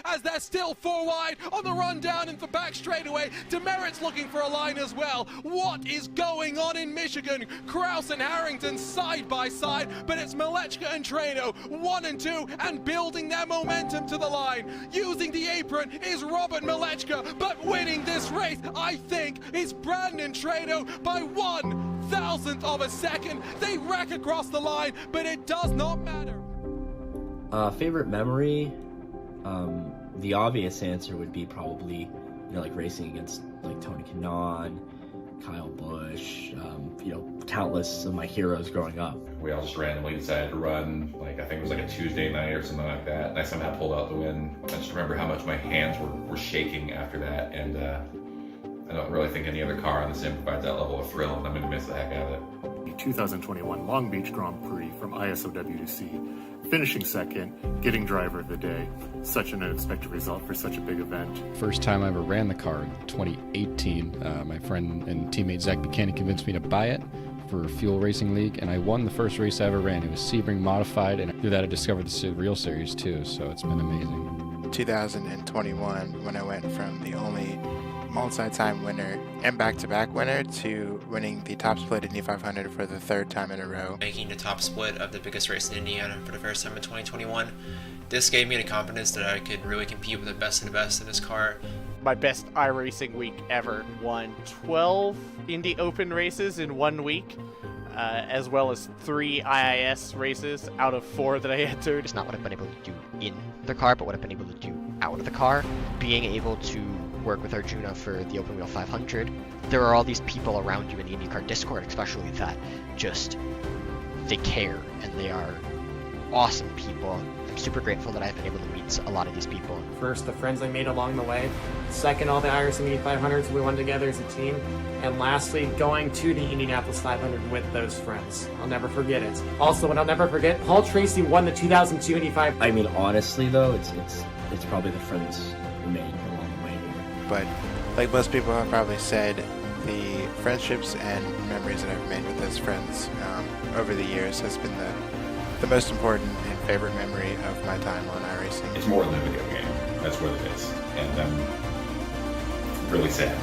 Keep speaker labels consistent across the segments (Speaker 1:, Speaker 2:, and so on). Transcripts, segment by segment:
Speaker 1: As they're still 4 wide on the run down into the back straightaway. Demerit's looking for a line as well. What is going on in Michigan? Kraus and Harrington side by side, but it's Malechka and Trano 1 and 2 and building their momentum to the line. Using the apron is Robert Malechka, but winning this race, I think, is Brandon Trano by 1,000th of a second. They wreck across the line, but it does not matter.
Speaker 2: Favorite memory? The obvious answer would be probably, like racing against like Tony Kanaan, Kyle Busch, countless of my heroes growing up.
Speaker 3: We all just randomly decided to run, I think it was like a Tuesday night or something like that, and I somehow pulled out the win. I just remember how much my hands were shaking after that, and I don't really think any other car on the sim provides that level of thrill, and I'm going to miss the heck out of it.
Speaker 4: The 2021 Long Beach Grand Prix from ISOWC. Finishing second, getting driver of the day. Such an unexpected result for such a big event.
Speaker 5: First time I ever ran the car in 2018. My friend and teammate Zach Buchanan convinced me to buy it for Fuel Racing League, and I won the first race I ever ran. It was Sebring Modified, and through that I discovered the Real Series too, so it's been amazing.
Speaker 6: 2021, when I went from the only multi-time winner and back-to-back winner to winning the top split Indy 500 for the 3rd time in a row.
Speaker 7: Making the top split of the biggest race in Indiana for the first time in 2021. This gave me the confidence that I could really compete with the best of the best in this car.
Speaker 8: My best iRacing week ever. Won 12 Indy Open races in 1 week, as well as 3 IIS races out of 4 that I entered.
Speaker 9: It's not what I've been able to do in the car, but what I've been able to do out of the car. Being able to work with Arjuna for the Open Wheel 500. There are all these people around you in the IndyCar Discord, especially that they care, and they are awesome people. I'm super grateful that I've been able to meet a lot of these people.
Speaker 10: First, the friends I made along the way. Second, all the iRacing Indy 500s we won together as a team. And lastly, going to the Indianapolis 500 with those friends. I'll never forget it. Also, what I'll never forget, Paul Tracy won the 2002 Indy 500.
Speaker 2: I mean, honestly though, it's probably the friends we made along the way here.
Speaker 6: But like most people have probably said, the friendships and memories that I've made with those friends over the years has been the most important and favorite memory of my time on iRacing.
Speaker 3: It's more than a video game. That's what it is. And I'm really sad.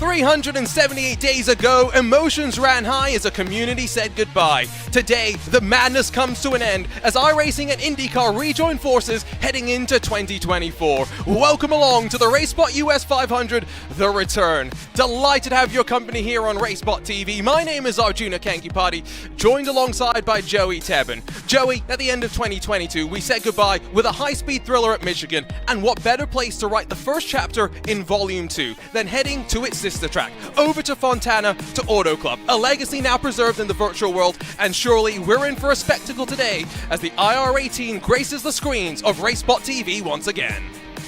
Speaker 1: "378 days ago, emotions ran high as a community said goodbye. Today, the madness comes to an end as iRacing and IndyCar rejoin forces heading into 2024. Welcome along to the RaceSpot US 500, The Return. Delighted to have your company here on RaceSpot TV. My name is Arjuna Kankipati, joined alongside by Joey Tebben. Joey, at the end of 2022, we said goodbye with a high-speed thriller at Michigan, and what better place to write the first chapter in Volume 2 than heading to its sister track, over to Fontana to Auto Club, a legacy now preserved in the virtual world, and surely we're in for a spectacle today as the IR18 graces the screens of RaceSpot TV once again.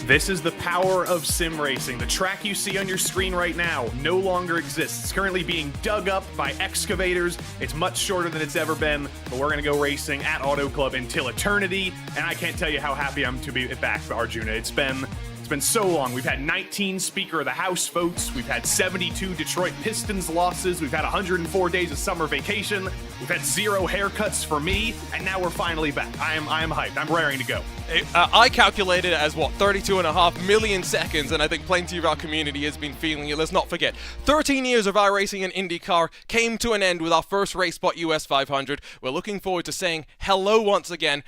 Speaker 11: This is the power of sim racing. The track you see on your screen right now no longer exists. It's currently being dug up by excavators. It's much shorter than it's ever been, but we're going to go racing at Auto Club until eternity, and I can't tell you how happy I'm to be back, Arjuna. It's been It's been so long. We've had 19 Speaker of the House votes. We've had 72 Detroit Pistons losses. We've had 104 days of summer vacation. We've had 0 haircuts for me, and now we're finally back. I am hyped. I'm raring to go.
Speaker 1: I calculated it as, 32.5 million seconds, and I think plenty of our community has been feeling it. Let's not forget, 13 years of iRacing and IndyCar came to an end with our first RaceSpot US 500. We're looking forward to saying hello once again,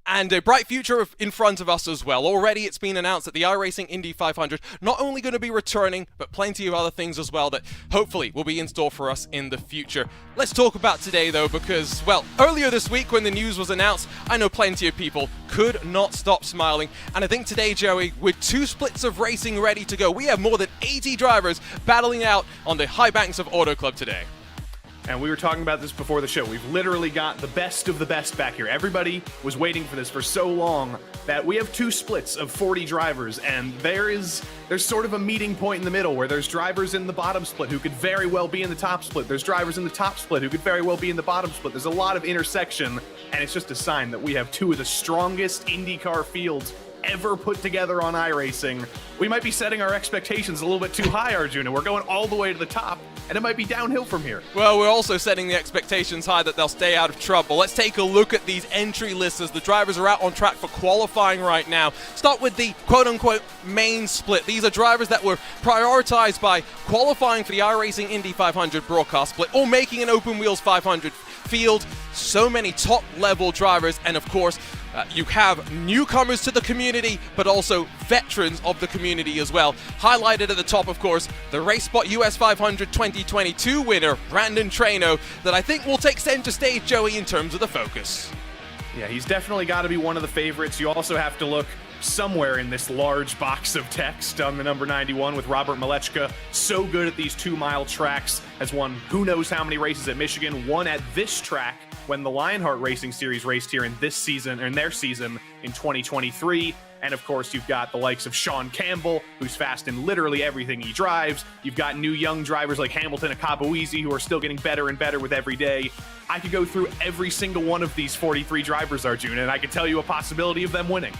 Speaker 1: and a bright future in front of us as well. Already it's been announced that the iRacing Indy 500 not only going to be returning, but plenty of other things as well that hopefully will be in store for us in the future. Let's talk about today though, because, earlier this week when the news was announced, I know plenty of people could not stop smiling. And I think today, Joey, with 2 splits of racing ready to go, we have more than 80 drivers battling out on the high banks of Auto Club today.
Speaker 11: And we were talking about this before the show. We've literally got the best of the best back here. Everybody was waiting for this for so long that we have 2 splits of 40 drivers, and there's sort of a meeting point in the middle where there's drivers in the bottom split who could very well be in the top split. There's drivers in the top split who could very well be in the bottom split. There's a lot of intersection, and it's just a sign that we have 2 of the strongest IndyCar fields ever put together on iRacing. We might be setting our expectations a little bit too high, Arjuna. We're going all the way to the top, and it might be downhill from here.
Speaker 1: Well, we're also setting the expectations high that they'll stay out of trouble. Let's take a look at these entry lists as the drivers are out on track for qualifying right now. Start with the quote-unquote main split. These are drivers that were prioritized by qualifying for the iRacing Indy 500 broadcast split or making an Open Wheels 500 field. So many top-level drivers, and of course, you have newcomers to the community, but also veterans of the community as well. Highlighted at the top, of course, the RaceSpot US 500 2022 winner, Brandon Traino, that I think will take center stage, Joey, in terms of the focus.
Speaker 11: Yeah, he's definitely got to be one of the favorites. You also have to look somewhere in this large box of text on the number 91 with Robert Malechka. So good at these 2-mile tracks. Has won who knows how many races at Michigan. Won at this track when the Lionheart Racing Series raced here in this season, or in their season in 2023. And of course, you've got the likes of Sean Campbell, who's fast in literally everything he drives. You've got new young drivers like Hamilton and Kaboeasy, who are still getting better and better with every day. I could go through every single one of these 43 drivers, Arjuna, and I could tell you a possibility of them winning.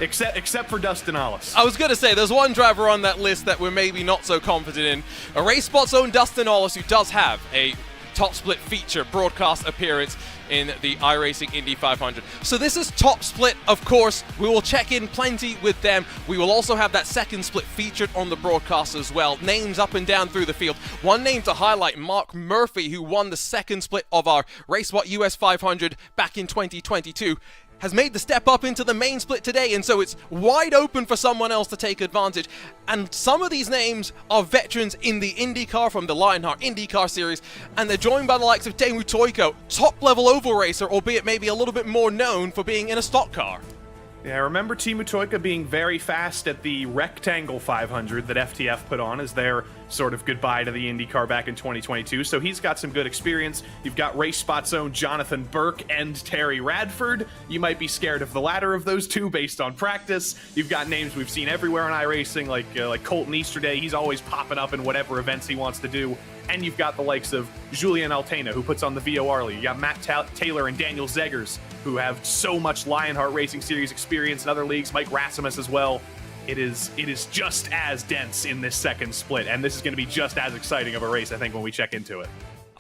Speaker 11: Except for Dustin Ollis.
Speaker 1: I was going to say, there's one driver on that list that we're maybe not so confident in. A RaceSpot's own Dustin Ollis, who does have a top split feature broadcast appearance in the iRacing Indy 500. So this is top split, of course. We will check in plenty with them. We will also have that second split featured on the broadcast as well. Names up and down through the field. One name to highlight, Mark Murphy, who won the second split of our RaceSpot US 500 back in 2022. Has made the step up into the main split today, and so it's wide open for someone else to take advantage. And some of these names are veterans in the IndyCar from the Lionheart IndyCar series, and they're joined by the likes of Teemu Toiko, top-level oval racer, albeit maybe a little bit more known for being in a stock car.
Speaker 11: Yeah, I remember Teemu Toika being very fast at the Rectangle 500 that FTF put on as their sort of goodbye to the IndyCar back in 2022, so he's got some good experience. You've got RaceSpot's own Jonathan Burke and Terry Radford. You might be scared of the latter of those two based on practice. You've got names we've seen everywhere on iRacing, like Colton Easterday. He's always popping up in whatever events he wants to do. And you've got the likes of Julian Altena, who puts on the VOR league. You got Matt Taylor and Daniel Zeggers, who have so much Lionheart Racing Series experience in other leagues. Mike Rasmus as well. It is just as dense in this second split, and this is going to be just as exciting of a race, I think, when we check into it.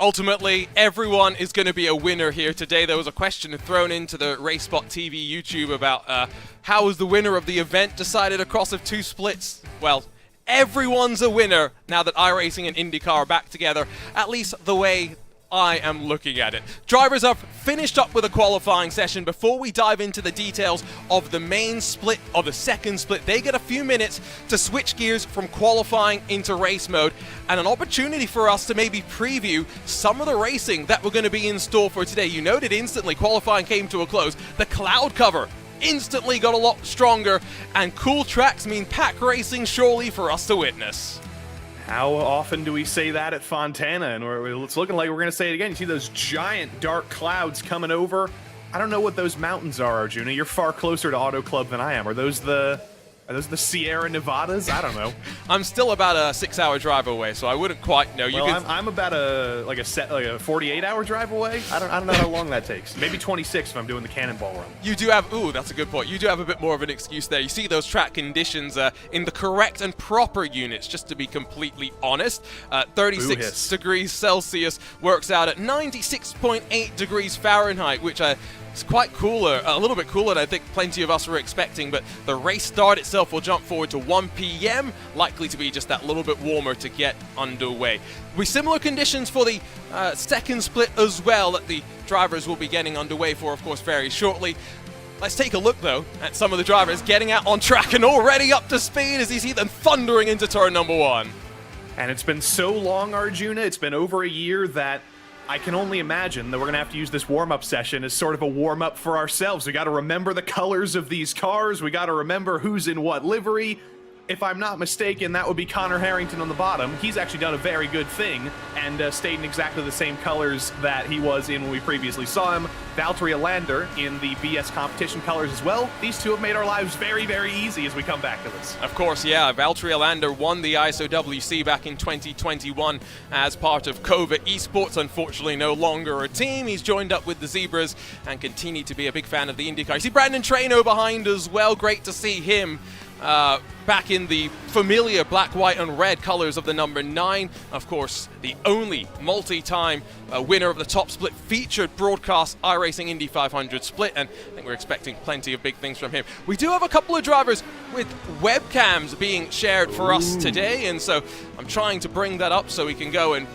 Speaker 1: Ultimately, everyone is going to be a winner here today. There was a question thrown into the RaceSpotTV YouTube about how was the winner of the event decided across of 2 splits. Well, everyone's a winner now that iRacing and IndyCar are back together, at least the way I am looking at it. Drivers have finished up with a qualifying session. Before we dive into the details of the main split, or the second split, they get a few minutes to switch gears from qualifying into race mode, and an opportunity for us to maybe preview some of the racing that we're going to be in store for today. You noted instantly qualifying came to a close. The cloud cover instantly got a lot stronger, and cool tracks mean pack racing surely for us to witness.
Speaker 11: How often do we say that at Fontana? And it's looking like we're going to say it again. You see those giant dark clouds coming over? I don't know what those mountains are, Arjuna. You're far closer to Auto Club than I am. Are those the Are those the Sierra Nevadas? I don't know.
Speaker 1: I'm still about a 6-hour drive away, so I wouldn't quite know.
Speaker 11: Well, I'm about a 48-hour drive away. I don't know how long that takes. Maybe 26 if I'm doing the cannonball run.
Speaker 1: You do have, that's a good point. You do have a bit more of an excuse there. You see those track conditions in the correct and proper units, just to be completely honest. 36 degrees Celsius works out at 96.8 degrees Fahrenheit, which it's quite cooler, a little bit cooler than I think plenty of us were expecting, but the race start itself will jump forward to 1 p.m., likely to be just that little bit warmer to get underway. With similar conditions for the second split as well that the drivers will be getting underway for, of course, very shortly. Let's take a look, though, at some of the drivers getting out on track and already up to speed as you see them thundering into turn number 1.
Speaker 11: And it's been so long, Arjuna, it's been over a year that I can only imagine that we're going to have to use this warm-up session as sort of a warm-up for ourselves. We got to remember the colors of these cars. We got to remember who's in what livery. If I'm not mistaken, that would be Connor Harrington on the bottom. He's actually done a very good thing and stayed in exactly the same colors that he was in when we previously saw him. Valtteri Alander in the BS competition colors as well. These two have made our lives very, very easy as we come back to this.
Speaker 1: Of course, yeah. Valtteri Alander won the ISOWC back in 2021 as part of Cova Esports. Unfortunately, no longer a team. He's joined up with the Zebras and continued to be a big fan of the IndyCar. You see Brandon Traino behind as well. Great to see him back in the familiar black, white, and red colors of the number 9. Of course, the only multi-time winner of the top split featured broadcast iRacing Indy 500 split, and I think we're expecting plenty of big things from him. We do have a couple of drivers with webcams being shared for us today, and so I'm trying to bring that up so we can go and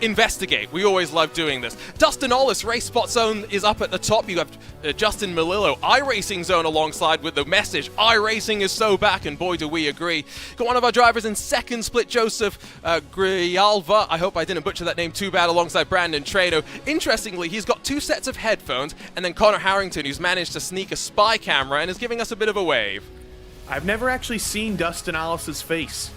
Speaker 1: investigate. We always love doing this. Dustin Ollis, RaceSpot Zone is up at the top. You have Justin Melillo, iRacing Zone alongside with the message, iRacing is so back, and boy do we agree. Got one of our drivers in second split, Joseph Grijalva. I hope I didn't butcher that name too bad, alongside Brandon Trado. Interestingly, he's got 2 sets of headphones, and then Connor Harrington, who's managed to sneak a spy camera and is giving us a bit of a wave.
Speaker 11: I've never actually seen Dustin Ollis's face.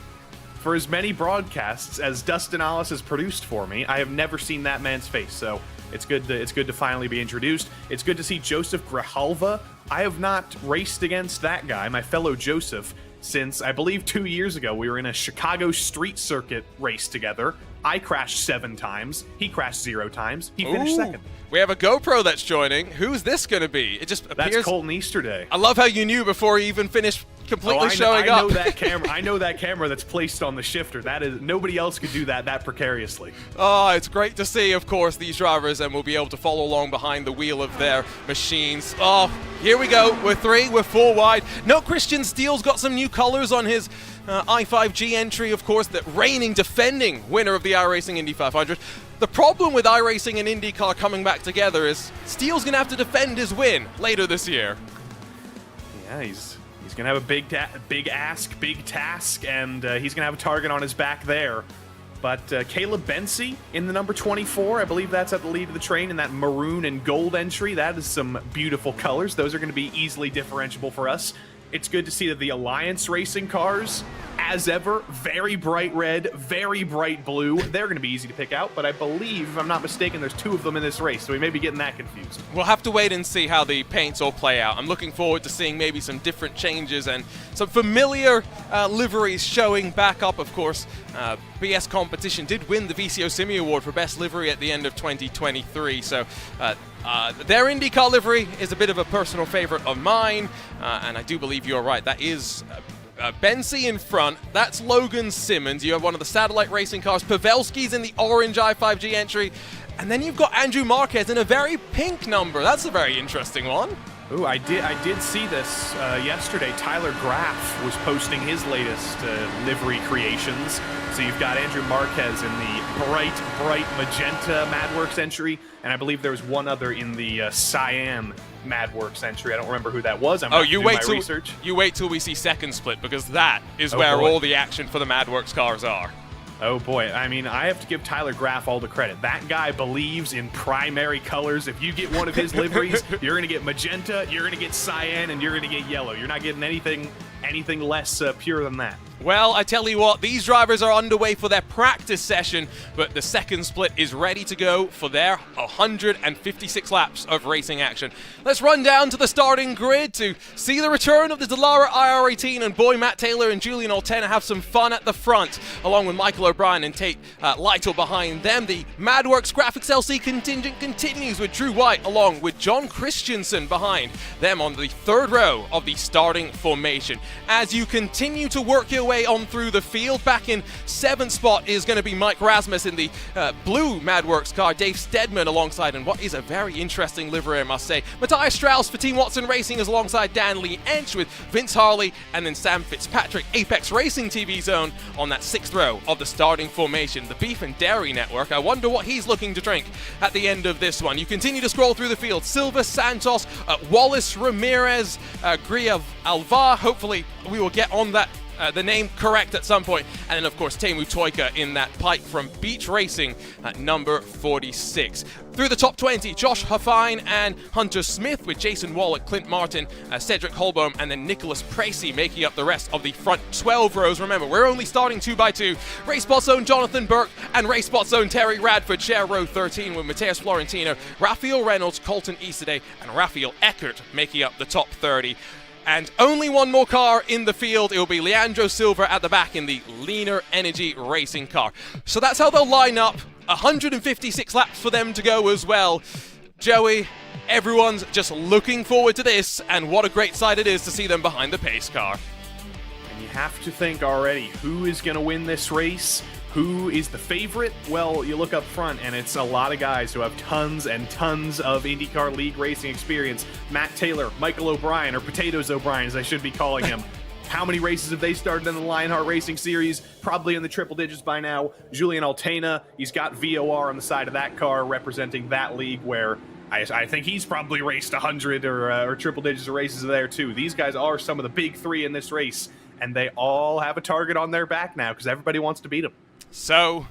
Speaker 11: For as many broadcasts as Dustin Ollis has produced for me, I have never seen that man's face, so it's good to finally be introduced. It's good to see Joseph Grijalva. I have not raced against that guy, my fellow Joseph, since I believe 2 years ago. We were in a Chicago street circuit race together. I crashed 7 times. He crashed 0 times. He finished second.
Speaker 1: We have a GoPro that's joining. Who's this going to be? It just appears.
Speaker 11: That's Colton Easterday.
Speaker 1: I love how you knew before he even finished completely showing up.
Speaker 11: I know that camera. I know that camera that's placed on the shifter. That is, nobody else could do that precariously.
Speaker 1: Oh, it's great to see, of course, these drivers, and we'll be able to follow along behind the wheel of their machines. Oh, here we go. We're 3, we're 4 wide. No, Christian Steele's got some new colors on his i5G entry, of course, the reigning, defending winner of the iRacing Indy 500. The problem with iRacing and IndyCar coming back together is Steele's going to have to defend his win later this year.
Speaker 11: Yeah, he's going to have a big task, and he's going to have a target on his back there. But Caleb Bensi in the number 24, I believe that's at the lead of the train in that maroon and gold entry. That is some beautiful colors. Those are going to be easily differentiable for us. It's good to see that the Alliance Racing cars, as ever, very bright red, very bright blue. They're going to be easy to pick out, but I believe, if I'm not mistaken, there's 2 of them in this race, so we may be getting that confused.
Speaker 1: We'll have to wait and see how the paints all play out. I'm looking forward to seeing maybe some different changes and some familiar liveries showing back up, of course. BS Competition did win the VCO Simi Award for Best Livery at the end of 2023, so their IndyCar livery is a bit of a personal favorite of mine, and I do believe you're right. That is Bensi in front. That's Logan Simmons. You have one of the satellite racing cars. Pavelski's in the orange i5G entry. And then you've got Andrew Marquez in a very pink number. That's a very interesting one.
Speaker 11: Ooh, I did see this yesterday. Tyler Graff was posting his latest livery creations. So you've got Andrew Marquez in the bright magenta MadWorks entry, and I believe there was one other in the cyan MadWorks entry. I don't remember who that was.
Speaker 1: You wait till we see second split, because that is where all the action for the MadWorks cars are.
Speaker 11: Oh boy, I mean, I have to give Tyler Graff all the credit. That guy believes in primary colors. If you get one of his liveries, you're going to get magenta, you're going to get cyan, and you're going to get yellow. You're not getting anything less pure than that.
Speaker 1: Well, I tell you what, these drivers are underway for their practice session, but the second split is ready to go for their 156 laps of racing action. Let's run down to the starting grid to see the return of the Dallara IR18, and boy, Matt Taylor and Julian Altena have some fun at the front, along with Michael O'Brien and Tate Lytle behind them. The MadWorks Graphics LC contingent continues with Drew White along with John Christensen behind them on the third row of the starting formation. As you continue to work your way on through the field, back in 7th spot is going to be Mike Rasmus in the blue MadWorks car, Dave Stedman alongside, and what is a very interesting livery, I must say, Matthias Strauss for Team Watson Racing is alongside Dan Lee Ench with Vince Harley, and then Sam Fitzpatrick, Apex Racing TV Zone on that 6th row of the starting formation. The Beef and Dairy Network, I wonder what he's looking to drink at the end of this one. You continue to scroll through the field. Silva, Santos, Wallace, Ramirez, Gria Alvar, hopefully we will get on that the name correct at some point. And then, of course, Teemu Toika in that pipe from Beach Racing at number 46. Through the top 20, Josh Huffine and Hunter Smith with Jason Wallach, Clint Martin, Cedric Holbohm, and then Nicholas Precy making up the rest of the front 12 rows. Remember, we're only starting 2 by 2. RaceSpot's own Jonathan Burke and RaceSpot's own Terry Radford share row 13 with Mateus Florentino, Raphael Reynolds, Colton Easterday, and Raphael Eckert making up the top 30. And only one more car in the field. It will be Leandro Silva at the back in the Leaner Energy racing car. So that's how they'll line up. 156 laps for them to go as well. Joey, everyone's just looking forward to this, and what a great sight it is to see them behind the pace car.
Speaker 11: And you have to think already, who is going to win this race? Who is the favorite? Well, you look up front, and it's a lot of guys who have tons and tons of IndyCar League racing experience. Matt Taylor, Michael O'Brien, or Potatoes O'Brien, as I should be calling him. How many races have they started in the Lionheart Racing Series? Probably in the triple digits by now. Julian Altena, he's got VOR on the side of that car representing that league where I think he's probably raced 100 or triple digits of races there too. These guys are some of the big three in this race, and they all have a target on their back now because everybody wants to beat them.
Speaker 1: So,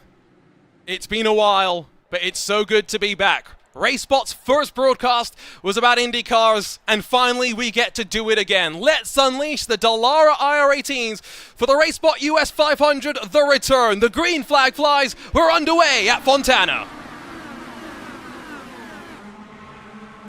Speaker 1: it's been a while, but it's so good to be back. RaceSpot's first broadcast was about Indy cars, and finally we get to do it again. Let's unleash the Dallara IR18s for the RaceSpot US 500, the return. The green flag flies. We're underway at Fontana.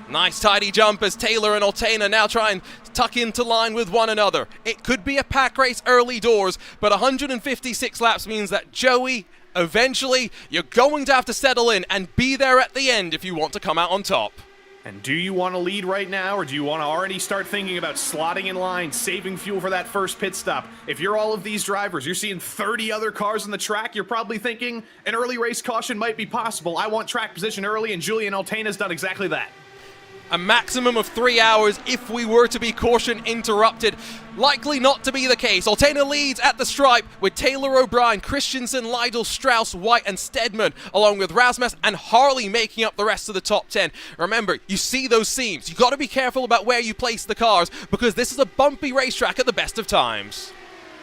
Speaker 1: Nice tidy jump as Taylor and Altena now try and tuck into line with one another. It could be a pack race early doors, but 156 laps means that Joey, eventually, you're going to have to settle in and be there at the end if you want to come out on top.
Speaker 11: And do you want to lead right now, or do you want to already start thinking about slotting in line, saving fuel for that first pit stop? If you're all of these drivers, you're seeing 30 other cars on the track, you're probably thinking an early race caution might be possible. I want track position early, and Julian Altena's done exactly that.
Speaker 1: A maximum of 3 hours if we were to be caution interrupted. Likely not to be the case. Altena leads at the stripe with Taylor O'Brien, Christensen, Lytle, Strauss, White, and Stedman, along with Rasmus and Harley making up the rest of the top 10. Remember, you see those seams. You got to be careful about where you place the cars because this is a bumpy racetrack at the best of times.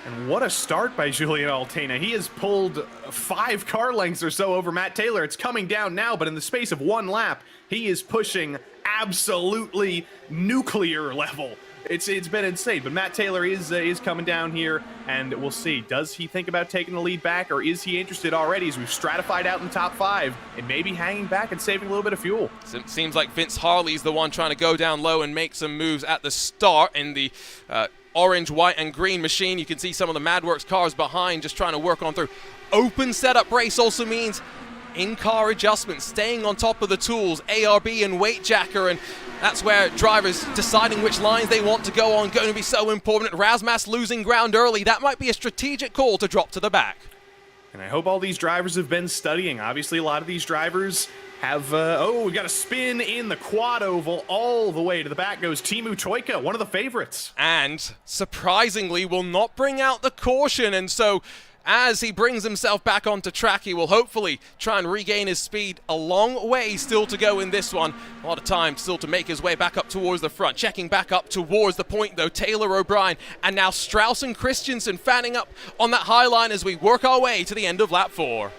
Speaker 11: And what a start by Julian Altena. He has pulled 5 car lengths or so over Matt Taylor. It's coming down now, but in the space of 1 lap, he is pushing absolutely nuclear level. It's been insane, but Matt Taylor is coming down here, and we'll see. Does he think about taking the lead back, or is he interested already as we've stratified out in the top 5 and maybe hanging back and saving a little bit of fuel?
Speaker 1: Seems like Vince Harley's the one trying to go down low and make some moves at the start in the orange, white, and green machine. You can see some of the MadWorks cars behind just trying to work on through. Open setup race also means in-car adjustments, staying on top of the tools, ARB and weight jacker, and that's where drivers deciding which lines they want to go on going to be so important. Rasmus losing ground early, that might be a strategic call to drop to the back.
Speaker 11: And I hope all these drivers have been studying. Obviously, a lot of these drivers have, we got a spin in the quad oval. All the way to the back goes Teemu Toika, one of the favorites.
Speaker 1: And, surprisingly, will not bring out the caution, and so as he brings himself back onto track, he will hopefully try and regain his speed. A long way still to go in this one. A lot of time still to make his way back up towards the front. Checking back up towards the point, though, Taylor O'Brien. And now Strauss and Christensen fanning up on that high line as we work our way to the end of lap 4.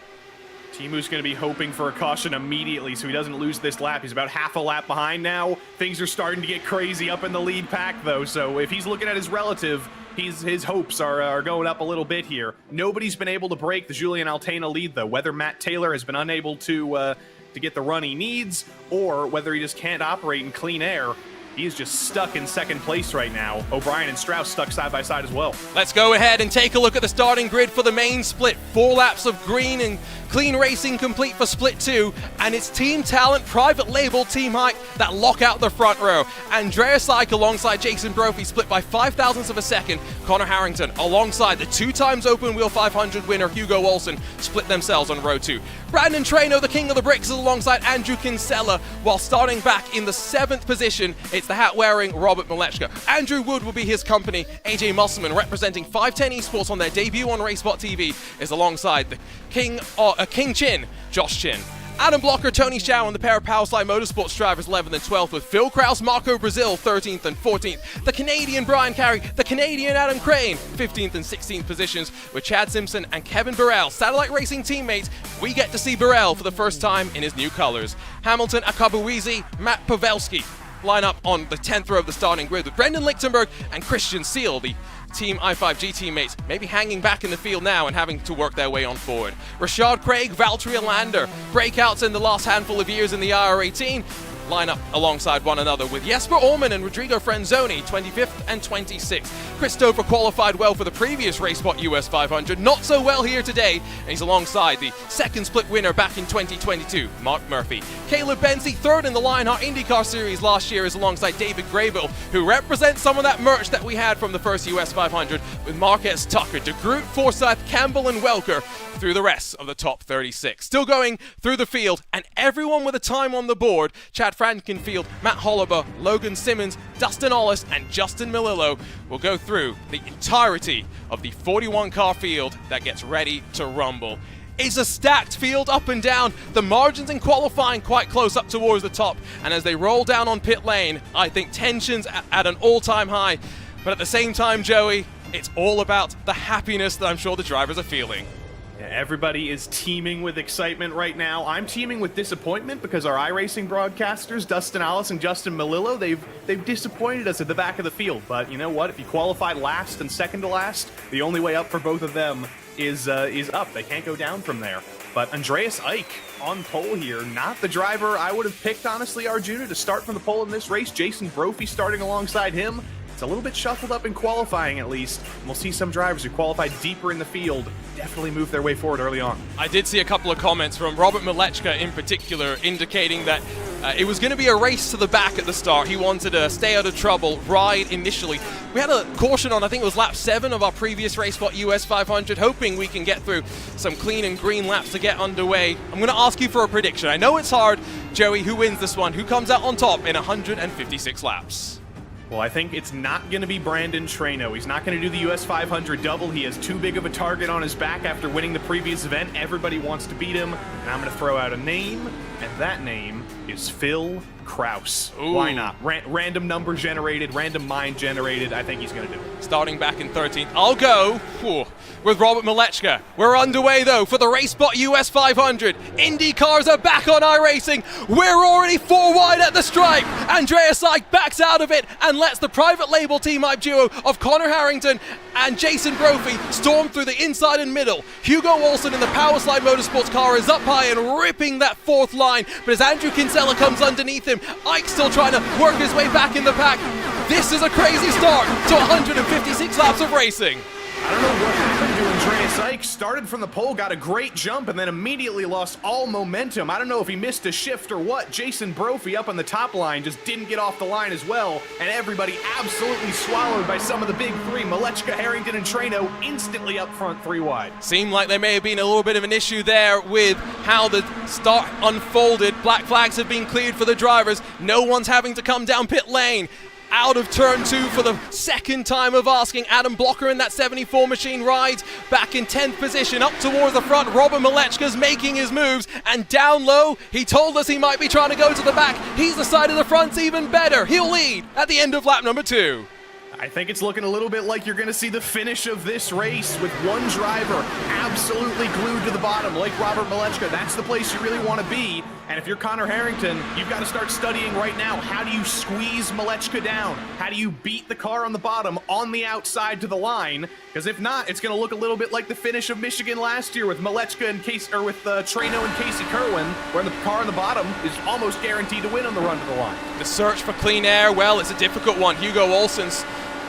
Speaker 11: Teemu's going to be hoping for a caution immediately so he doesn't lose this lap. He's about half a lap behind now. Things are starting to get crazy up in the lead pack, though, so if he's looking at his relative, his hopes are going up a little bit here. Nobody's been able to break the Julian Altena lead, though. Whether Matt Taylor has been unable to get the run he needs, or whether he just can't operate in clean air, he's just stuck in second place right now. O'Brien and Strauss stuck side by side as well.
Speaker 1: Let's go ahead and take a look at the starting grid for the main split. 4 laps of green and clean racing complete for split 2, and it's Team Talent, private label, Team Height that lock out the front row. Andreas Eich alongside Jason Brophy split by 5,000ths of a second. Connor Harrington alongside the 2 times Open Wheel 500 winner Hugo Olsen split themselves on row 2. Brandon Treno, the king of the bricks, is alongside Andrew Kinsella, while starting back in the 7th position, it's the hat-wearing Robert Malechka. Andrew Wood will be his company. AJ Musselman, representing 510 Esports on their debut on RaceSpotTV, is alongside the King Chin, Josh Chin. Adam Blocker, Tony Shaw, and the pair of Powerslide Motorsports drivers 11th and 12th, with Phil Kraus, Marco Brazil 13th and 14th. The Canadian Brian Carey, the Canadian Adam Crane 15th and 16th positions, with Chad Simpson and Kevin Burrell, Satellite Racing teammates. We get to see Burrell for the first time in his new colors. Hamilton, Akabuizi, Matt Pavelski line up on the 10th row of the starting grid, with Brendan Lichtenberg and Christian Seal, the Team i5G teammates, maybe hanging back in the field now and having to work their way on forward. Rashad Craig, Valtteri Alander, breakouts in the last handful of years in the IR18, line up alongside one another, with Jesper Orman and Rodrigo Franzoni 25th and 26th. Christopher qualified well for the previous RaceSpot US 500, not so well here today, and he's alongside the second split winner back in 2022, Mark Murphy. Caleb Benzie, third in the Lionheart IndyCar Series last year, is alongside David Graybill, who represents some of that merch that we had from the first US 500, with Marquez Tucker, DeGroot, Forsyth, Campbell, and Welker through the rest of the top 36. Still going through the field, and everyone with a time on the board: Chad Frankenfield, Matt Holliber, Logan Simmons, Dustin Ollis, and Justin Melillo will go through the entirety of the 41-car field that gets ready to rumble. It's a stacked field up and down, the margins in qualifying quite close up towards the top, and as they roll down on pit lane, I think tensions at an all-time high. But at the same time, Joey, it's all about the happiness that I'm sure the drivers are feeling.
Speaker 11: Yeah, everybody is teeming with excitement right now. I'm teeming with disappointment because our iRacing broadcasters, Dustin Ollis and Justin Melillo, they've disappointed us at the back of the field. But you know what? If you qualify last and second to last, the only way up for both of them is up. They can't go down from there. But Andreas Eich on pole here, not the driver I would have picked, honestly, Arjuna, to start from the pole in this race. Jason Brophy starting alongside him. It's a little bit shuffled up in qualifying, at least. And we'll see some drivers who qualified deeper in the field definitely move their way forward early on.
Speaker 1: I did see a couple of comments from Robert Malechka in particular, indicating that it was going to be a race to the back at the start. He wanted to stay out of trouble, ride initially. We had a caution on, I think it was lap 7 of our previous RaceSpot US 500, hoping we can get through some clean and green laps to get underway. I'm going to ask you for a prediction. I know it's hard. Joey, who wins this one? Who comes out on top in 156 laps?
Speaker 11: Well, I think it's not going to be Brandon Treno. He's not going to do the US 500 double. He has too big of a target on his back after winning the previous event. Everybody wants to beat him, and I'm going to throw out a name, and that name is Phil Kraus.
Speaker 1: Ooh.
Speaker 11: Why not? Random number generated, random mind generated. I think he's going to do it.
Speaker 1: Starting back in 13th, I'll go with Robert Malechka. We're underway, though, for the RaceSpot US 500. Indy cars are back on iRacing. We're already 4 wide at the stripe. Andreas Eich backs out of it and lets the private label team hype duo of Connor Harrington and Jason Brophy storm through the inside and middle. Hugo Olsen in the Powerslide Motorsports car is up high and ripping that 4th line, but as Andrew Kinsella comes underneath him, Ike's still trying to work his way back in the pack. This is a crazy start to 156 laps of racing.
Speaker 11: I don't know what happened to Andreas Eich. Started from the pole, got a great jump, and then immediately lost all momentum. I don't know if he missed a shift or what. Jason Brophy up on the top line just didn't get off the line as well, and everybody absolutely swallowed by some of the big three. Malechka, Harrington, and Treno instantly up front 3 wide.
Speaker 1: Seemed like there may have been a little bit of an issue there with how the start unfolded. Black flags have been cleared for the drivers. No one's having to come down pit lane. Out of turn 2 for the 2nd time of asking. Adam Blocker in that 74 machine rides back in 10th position, up towards the front. Robert Malechka's making his moves, and down low, he told us he might be trying to go to the back. He's decided the front's even better. He'll lead at the end of lap number 2.
Speaker 11: I think it's looking a little bit like you're going to see the finish of this race with one driver absolutely glued to the bottom, like Robert Malechka. That's the place you really want to be. And if you're Connor Harrington, you've got to start studying right now. How do you squeeze Malechka down? How do you beat the car on the bottom on the outside to the line? Because if not, it's going to look a little bit like the finish of Michigan last year with Malechka and Traino and Casey Kerwin, where the car on the bottom is almost guaranteed to win on the run to the line.
Speaker 1: The search for clean air, well, it's a difficult one. Hugo Olsen's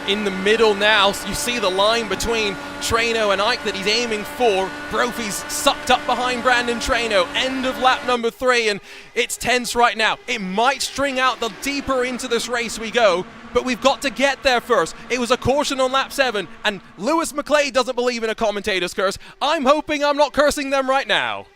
Speaker 1: in the middle now. You see the line between Traino and Ike that he's aiming for. Brophy's sucked up behind Brandon Traino. End of lap number 3, and it's tense right now. It might string out the deeper into this race we go, but we've got to get there first. It was a caution on lap 7, and Lewis McClay doesn't believe in a commentator's curse. I'm hoping I'm not cursing them right now.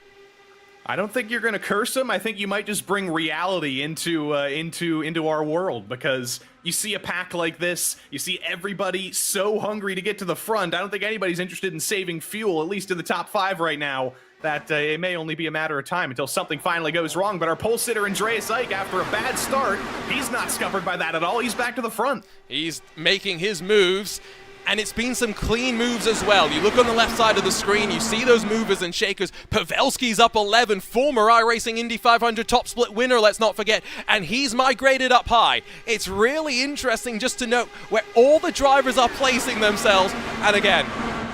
Speaker 11: I don't think you're going to curse them. I think you might just bring reality into our world, because you see a pack like this, you see everybody so hungry to get to the front. I don't think anybody's interested in saving fuel, at least in the top 5 right now, that it may only be a matter of time until something finally goes wrong. But our pole sitter, Andreas Ike, after a bad start, he's not scuppered by that at all. He's back to the front. He's making his moves. And it's been some clean moves as well. You look on the left side of the screen, you see those movers and shakers. Pavelski's up 11, former iRacing Indy 500 top split winner, let's not forget. And he's migrated up high. It's really interesting just to note where all the drivers are placing themselves. And again,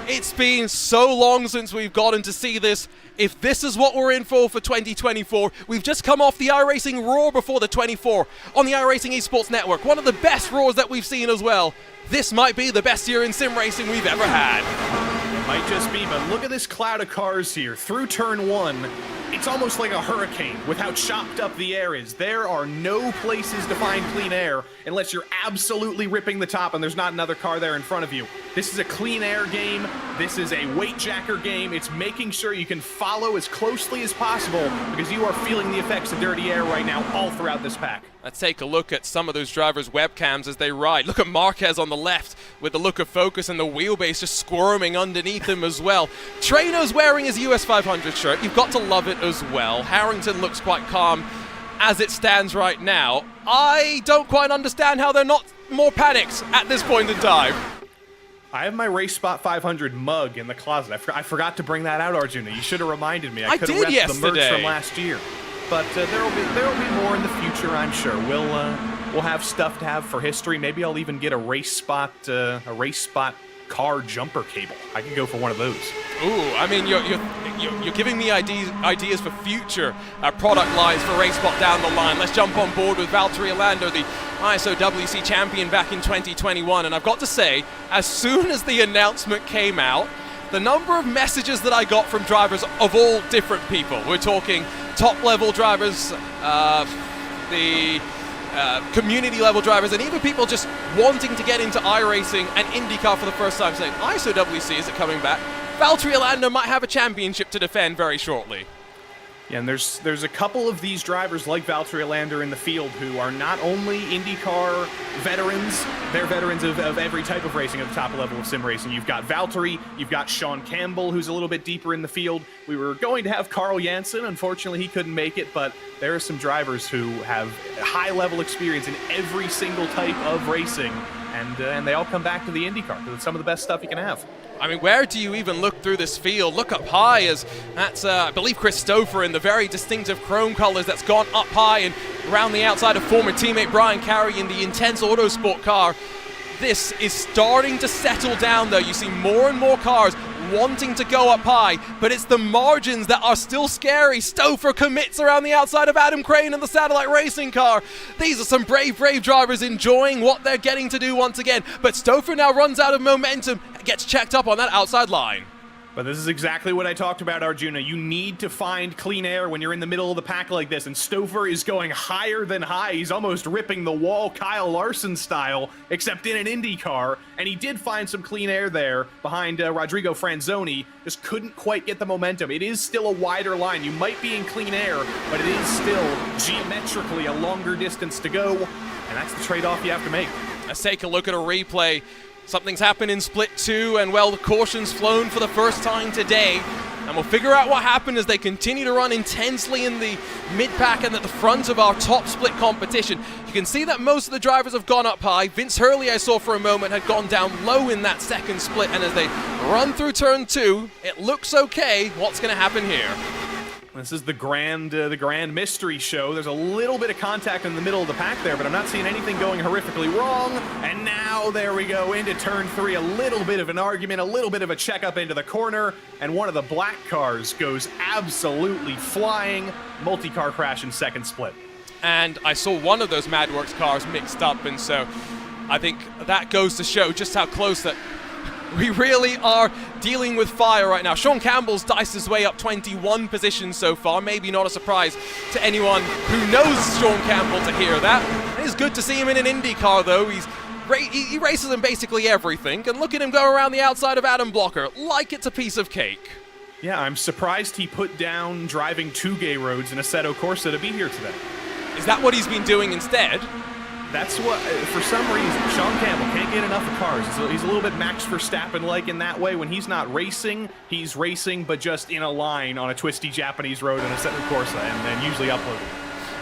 Speaker 11: it's been so long since we've gotten to see this. If this is what we're in for 2024, we've just come off the iRacing Roar before the 24 on the iRacing Esports Network. One of the best Roars that we've seen as well. This might be the best year in sim racing we've ever had. It might just be, but look at this cloud of cars here. Through turn 1, it's almost like a hurricane with how chopped up the air is. There are no places to find clean air unless you're absolutely ripping the top and there's not another car there in front of you. This is a clean air game. This is a weight jacker game. It's making sure you can follow as closely as possible, because you are feeling the effects of dirty air right now all throughout this pack. Let's take a look at some of those drivers' webcams as they ride. Look at Marquez on the left with the look of focus and the wheelbase just squirming underneath him as well. Traino's wearing his US 500 shirt. You've got to love it as well. Harrington looks quite calm as it stands right now. I don't quite understand how they're not more panics at this point in time. I have my RaceSpot 500 mug in the closet. I forgot to bring that out, Arjuna. You should have reminded me. I could have repped the merch from last year. But there'll be more in the future, I'm sure. We'll have stuff to have for history. Maybe I'll even get a RaceSpot car jumper cable. I could go for one of those. Ooh, I mean, you're giving me ideas for future product lines for RaceSpot down the line. Let's jump on board with Valtteri Orlando, the ISOWC champion back in 2021. And I've got to say, as soon as the announcement came out, the number of messages that I got from drivers of all different people. We're talking top-level drivers, the community-level drivers, and even people just wanting to get into iRacing and IndyCar for the first time, saying, ISOWC, is it coming back? Valtteri Orlando might have a championship to defend very shortly. Yeah, and there's a couple of these drivers like Valtteri Orlando in the field who are not only IndyCar veterans, they're veterans of every type of racing at the top level of sim racing. You've got Valtteri, you've got Sean Campbell, who's a little bit deeper in the field. We were going to have Carl Janssen. Unfortunately, he couldn't make it, but there are some drivers who have high-level experience in every single type of racing, and they all come back to the IndyCar because it's some of the best stuff you can have. I mean, where do you even look through this field? Look up high, as that's, I believe, Chris Stouffer in the very distinctive chrome colors that's gone up high and around the outside of former teammate Brian Carey in the intense Autosport car. This is starting to settle down, though. You see more and more cars wanting to go up high, but it's the margins that are still scary. Stouffer commits around the outside of Adam Crane in the satellite racing car. These are some brave drivers enjoying what they're getting to do once again, but Stouffer now runs out of momentum, gets checked up on that outside line. But this is exactly what I talked about, Arjuna. You need to find clean air when you're in the middle of the pack like this, and Stouffer is going higher than high. He's almost ripping the wall Kyle Larson style, except in an Indy car, and he did find some clean air there behind Rodrigo Franzoni. Just couldn't quite get the momentum. It is still a wider line. You might be in clean air, but it is still geometrically a longer distance to go, and that's the trade-off you have to make. Let's take a look at a replay
Speaker 1: Something's happened in split 2, and well, the caution's flown for the first time today. And we'll figure out what happened as they continue to run intensely in the mid-pack and at the front of our top split competition. You can see that most of the drivers have gone up high. Vince Hurley, I saw for a moment, had gone down low in that second split, and as they run through turn 2, it looks okay. What's going to happen here?
Speaker 11: This is the grand mystery show. There's a little bit of contact in the middle of the pack there, but I'm not seeing anything going horrifically wrong. And now there we go into turn 3. A little bit of an argument, a little bit of a checkup into the corner, and one of the black cars goes absolutely flying. Multi-car crash in second split.
Speaker 1: And I saw one of those MadWorks cars mixed up, and so I think that goes to show just how close that we really are dealing with fire right now. Sean Campbell's diced his way up 21 positions so far. Maybe not a surprise to anyone who knows Sean Campbell to hear that. It is good to see him in an IndyCar, though. He races in basically everything. And look at him go around the outside of Adam Blocker like it's a piece of cake.
Speaker 11: Yeah, I'm surprised he put down driving 2 gay roads in Assetto Corsa to be here today.
Speaker 1: Is that what he's been doing instead?
Speaker 11: That's what, for some reason, Sean Campbell can't get enough of cars. He's a little bit Max Verstappen-like in that way. When he's not racing, he's racing, but just in a line on a twisty Japanese road in a Assetto Corsa, and usually uploading.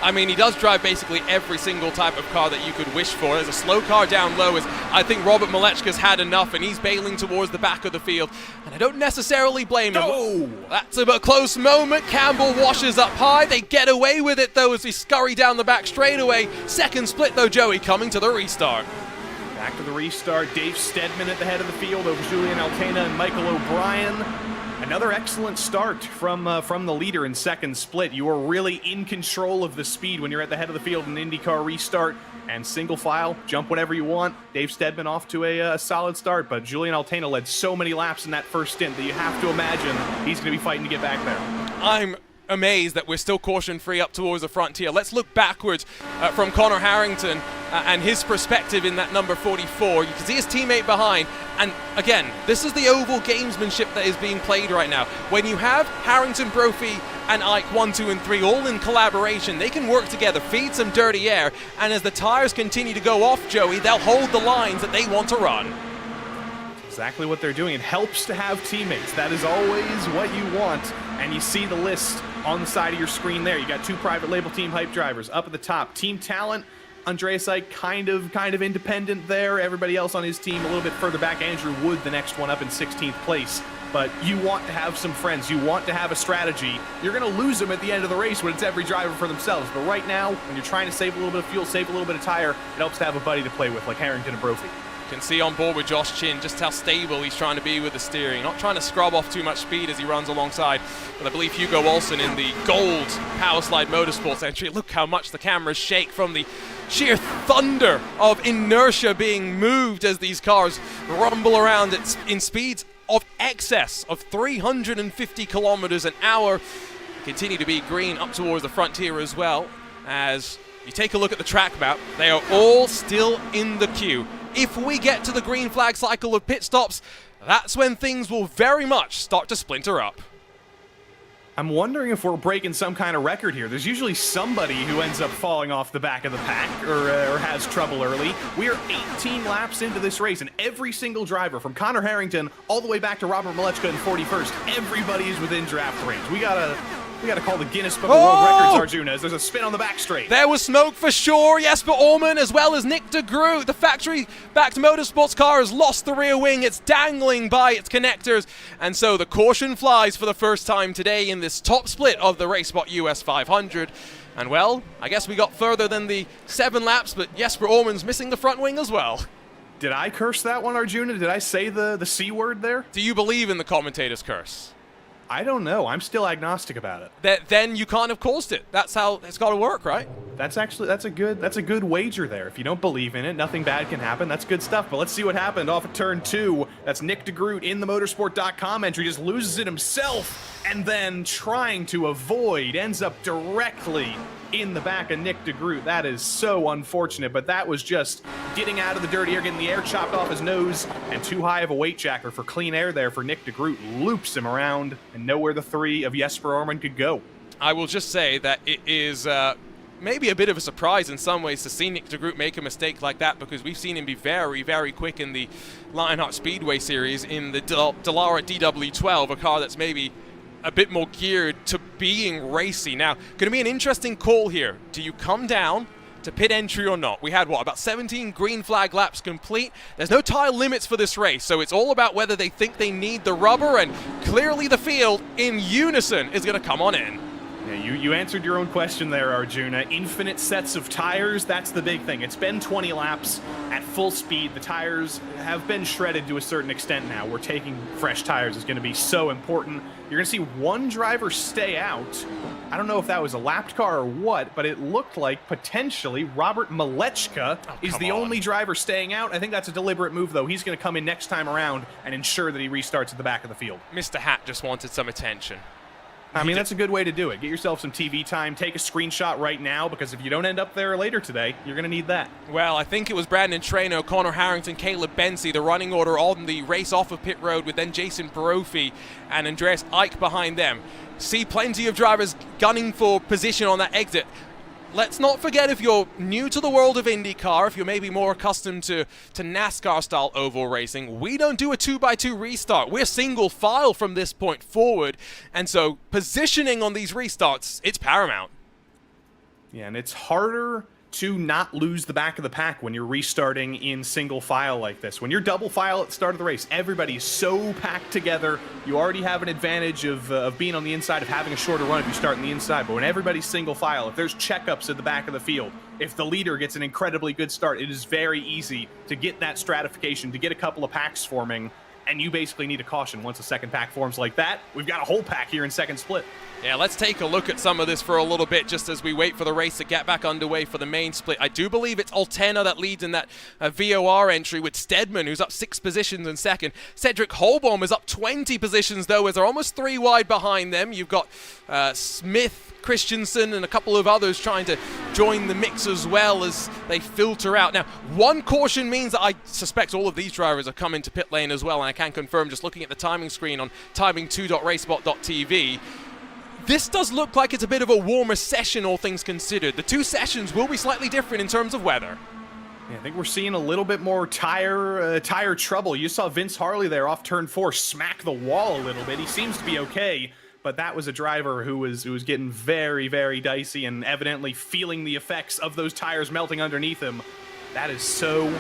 Speaker 1: I mean, he does drive basically every single type of car that you could wish for. There's a slow car down low, as I think Robert Malechka's had enough, and he's bailing towards the back of the field. And I don't necessarily blame him. Oh, that's a close moment. Campbell washes up high. They get away with it, though, as we scurry down the back straightaway. Second split, though, Joey, coming to the restart.
Speaker 11: Back to the restart. Dave Stedman at the head of the field over Julian Altena and Michael O'Brien. Another excellent start from the leader in second split. You are really in control of the speed when you're at the head of the field in an IndyCar restart. And single file, jump whenever you want. Dave Stedman off to a solid start, but Julian Altena led so many laps in that first stint that you have to imagine he's going to be fighting to get back there.
Speaker 1: I'm amazed that we're still caution-free up towards the frontier. Let's look backwards from Connor Harrington and his perspective in that number 44. You can see his teammate behind. And again, this is the oval gamesmanship that is being played right now. When you have Harrington, Brophy, and Ike 1, 2, and 3 all in collaboration, they can work together, feed some dirty air, and as the tires continue to go off, Joey, they'll hold the lines that they want to run.
Speaker 11: Exactly what they're doing. It helps to have teammates. That is always what you want. And you see the list on the side of your screen there. You got 2 private label team hype drivers up at the top. Team talent, Andreas Ike kind of independent there. Everybody else on his team a little bit further back. Andrew Wood, the next one up in 16th place. But you want to have some friends. You want to have a strategy. You're going to lose them at the end of the race when it's every driver for themselves. But right now, when you're trying to save a little bit of fuel, save a little bit of tire, it helps to have a buddy to play with, like Harrington and Brophy.
Speaker 1: Can see on board with Josh Chin just how stable he's trying to be with the steering, not trying to scrub off too much speed as he runs alongside. But I believe Hugo Olsen in the gold Powerslide Motorsports entry. Look how much the cameras shake from the sheer thunder of inertia being moved as these cars rumble around in speeds of excess of 350 kilometers an hour. Continue to be green up towards the frontier as well. As you take a look at the track map, they are all still in the queue. If we get to the green flag cycle of pit stops, that's when things will very much start to splinter up.
Speaker 11: I'm wondering if we're breaking some kind of record here. There's usually somebody who ends up falling off the back of the pack or has trouble early. We are 18 laps into this race, and every single driver, from Connor Harrington all the way back to Robert Malechka in 41st, everybody is within draft range. We gotta call the Guinness Book of World Records, Arjuna, as there's a spin on the back straight.
Speaker 1: There was smoke for sure. Jesper Orman as well as Nick de Groot. The factory-backed motorsports car has lost the rear wing. It's dangling by its connectors. And so the caution flies for the first time today in this top split of the RaceSpot US 500. And well, I guess we got further than the 7 laps, but Jesper Orman's missing the front wing as well.
Speaker 11: Did I curse that one, Arjuna? Did I say the C word there?
Speaker 1: Do you believe in the commentator's curse?
Speaker 11: I don't know. I'm still agnostic about it.
Speaker 1: Then you can't have caused it. That's how it's got to work, right?
Speaker 11: That's a good wager there. If you don't believe in it, nothing bad can happen. That's good stuff. But let's see what happened off of turn 2. That's Nick de Groot in the motorsport.com entry, just loses it himself, and then trying to avoid ends up directly in the back of Nick de Groot. That is so unfortunate, but that was just getting out of the dirty air, getting the air chopped off his nose, and too high of a weight jacker for clean air there for Nick de Groot. Loops him around, and nowhere the 3 of Jesper Orman could go.
Speaker 1: I will just say that it is maybe a bit of a surprise in some ways to see Nick de Groot make a mistake like that, because we've seen him be very, very quick in the Lionheart Speedway Series in the Dallara DW12, a car that's maybe a bit more geared to being racy. Now, going to be an interesting call here. Do you come down to pit entry or not? We had, what, about 17 green flag laps complete. There's no tire limits for this race, so it's all about whether they think they need the rubber, and clearly the field in unison is going to come on in.
Speaker 11: Yeah, you answered your own question there, Arjuna. Infinite sets of tires, that's the big thing. It's been 20 laps at full speed. The tires have been shredded to a certain extent now. We're taking fresh tires is going to be so important. You're going to see one driver stay out. I don't know if that was a lapped car or what, but it looked like potentially Robert Malechka is the only driver staying out. I think that's a deliberate move, though. He's going to come in next time around and ensure that he restarts at the back of the field.
Speaker 1: Mr. Hat just wanted some attention.
Speaker 11: I mean, that's a good way to do it. Get yourself some TV time. Take a screenshot right now, because if you don't end up there later today, you're going to need that.
Speaker 1: Well, I think it was Brandon Traino, Connor Harrington, Caleb Bensey, the running order on the race off of pit road, with then Jason Brophy and Andreas Eick behind them. See plenty of drivers gunning for position on that exit. Let's not forget, if you're new to the world of IndyCar, if you're maybe more accustomed to NASCAR-style oval racing, we don't do a 2x2 restart. We're single file from this point forward, and so positioning on these restarts, it's paramount.
Speaker 11: Yeah, and it's harder to not lose the back of the pack when you're restarting in single file like this. When you're double file at the start of the race, everybody's so packed together. You already have an advantage of being on the inside, of having a shorter run if you start on the inside. But when everybody's single file, if there's checkups at the back of the field, if the leader gets an incredibly good start, it is very easy to get that stratification, to get a couple of packs forming, and you basically need a caution. Once a second pack forms like that, we've got a whole pack here in second split.
Speaker 1: Yeah, let's take a look at some of this for a little bit, just as we wait for the race to get back underway for the main split. I do believe it's Altena that leads in that VOR entry, with Stedman, who's up 6 positions in second. Cedric Holbaum is up 20 positions, though, as they're almost 3 wide behind them. You've got Smith, Christensen, and a couple of others trying to join the mix as well as they filter out. Now, one caution means that I suspect all of these drivers are coming to pit lane as well, and I can confirm, just looking at the timing screen on timing2.racespot.tv, this does look like it's a bit of a warmer session, all things considered. The 2 sessions will be slightly different in terms of weather.
Speaker 11: Yeah, I think we're seeing a little bit more tire trouble. You saw Vince Harley there off turn 4 smack the wall a little bit. He seems to be okay, but that was a driver who was getting very, very dicey and evidently feeling the effects of those tires melting underneath him. That is so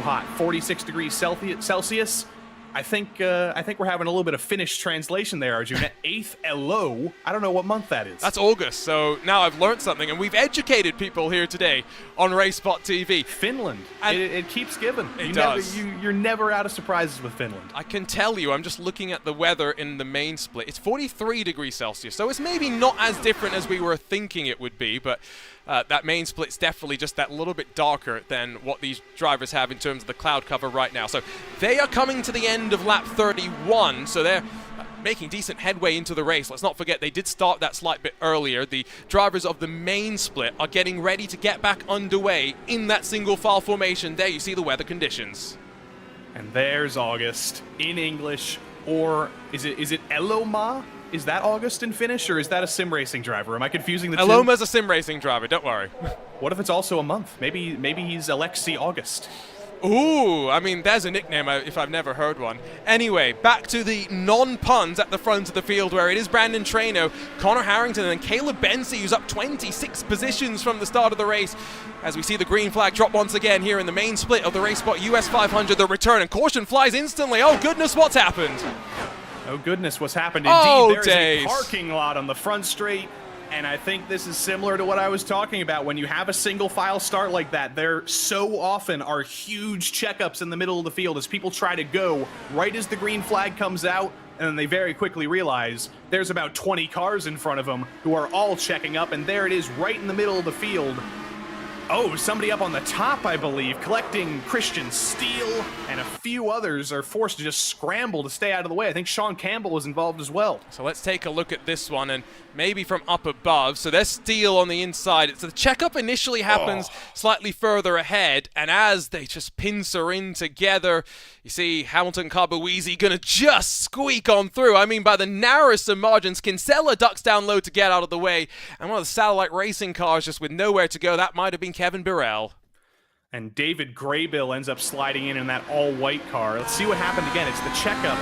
Speaker 11: hot. 46 degrees Celsius. I think we're having a little bit of Finnish translation there, Arjuna. 8th Elo. I don't know what month that is.
Speaker 1: That's August, so now I've learned something, and we've educated people here today on RaceSpot TV.
Speaker 11: Finland. It keeps giving.
Speaker 1: It does.
Speaker 11: You're never out of surprises with Finland.
Speaker 1: I can tell you, I'm just looking at the weather in the main split. It's 43 degrees Celsius, so it's maybe not as different as we were thinking it would be, but that main split's definitely just that little bit darker than what these drivers have in terms of the cloud cover right now. So they are coming to the end of lap 31, so they're making decent headway into the race. Let's not forget, they did start that slight bit earlier. The drivers of the main split are getting ready to get back underway in that single file formation. There you see the weather conditions.
Speaker 11: And there's August in English, or is it Eloma? Is that August in Finnish, or is that a sim racing driver? Am I confusing the two?
Speaker 1: Eloma's a sim racing driver, don't worry.
Speaker 11: What if it's also a month? Maybe he's Alexi August.
Speaker 1: Ooh, I mean, there's a nickname if I've never heard one. Anyway, back to the non-puns at the front of the field, where it is Brandon Traino, Connor Harrington, and Caleb Bensey, who's up 26 positions from the start of the race. As we see the green flag drop once again here in the main split of the RaceSpot US 500, the return, and caution flies instantly. Oh goodness, what's happened?
Speaker 11: Oh goodness, what's happened? Indeed,
Speaker 1: Oh,
Speaker 11: there's
Speaker 1: days.
Speaker 11: a parking lot on the front straight, and I think this is similar to what I was talking about. When you have a single file start like that, there so often are huge checkups in the middle of the field as people try to go right as the green flag comes out, and then they very quickly realize there's about 20 cars in front of them who are all checking up, and there it is right in the middle of the field. Oh, somebody up on the top, I believe, collecting Christian Steele, and a few others are forced to just scramble to stay out of the way. I think Sean Campbell was involved as well.
Speaker 1: So let's take a look at this one, and maybe from up above. So there's Steele on the inside. So the checkup initially happens slightly further ahead, and as they just pincer in together, you see Hamilton Carboeasy gonna just squeak on through. I mean, by the narrowest of margins. Kinsella ducks down low to get out of the way, and one of the satellite racing cars just with nowhere to go. That might have been Kevin Burrell.
Speaker 11: And David Graybill ends up sliding in that all-white car. Let's see what happened again. It's the checkup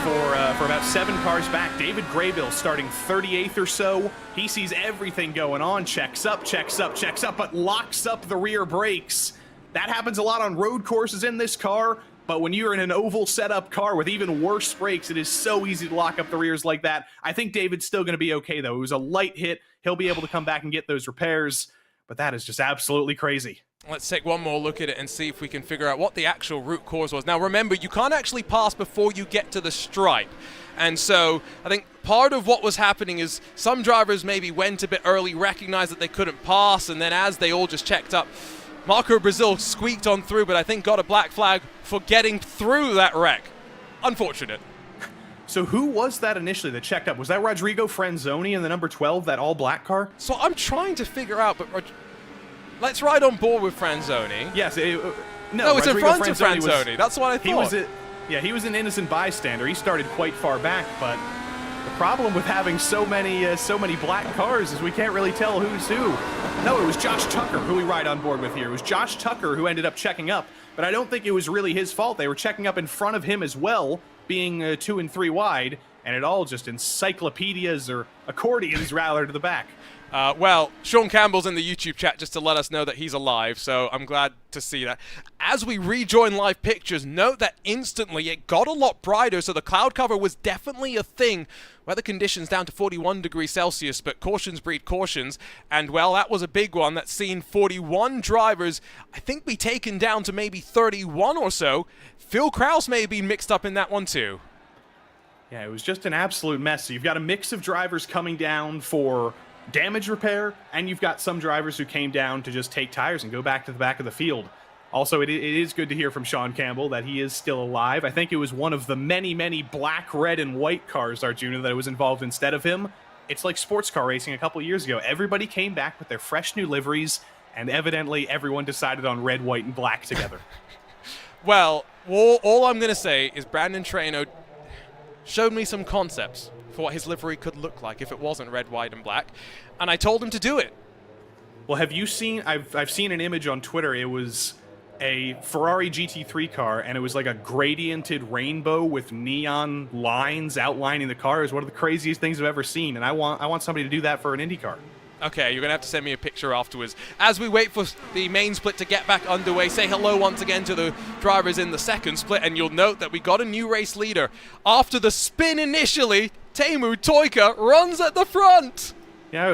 Speaker 11: for about 7 cars back. David Graybill starting 38th or so. He sees everything going on, checks up, but locks up the rear brakes. That happens a lot on road courses in this car, but when you're in an oval setup car with even worse brakes, it is so easy to lock up the rears like that. I think David's still going to be okay, though. It was a light hit. He'll be able to come back and get those repairs, but that is just absolutely crazy.
Speaker 1: Let's take one more look at it and see if we can figure out what the actual root cause was. Now, remember, you can't actually pass before you get to the stripe. And so I think part of what was happening is some drivers maybe went a bit early, recognized that they couldn't pass, and then as they all just checked up, Marco Brazil squeaked on through, but I think got a black flag for getting through that wreck. Unfortunate.
Speaker 11: So who was that initially that checked up? Was that Rodrigo Franzoni in the number 12, that all-black car?
Speaker 1: So I'm trying to figure out, but let's ride on board with Franzoni.
Speaker 11: Yes,
Speaker 1: no, it's in front of
Speaker 11: Franzoni.
Speaker 1: Franzoni. That's what I thought.
Speaker 11: He was an innocent bystander. He started quite far back, but the problem with having so many black cars is we can't really tell who's who. No, it was Josh Tucker who we ride on board with here. It was Josh Tucker who ended up checking up, but I don't think it was really his fault. They were checking up in front of him as well, being 2 and 3 wide, and it all just encyclopedias or accordions rather to the back.
Speaker 1: Well, Sean Campbell's in the YouTube chat just to let us know that he's alive, so I'm glad to see that. As we rejoin live pictures, note that instantly it got a lot brighter, so the cloud cover was definitely a thing. Weather conditions down to 41 degrees Celsius, but cautions breed cautions, and well, that was a big one that's seen 41 drivers, I think, be taken down to maybe 31 or so. Phil Krause may have been mixed up in that one too.
Speaker 11: Yeah, it was just an absolute mess. So you've got a mix of drivers coming down for damage repair, and you've got some drivers who came down to just take tires and go back to the back of the field. Also, it is good to hear from Sean Campbell that he is still alive. I think it was one of the many black, red, and white cars, Arjuna, that was involved instead of him. It's like sports car racing a couple years ago. Everybody came back with their fresh new liveries, and evidently everyone decided on red, white, and black together.
Speaker 1: Well, all I'm going to say is Brandon Traino showed me some concepts for what his livery could look like if it wasn't red, white, and black, and I told him to do it.
Speaker 11: Well, have you seen, I've seen an image on Twitter. It was a Ferrari GT3 car, and it was like a gradiented rainbow with neon lines outlining the car. It was one of the craziest things I've ever seen, and I want somebody to do that for an IndyCar.
Speaker 1: Okay, you're going to have to send me a picture afterwards. As we wait for the main split to get back underway, say hello once again to the drivers in the second split, and you'll note that we got a new race leader. After the spin initially, Teemu Toika runs at the front.
Speaker 11: Yeah, I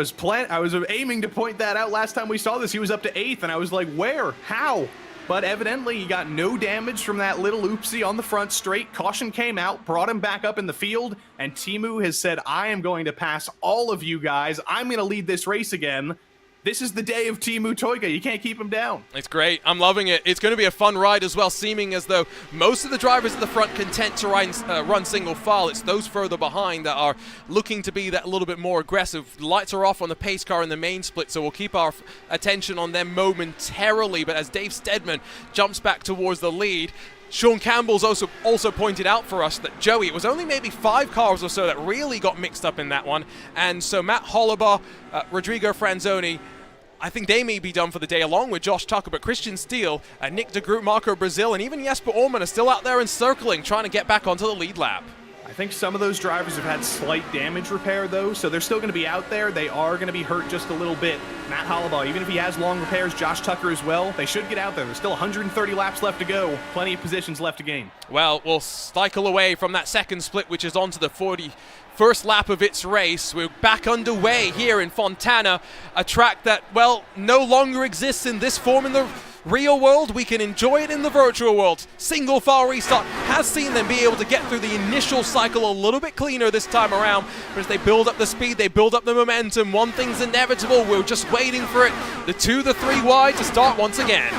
Speaker 11: was aiming to point that out last time we saw this. He was up to 8th, and I was like, where? How? But evidently he got no damage from that little oopsie on the front straight. Caution came out, brought him back up in the field, and Teemu has said, I am going to pass all of you guys. I'm going to lead this race again. This is the day of Teemu Toika. You can't keep him down.
Speaker 1: It's great. I'm loving it. It's going to be a fun ride as well, seeming as though most of the drivers at the front content to run single file. It's those further behind that are looking to be that little bit more aggressive. Lights are off on the pace car in the main split, so we'll keep our attention on them momentarily. But as Dave Steadman jumps back towards the lead, Sean Campbell's also pointed out for us that, Joey, it was only maybe 5 cars or so that really got mixed up in that one. And so Matt Hollibaugh, Rodrigo Franzoni, I think they may be done for the day along with Josh Tucker, but Christian Steele, Nick de Groot, Marco Brazil, and even Jesper Orman are still out there encircling, trying to get back onto the lead lap.
Speaker 11: I think some of those drivers have had slight damage repair, though, so they're still going to be out there. They are going to be hurt just a little bit. Matt Hollibaugh, even if he has long repairs, Josh Tucker as well, they should get out there. There's still 130 laps left to go. Plenty of positions left to gain.
Speaker 1: Well, we'll cycle away from that second split, which is onto the first lap of its race. We're back underway here in Fontana, a track that, well, no longer exists in this form in the real world. We can enjoy it in the virtual world. Single file restart has seen them be able to get through the initial cycle a little bit cleaner this time around, but as they build up the speed, they build up the momentum, one thing's inevitable. We're just waiting for it, the 2, the 3 wide to start once again.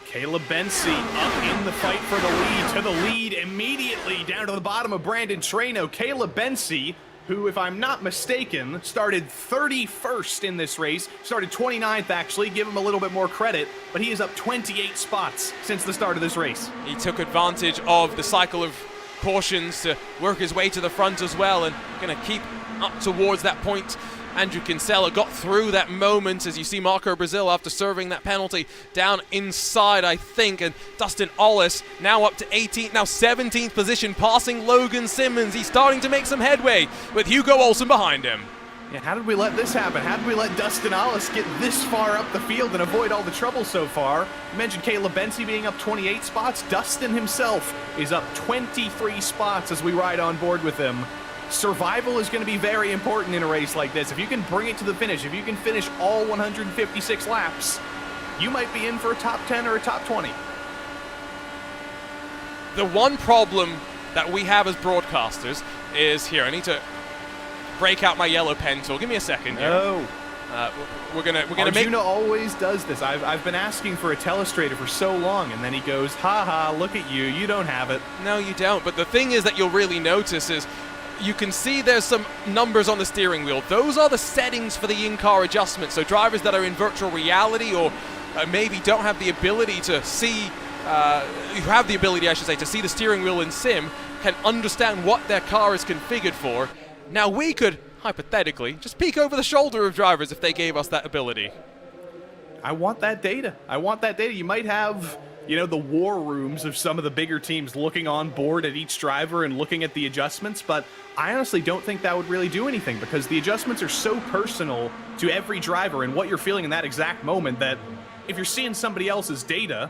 Speaker 11: Caleb Bensi up in the fight for the lead, to the lead immediately, down to the bottom of Brandon Traino. Caleb Bensi, who, if I'm not mistaken, started 31st in this race, started 29th actually, give him a little bit more credit, but he is up 28 spots since the start of this race.
Speaker 1: He took advantage of the cycle of cautions to work his way to the front as well, and going to keep up towards that point. Andrew Kinsella got through that moment as you see Marco Brazil after serving that penalty down inside, I think, and Dustin Ollis now up to 18th, now 17th position, passing Logan Simmons. He's starting to make some headway with Hugo Olsen behind him.
Speaker 11: Yeah, how did we let this happen? How did we let Dustin Ollis get this far up the field and avoid all the trouble so far? You mentioned Caleb Bensi being up 28 spots. Dustin himself is up 23 spots as we ride on board with him. Survival is going to be very important in a race like this. If you can bring it to the finish, if you can finish all 156 laps, you might be in for a top 10 or a top 20.
Speaker 1: The one problem that we have as broadcasters is, here, I need to break out my yellow pen tool. Give me a second here.
Speaker 11: No.
Speaker 1: We're gonna make...
Speaker 11: Arjuna always does this. I've been asking for a telestrator for so long, and then he goes, ha, look at you, you don't have it.
Speaker 1: No, you don't. But the thing is that you'll really notice is you can see there's some numbers on the steering wheel. Those are the settings for the in-car adjustment. So drivers that are in virtual reality or maybe don't have the ability to see, who have the ability, I should say, to see the steering wheel in sim, can understand what their car is configured for. Now we could, hypothetically, just peek over the shoulder of drivers if they gave us that ability.
Speaker 11: I want that data. I want that data. You might have, you know, the war rooms of some of the bigger teams looking on board at each driver and looking at the adjustments, but I honestly don't think that would really do anything because the adjustments are so personal to every driver and what you're feeling in that exact moment that if you're seeing somebody else's data,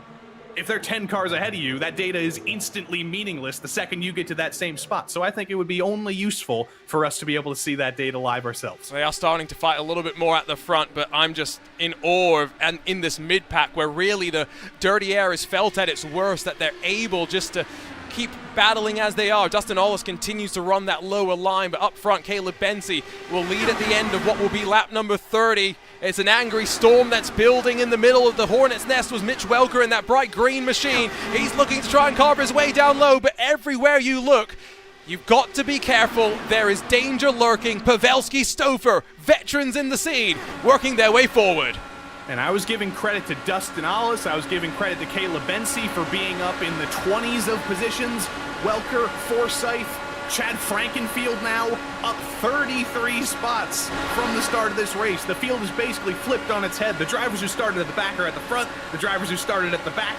Speaker 11: if they're 10 cars ahead of you, that data is instantly meaningless the second you get to that same spot. So I think it would be only useful for us to be able to see that data live ourselves.
Speaker 1: They are starting to fight a little bit more at the front, but I'm just in awe of, and in this mid-pack where really the dirty air is felt at its worst, that they're able just to keep battling as they are. Dustin Ollis continues to run that lower line, but up front, Caleb Bensi will lead at the end of what will be lap number 30. It's an angry storm that's building in the middle of the hornet's nest was Mitch Welker in that bright green machine. He's looking to try and carve his way down low, but everywhere you look, you've got to be careful. There is danger lurking. Pavelski, Stouffer, veterans in the scene, working their way forward.
Speaker 11: And I was giving credit to Dustin Ollis. I was giving credit to Caleb Bensi for being up in the 20s of positions. Welker, Forsyth, Chad Frankenfield now up 33 spots from the start of this race. The field is basically flipped on its head. The drivers who started at the back are at the front. The drivers who started at the back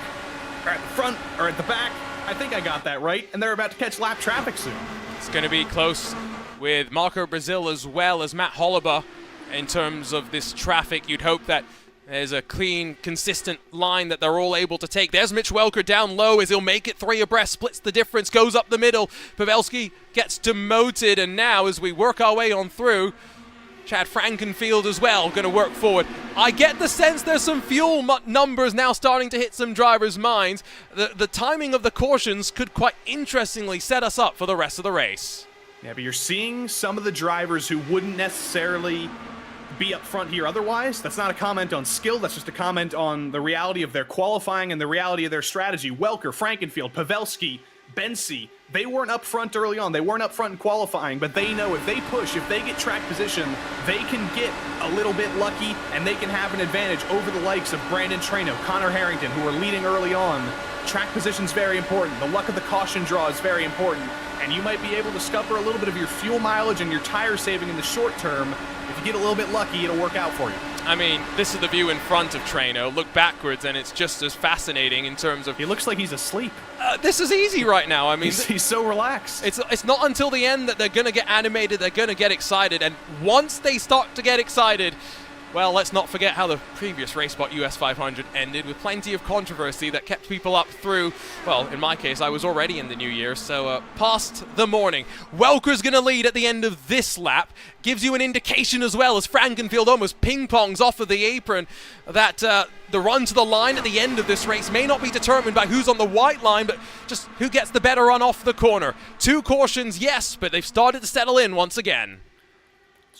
Speaker 11: are at the front or at the back. I think I got that right. And they're about to catch lap traffic soon.
Speaker 1: It's going to be close with Marco Brazil as well as Matt Holliber in terms of this traffic. You'd hope that there's a clean, consistent line that they're all able to take. There's Mitch Welker down low as he'll make it 3 abreast, splits the difference, goes up the middle. Pavelski gets demoted, and now as we work our way on through, Chad Frankenfield as well going to work forward. I get the sense there's some fuel numbers now starting to hit some drivers' minds. The timing of the cautions could quite interestingly set us up for the rest of the race.
Speaker 11: Yeah, but you're seeing some of the drivers who wouldn't necessarily be up front here otherwise. That's not a comment on skill, that's just a comment on the reality of their qualifying and the reality of their strategy. Welker, Frankenfield, Pavelski, Bensi, they weren't up front early on. They weren't up front in qualifying, but they know if they push, if they get track position, they can get a little bit lucky and they can have an advantage over the likes of Brandon Traino, Connor Harrington, who are leading early on. Track position's very important. The luck of the caution draw is very important. And you might be able to scupper a little bit of your fuel mileage and your tire saving in the short term. If you get a little bit lucky, it'll work out for you.
Speaker 1: I mean, this is the view in front of Traino. Look backwards, and it's just as fascinating in terms of...
Speaker 11: He looks like he's asleep.
Speaker 1: This is easy right now. I mean,
Speaker 11: he's so relaxed.
Speaker 1: It's not until the end that they're going to get animated, they're going to get excited, and once they start to get excited, Well, let's not forget how the previous RaceSpot US 500 ended, with plenty of controversy that kept people up through, well, in my case, I was already in the new year, so past the morning. Welker's going to lead at the end of this lap. Gives you an indication as well, as Frankenfield almost ping-pongs off of the apron, that the run to the line at the end of this race may not be determined by who's on the white line, but just who gets the better run off the corner. 2 cautions, yes, but they've started to settle in once again.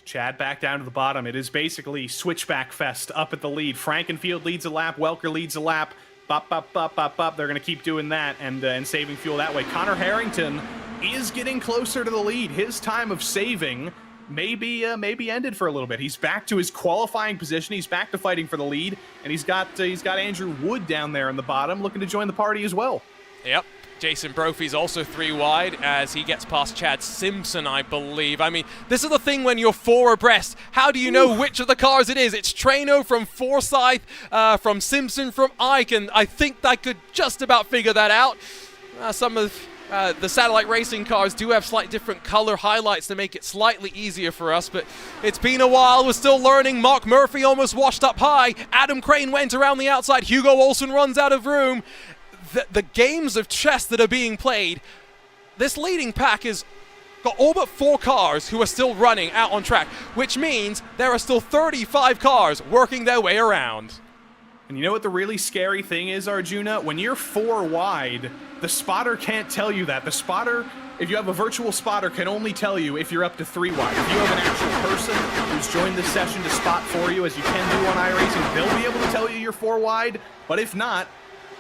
Speaker 11: Chad back down to the bottom. It is basically switchback fest up at the lead. Frankenfield leads a lap. Welker leads a lap. Bop, bop, bop, bop, bop. They're going to keep doing that and saving fuel that way. Connor Harrington is getting closer to the lead. His time of saving maybe ended for a little bit. He's back to his qualifying position. He's back to fighting for the lead, and he's got Andrew Wood down there in the bottom looking to join the party as well.
Speaker 1: Yep. Jason Brophy's also 3 wide as he gets past Chad Simpson, I believe. I mean, this is the thing when you're 4 abreast. How do you know which of the cars it is? It's Traino from Forsyth, from Simpson, from Ike, and I think I could just about figure that out. Some of the satellite racing cars do have slightly different color highlights to make it slightly easier for us, but it's been a while. We're still learning. Mark Murphy almost washed up high. Adam Crane went around the outside. Hugo Olsen runs out of room. The games of chess that are being played, this leading pack has got all but 4 cars who are still running out on track, which means there are still 35 cars working their way around.
Speaker 11: And you know what the really scary thing is, Arjuna? When you're 4 wide, the spotter can't tell you that. The spotter, if you have a virtual spotter, can only tell you if you're up to 3 wide. If you have an actual person who's joined this session to spot for you, as you can do on iRacing, they'll be able to tell you you're 4 wide. But if not,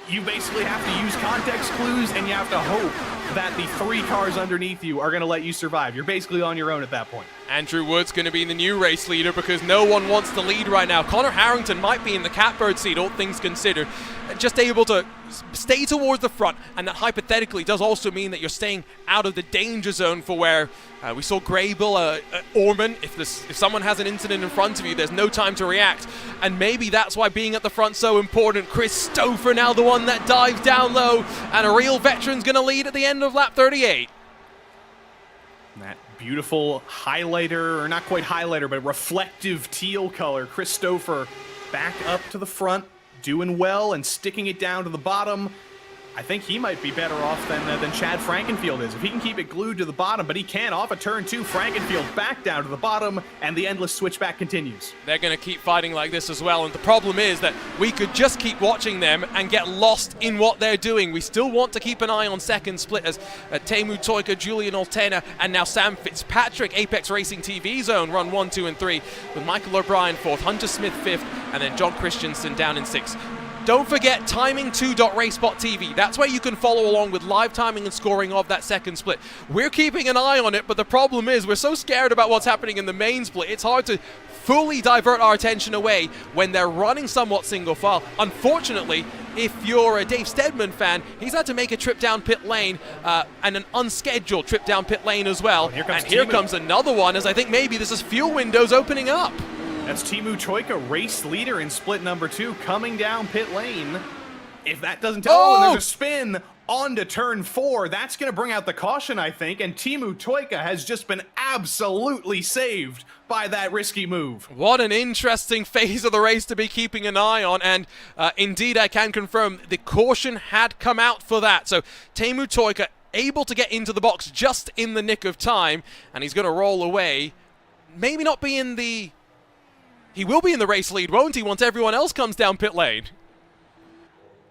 Speaker 11: you basically have to use context clues, and you have to hope that the 3 cars underneath you are going to let you survive. You're basically on your own at that point.
Speaker 1: Andrew Wood's going to be the new race leader because no one wants to lead right now. Connor Harrington might be in the catbird seat, all things considered. Just able to stay towards the front, and that hypothetically does also mean that you're staying out of the danger zone for where we saw Grable, Orman. If someone has an incident in front of you, there's no time to react, and maybe that's why being at the front's so important. Chris Stouffer now the one that dives down low, and a real veteran's going to lead at the end of lap 38.
Speaker 11: That beautiful highlighter, or not quite highlighter, but reflective teal color. Chris Stouffer back up to the front, doing well and sticking it down to the bottom. I think he might be better off than Chad Frankenfield is. If he can keep it glued to the bottom, but he can't. Off of turn 2, Frankenfield back down to the bottom, and the endless switchback continues.
Speaker 1: They're going to keep fighting like this as well, and the problem is that we could just keep watching them and get lost in what they're doing. We still want to keep an eye on second split as Teemu Toika, Julian Oltena, and now Sam Fitzpatrick, Apex Racing TV Zone, run 1, 2, and 3, with Michael O'Brien 4th, Hunter Smith 5th, and then John Christensen down in 6th. Don't forget timing2.RaceSpotTV. That's where you can follow along with live timing and scoring of that second split. We're keeping an eye on it, but the problem is we're so scared about what's happening in the main split, it's hard to fully divert our attention away when they're running somewhat single file. Unfortunately, if you're a Dave Steadman fan, he's had to make a trip down pit lane and an unscheduled trip down pit lane as well. And here comes another one, as I think maybe this is fuel windows opening up.
Speaker 11: That's Teemu Toika, race leader in split number 2, coming down pit lane. If that doesn't tell, and there's a spin onto turn 4, that's going to bring out the caution, I think, and Teemu Toika has just been absolutely saved by that risky move.
Speaker 1: What an interesting phase of the race to be keeping an eye on, and indeed I can confirm the caution had come out for that. So Teemu Toika able to get into the box just in the nick of time, and he's going to roll away. Maybe not be in the... He will be in the race lead, won't he, once everyone else comes down pit lane?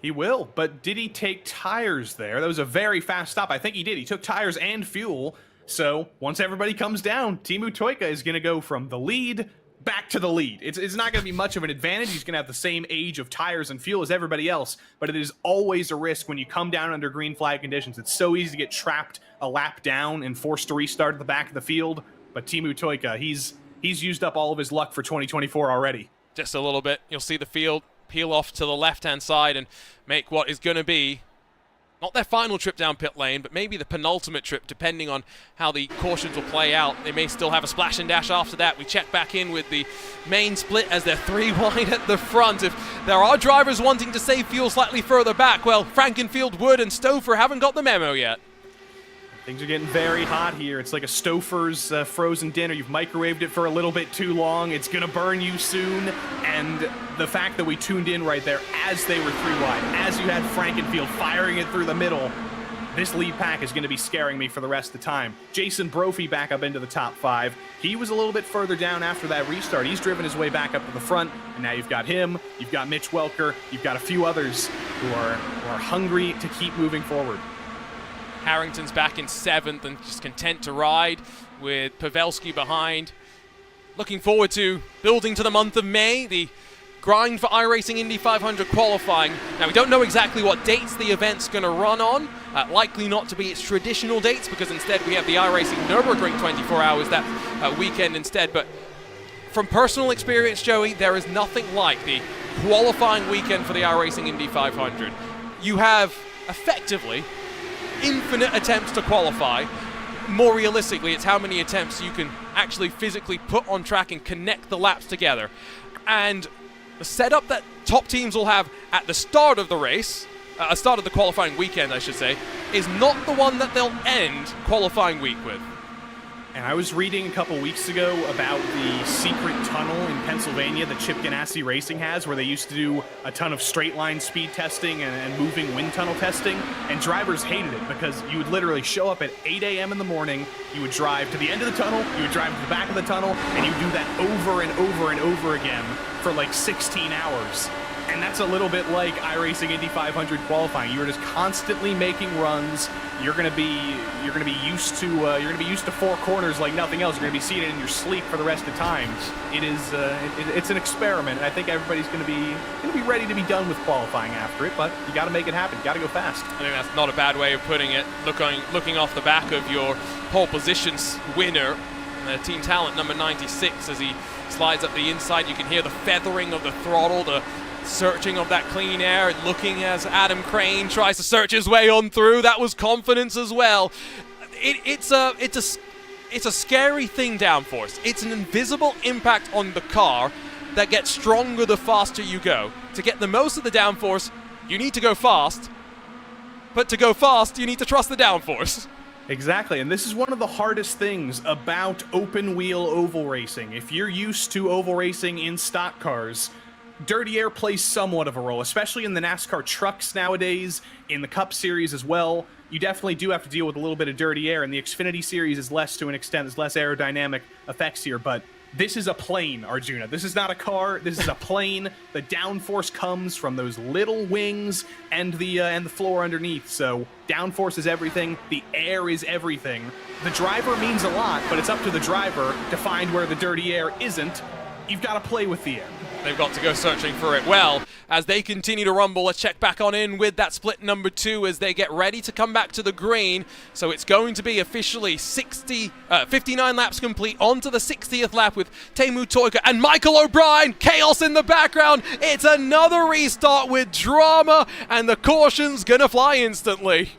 Speaker 11: He will, but did he take tires there? That was a very fast stop. I think he did. He took tires and fuel. So once everybody comes down, Teemu Toika is going to go from the lead back to the lead. It's not going to be much of an advantage. He's going to have the same age of tires and fuel as everybody else, but it is always a risk when you come down under green flag conditions. It's so easy to get trapped a lap down and forced to restart at the back of the field. But Teemu Toika, he's used up all of his luck for 2024 already.
Speaker 1: Just a little bit. You'll see the field peel off to the left-hand side and make what is going to be not their final trip down pit lane, but maybe the penultimate trip, depending on how the cautions will play out. They may still have a splash and dash after that. We check back in with the main split as they're 3 wide at the front. If there are drivers wanting to save fuel slightly further back, well, Frankenfield, Wood, and Stouffer haven't got the memo yet.
Speaker 11: Things are getting very hot here. It's like a Stouffer's frozen dinner. You've microwaved it for a little bit too long. It's going to burn you soon. And the fact that we tuned in right there as they were 3 wide, as you had Frankenfield firing it through the middle, this lead pack is going to be scaring me for the rest of the time. Jason Brophy back up into the top 5. He was a little bit further down after that restart. He's driven his way back up to the front, and now you've got him, you've got Mitch Welker, you've got a few others who are hungry to keep moving forward.
Speaker 1: Harrington's back in 7th and just content to ride with Pavelski behind. Looking forward to building to the month of May, the grind for iRacing Indy 500 qualifying. Now, we don't know exactly what dates the event's going to run on. Likely not to be its traditional dates, because instead we have the iRacing Nürburgring 24 hours that weekend instead. But from personal experience, Joey, there is nothing like the qualifying weekend for the iRacing Indy 500. You have effectively infinite attempts to qualify. More realistically, it's how many attempts you can actually physically put on track and connect the laps together. And the setup that top teams will have at the start of the race, start of the qualifying weekend, I should say, is not the one that they'll end qualifying week with.
Speaker 11: And I was reading a couple weeks ago about the secret tunnel in Pennsylvania that Chip Ganassi Racing has, where they used to do a ton of straight line speed testing and moving wind tunnel testing, and drivers hated it because you would literally show up at 8 a.m. in the morning, you would drive to the end of the tunnel, you would drive to the back of the tunnel, and you would do that over and over and over again for like 16 hours. And that's a little bit like iRacing Indy 500 qualifying. You are just constantly making runs. You're gonna be used to 4 corners like nothing else. You're gonna be seeing it in your sleep for the rest of the time. It's an experiment, and I think everybody's gonna be ready to be done with qualifying after it. But you got to make it happen. You got to go fast.
Speaker 1: I think that's not a bad way of putting it. Looking off the back of your pole positions winner, Team Talent number 96, as he slides up the inside. You can hear the feathering of the throttle, the searching of that clean air, looking as Adam Crane tries to search his way on through. That was confidence as well. It's a scary thing, downforce. It's an invisible impact on the car that gets stronger the faster you go. To get the most of the downforce, you need to go fast. But to go fast, you need to trust the downforce.
Speaker 11: Exactly, and this is one of the hardest things about open wheel oval racing. If you're used to oval racing in stock cars, dirty air plays somewhat of a role, especially in the NASCAR trucks nowadays, in the Cup Series as well. You definitely do have to deal with a little bit of dirty air, and the Xfinity Series is less to an extent. There's less aerodynamic effects here, but this is a plane, Arjuna. This is not a car. This is a plane. The downforce comes from those little wings and the floor underneath. So downforce is everything. The air is everything. The driver means a lot, but it's up to the driver to find where the dirty air isn't. You've got to play with the air.
Speaker 1: They've got to go searching for it. Well, as they continue to rumble, let's check back on in with that split number 2 as they get ready to come back to the green. So it's going to be officially 59 laps complete onto the 60th lap with Teemu Toika and Michael O'Brien. Chaos in the background. It's another restart with drama, and the caution's gonna fly instantly.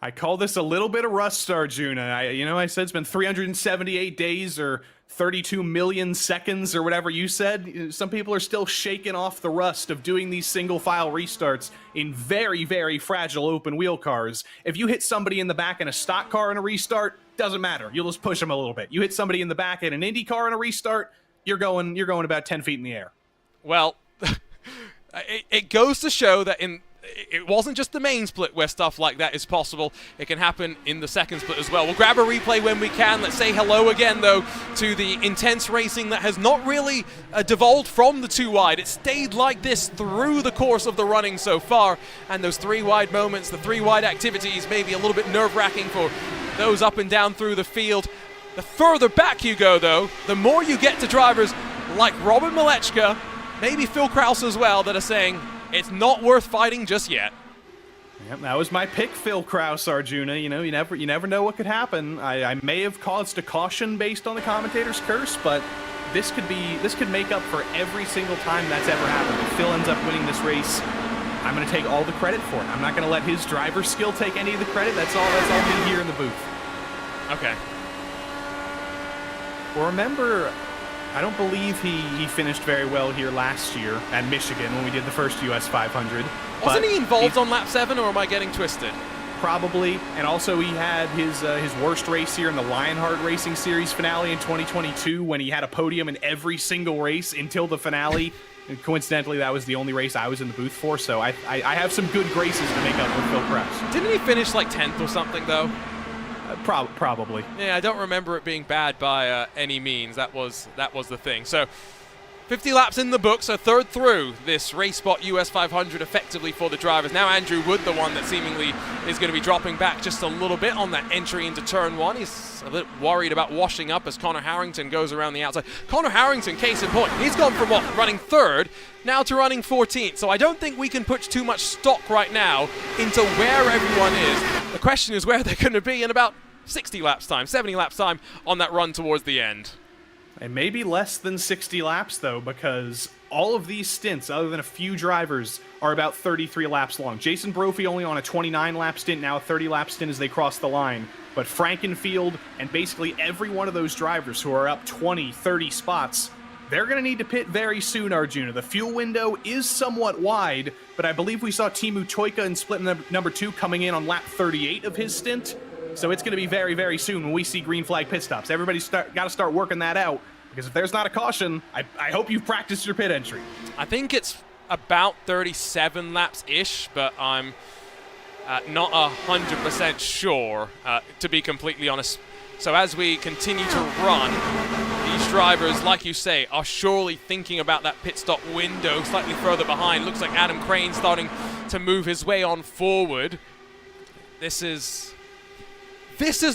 Speaker 11: I call this a little bit of rust, Arjuna. I said it's been 378 days or 32 million seconds or whatever you said. Some people are still shaking off the rust of doing these single-file restarts in very, very fragile open-wheel cars. If you hit somebody in the back in a stock car in a restart, doesn't matter. You'll just push them a little bit. You hit somebody in the back in an Indy car in a restart, you're going about 10 feet in the air.
Speaker 1: Well, it goes to show that it wasn't just the main split where stuff like that is possible. It can happen in the second split as well. We'll grab a replay when we can. Let's say hello again, though, to the intense racing that has not really devolved from the 2 wide. It stayed like this through the course of the running so far. And those 3 wide moments, the 3 wide activities, maybe a little bit nerve-wracking for those up and down through the field. The further back you go, though, the more you get to drivers like Robert Malechka, maybe Phil Krause as well, that are saying, it's not worth fighting just yet.
Speaker 11: Yep, that was my pick, Phil Krause, Arjuna. You never know what could happen. I may have caused a caution based on the commentator's curse, but this could make up for every single time that's ever happened. If Phil ends up winning this race, I'm going to take all the credit for it. I'm not going to let his driver skill take any of the credit. That's all me here in the booth.
Speaker 1: Okay.
Speaker 11: Well, remember, I don't believe he finished very well here last year at Michigan when we did the first US 500.
Speaker 1: Wasn't he involved on lap 7, or am I getting twisted?
Speaker 11: probably. And also he had his worst race here in the Lionheart Racing Series finale in 2022 when he had a podium in every single race until the finale. And coincidentally, that was the only race I was in the booth for, so I have some good graces to make up with Phil Kress.
Speaker 1: Didn't he finish like 10th or something, though?
Speaker 11: Probably.
Speaker 1: Yeah, I don't remember it being bad by any means. That was the thing. So 50 laps in the book, so third through this RaceSpot US 500 effectively for the drivers. Now Andrew Wood, the one that seemingly is going to be dropping back just a little bit on that entry into turn one. He's a bit worried about washing up as Connor Harrington goes around the outside. Connor Harrington, case in point, he's gone from running third now to running 14th. So I don't think we can put too much stock right now into where everyone is. The question is where they're going to be in about 60 laps time, 70 laps time on that run towards the end.
Speaker 11: And maybe less than 60 laps, though, because all of these stints, other than a few drivers, are about 33 laps long. Jason Brophy only on a 29-lap stint, now a 30-lap stint as they cross the line. But Frankenfield and basically every one of those drivers who are up 20, 30 spots, they're going to need to pit very soon, Arjuna. The fuel window is somewhat wide, but I believe we saw Teemu Toika in split number 2 coming in on lap 38 of his stint. So it's going to be very, very soon when we see green flag pit stops. Everybody's got to start working that out, because if there's not a caution, I hope you've practiced your pit entry.
Speaker 1: I think it's about 37 laps-ish, but I'm not 100% sure, to be completely honest. So as we continue to run, these drivers, like you say, are surely thinking about that pit stop window slightly further behind. Looks like Adam Crane starting to move his way on forward. This is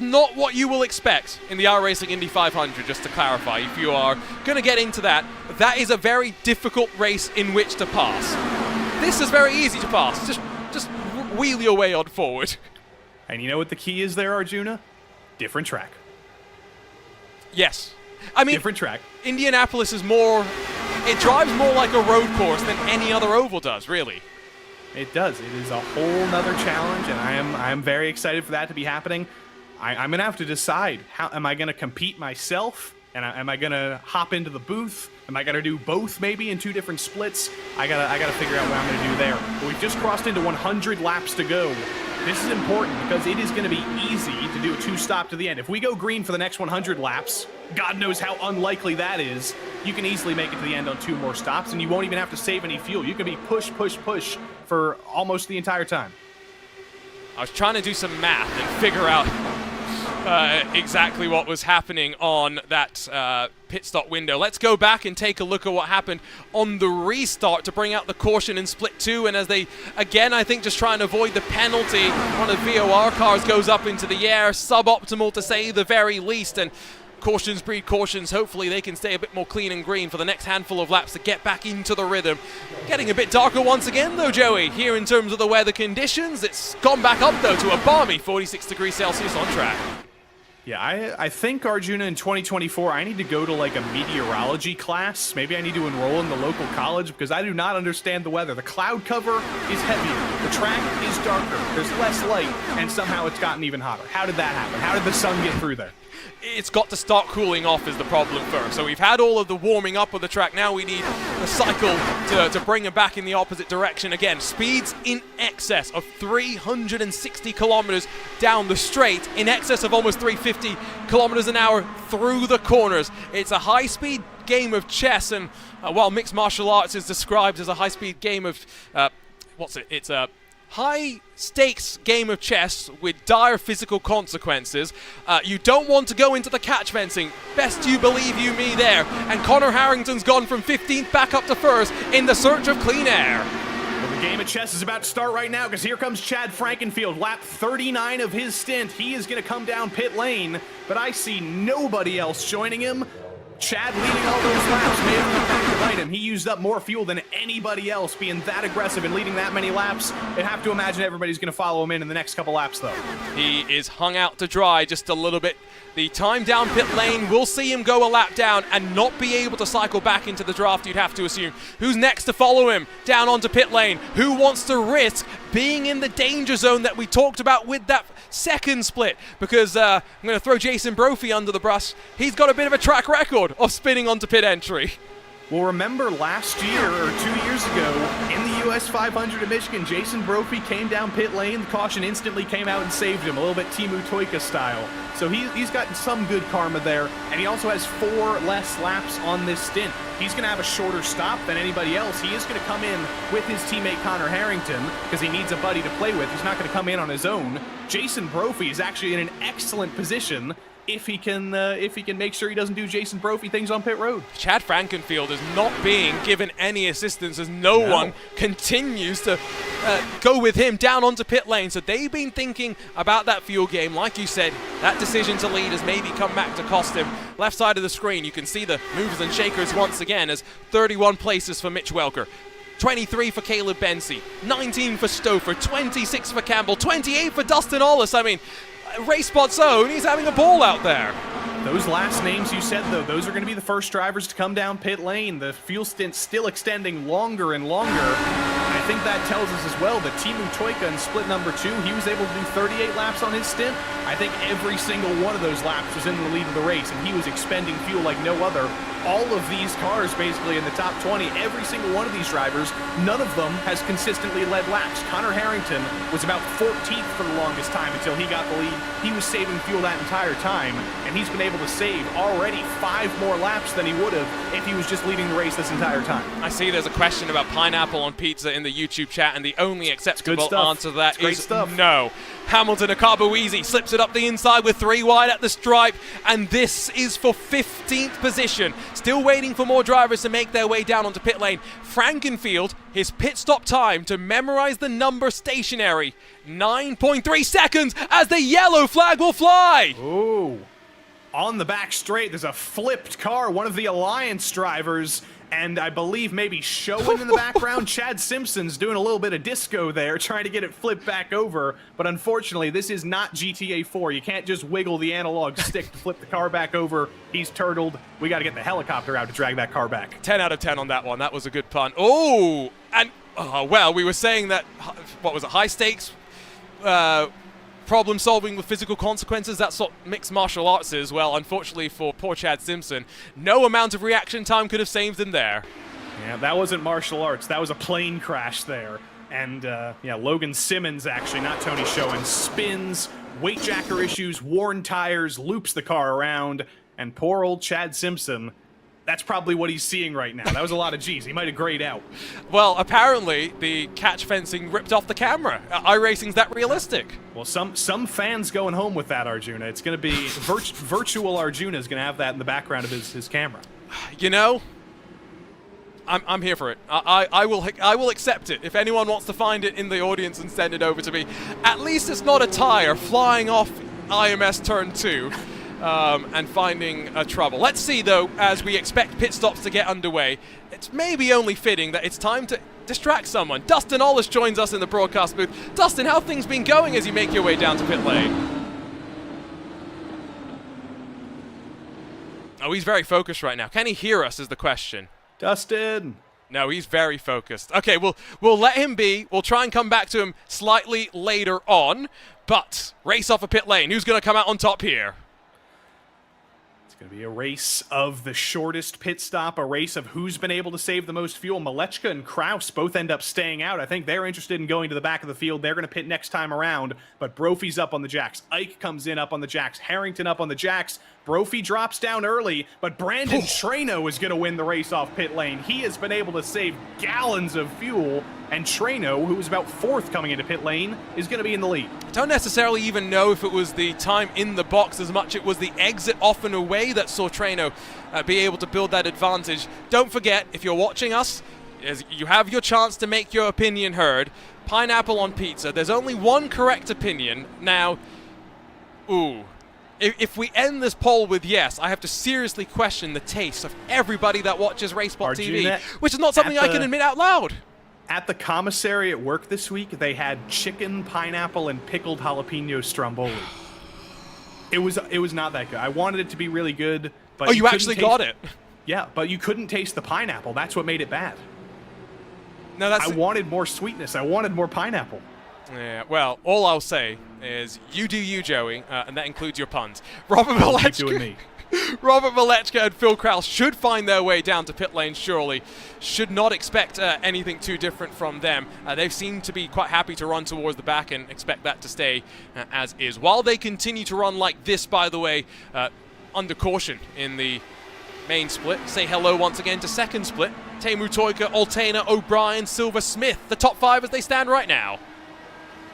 Speaker 1: not what you will expect in the iRacing Indy 500, just to clarify. If you are going to get into that, that is a very difficult race in which to pass. This is very easy to pass. Just wheel your way on forward.
Speaker 11: And you know what the key is there, Arjuna? Different track.
Speaker 1: Yes. I mean,
Speaker 11: different track.
Speaker 1: Indianapolis is it drives more like a road course than any other oval does, really.
Speaker 11: It does. It is a whole nother challenge, and I am very excited for that to be happening. I'm going to have to decide, how am I going to compete myself? And am I going to hop into the booth? Am I going to do both maybe in 2 different splits? I gotta figure out what I'm going to do there. But we've just crossed into 100 laps to go. This is important because it is going to be easy to do a 2-stop to the end. If we go green for the next 100 laps, God knows how unlikely that is, you can easily make it to the end on 2 more stops, and you won't even have to save any fuel. You can be push for almost the entire time.
Speaker 1: I was trying to do some math and figure out exactly what was happening on that pit stop window. Let's go back and take a look at what happened on the restart to bring out the caution in split 2. And as they, again, I think just try and avoid the penalty, one of the VOR cars goes up into the air, suboptimal to say the very least. And cautions breed cautions. Hopefully they can stay a bit more clean and green for the next handful of laps to get back into the rhythm. Getting a bit darker once again, though, Joey, here in terms of the weather conditions. It's gone back up, though, to a balmy 46 degrees Celsius on track.
Speaker 11: Yeah, I think, Arjuna, in 2024, I need to go to like a meteorology class. Maybe I need to enroll in the local college because I do not understand the weather. The cloud cover is heavier. The track is darker. There's less light, and somehow it's gotten even hotter. How did that happen? How did the sun get through there?
Speaker 1: It's got to start cooling off is the problem first. So we've had all of the warming up of the track. Now we need the cycle to bring it back in the opposite direction. Again, speeds in excess of 360 kilometers down the straight, in excess of almost 350 kilometers an hour through the corners. It's a high-speed game of chess, and while mixed martial arts is described as a high-speed game of, it's a high-stakes game of chess with dire physical consequences. You don't want to go into the catch fencing. Best you believe you me there. And Connor Harrington's gone from 15th back up to 1st in the search of clean air.
Speaker 11: Well, the game of chess is about to start right now because here comes Chad Frankenfield, lap 39 of his stint. He is going to come down pit lane, but I see nobody else joining him. Chad leading all those laps, may have come back to bite him. He used up more fuel than anybody else, being that aggressive and leading that many laps. I'd have to imagine everybody's going to follow him in the next couple laps, though.
Speaker 1: He is hung out to dry just a little bit. The time down pit lane, we'll see him go a lap down and not be able to cycle back into the draft, you'd have to assume. Who's next to follow him down onto pit lane? Who wants to risk being in the danger zone that we talked about with that second split? Because I'm going to throw Jason Brophy under the bus. He's got a bit of a track record of spinning onto pit entry.
Speaker 11: will remember last year or 2 years ago in the US 500 at Michigan, Jason Brophy came down pit lane. The caution instantly came out and saved him, a little bit Teemu Toika style. So he's gotten some good karma there, and he also has 4 less laps on this stint. He's going to have a shorter stop than anybody else. He is going to come in with his teammate Connor Harrington because he needs a buddy to play with. He's not going to come in on his own. Jason Brophy is actually in an excellent position if he can make sure he doesn't do Jason Brophy things on pit road.
Speaker 1: Chad Frankenfield is not being given any assistance as no one continues to go with him down onto pit lane. So they've been thinking about that fuel game. Like you said, that decision to lead has maybe come back to cost him. Left side of the screen, you can see the movers and shakers once again as 31 places for Mitch Welker. 23 for Caleb Bensi, 19 for Stouffer, 26 for Campbell, 28 for Dustin Ollis. I mean, RaceSpot's own, he's having a ball out there.
Speaker 11: Those last names you said, though, those are going to be the first drivers to come down pit lane. The fuel stint's still extending longer and longer. And I think that tells us as well that Teemu Toika in split number 2, he was able to do 38 laps on his stint. I think every single one of those laps was in the lead of the race, and he was expending fuel like no other. All of these cars basically in the top 20, every single one of these drivers, none of them has consistently led laps. Connor Harrington was about 14th for the longest time until he got the lead. He was saving fuel that entire time, and he's been able to save already 5 more laps than he would have if he was just leading the race this entire time.
Speaker 1: I see there's a question about pineapple on pizza in the YouTube chat, and the only acceptable answer to that is no. Hamilton Akabueezy slips it up the inside with 3 wide at the stripe, and this is for 15th position. Still waiting for more drivers to make their way down onto pit lane. Frankenfield, his pit stop time to memorize the number stationary, 9.3 seconds as the yellow flag will fly.
Speaker 11: Ooh. On the back straight, there's a flipped car, one of the Alliance drivers, and I believe maybe showing in the background, Chad Simpson's doing a little bit of disco there, trying to get it flipped back over, but unfortunately, this is not GTA 4. You can't just wiggle the analog stick to flip the car back over. He's turtled. We got to get the helicopter out to drag that car back.
Speaker 1: 10 out of 10 on that one. That was a good pun. Oh, and, well, we were saying that, what was it, high stakes problem solving with physical consequences, that's what mixed martial arts is. Well, unfortunately for poor Chad Simpson, no amount of reaction time could have saved him there.
Speaker 11: Yeah, that wasn't martial arts. That was a plane crash there. And, yeah, Logan Simmons, actually, not Tony Schoen, spins, weight jacker issues, worn tires, loops the car around, and poor old Chad Simpson, that's probably what he's seeing right now. That was a lot of G's. He might have grayed out.
Speaker 1: Well, apparently, the catch fencing ripped off the camera. iRacing's that realistic.
Speaker 11: Well, some fans going home with that, Arjuna. It's going to be virtual Arjuna is going to have that in the background of his camera.
Speaker 1: You know, I'm here for it. I will accept it. If anyone wants to find it in the audience and send it over to me, at least it's not a tire flying off IMS turn 2. And finding trouble. Let's see, though, as we expect pit stops to get underway, it's maybe only fitting that it's time to distract someone. Dustin Ollis joins us in the broadcast booth. Dustin, how have things been going as you make your way down to pit lane? Oh, he's very focused right now. Can he hear us is the question.
Speaker 11: Dustin!
Speaker 1: No, he's very focused. Okay, we'll let him be. We'll try and come back to him slightly later on. But race off a pit lane. Who's going to come out on top here?
Speaker 11: It's going to be a race of the shortest pit stop, a race of who's been able to save the most fuel. Malechka and Kraus both end up staying out. I think they're interested in going to the back of the field. They're going to pit next time around, but Brophy's up on the jacks. Ike comes in up on the jacks. Harrington up on the jacks. Brophy drops down early, but Brandon Treno is going to win the race off pit lane. He has been able to save gallons of fuel, and Treno, who was about 4th coming into pit lane, is going to be in the lead.
Speaker 1: I don't necessarily even know if it was the time in the box as much it was the exit off and away that saw Treno be able to build that advantage. Don't forget, if you're watching us, you have your chance to make your opinion heard. Pineapple on pizza. There's only one correct opinion. Now, if we end this poll with yes, I have to seriously question the taste of everybody that watches RaceSpot TV, which is not something I can admit out loud.
Speaker 11: At the commissary at work this week, they had chicken, pineapple, and pickled jalapeno stromboli. It was not that good. I wanted it to be really good, but
Speaker 1: you actually got it.
Speaker 11: Yeah, but you couldn't taste the pineapple. That's what made it bad.
Speaker 1: No,
Speaker 11: I wanted more sweetness. I wanted more pineapple.
Speaker 1: Yeah, well, all I'll say is you do you, Joey, and that includes your puns. Robert Malechka.
Speaker 11: Doing me.
Speaker 1: Robert Malechka and Phil Kraus should find their way down to pit lane, surely. Should not expect anything too different from them. They seem to be quite happy to run towards the back and expect that to stay as is. While they continue to run like this, by the way, under caution in the main split. Say hello once again to second split. Teemu Toika, Altena, O'Brien, Silver, Smith. The top 5 as they stand right now.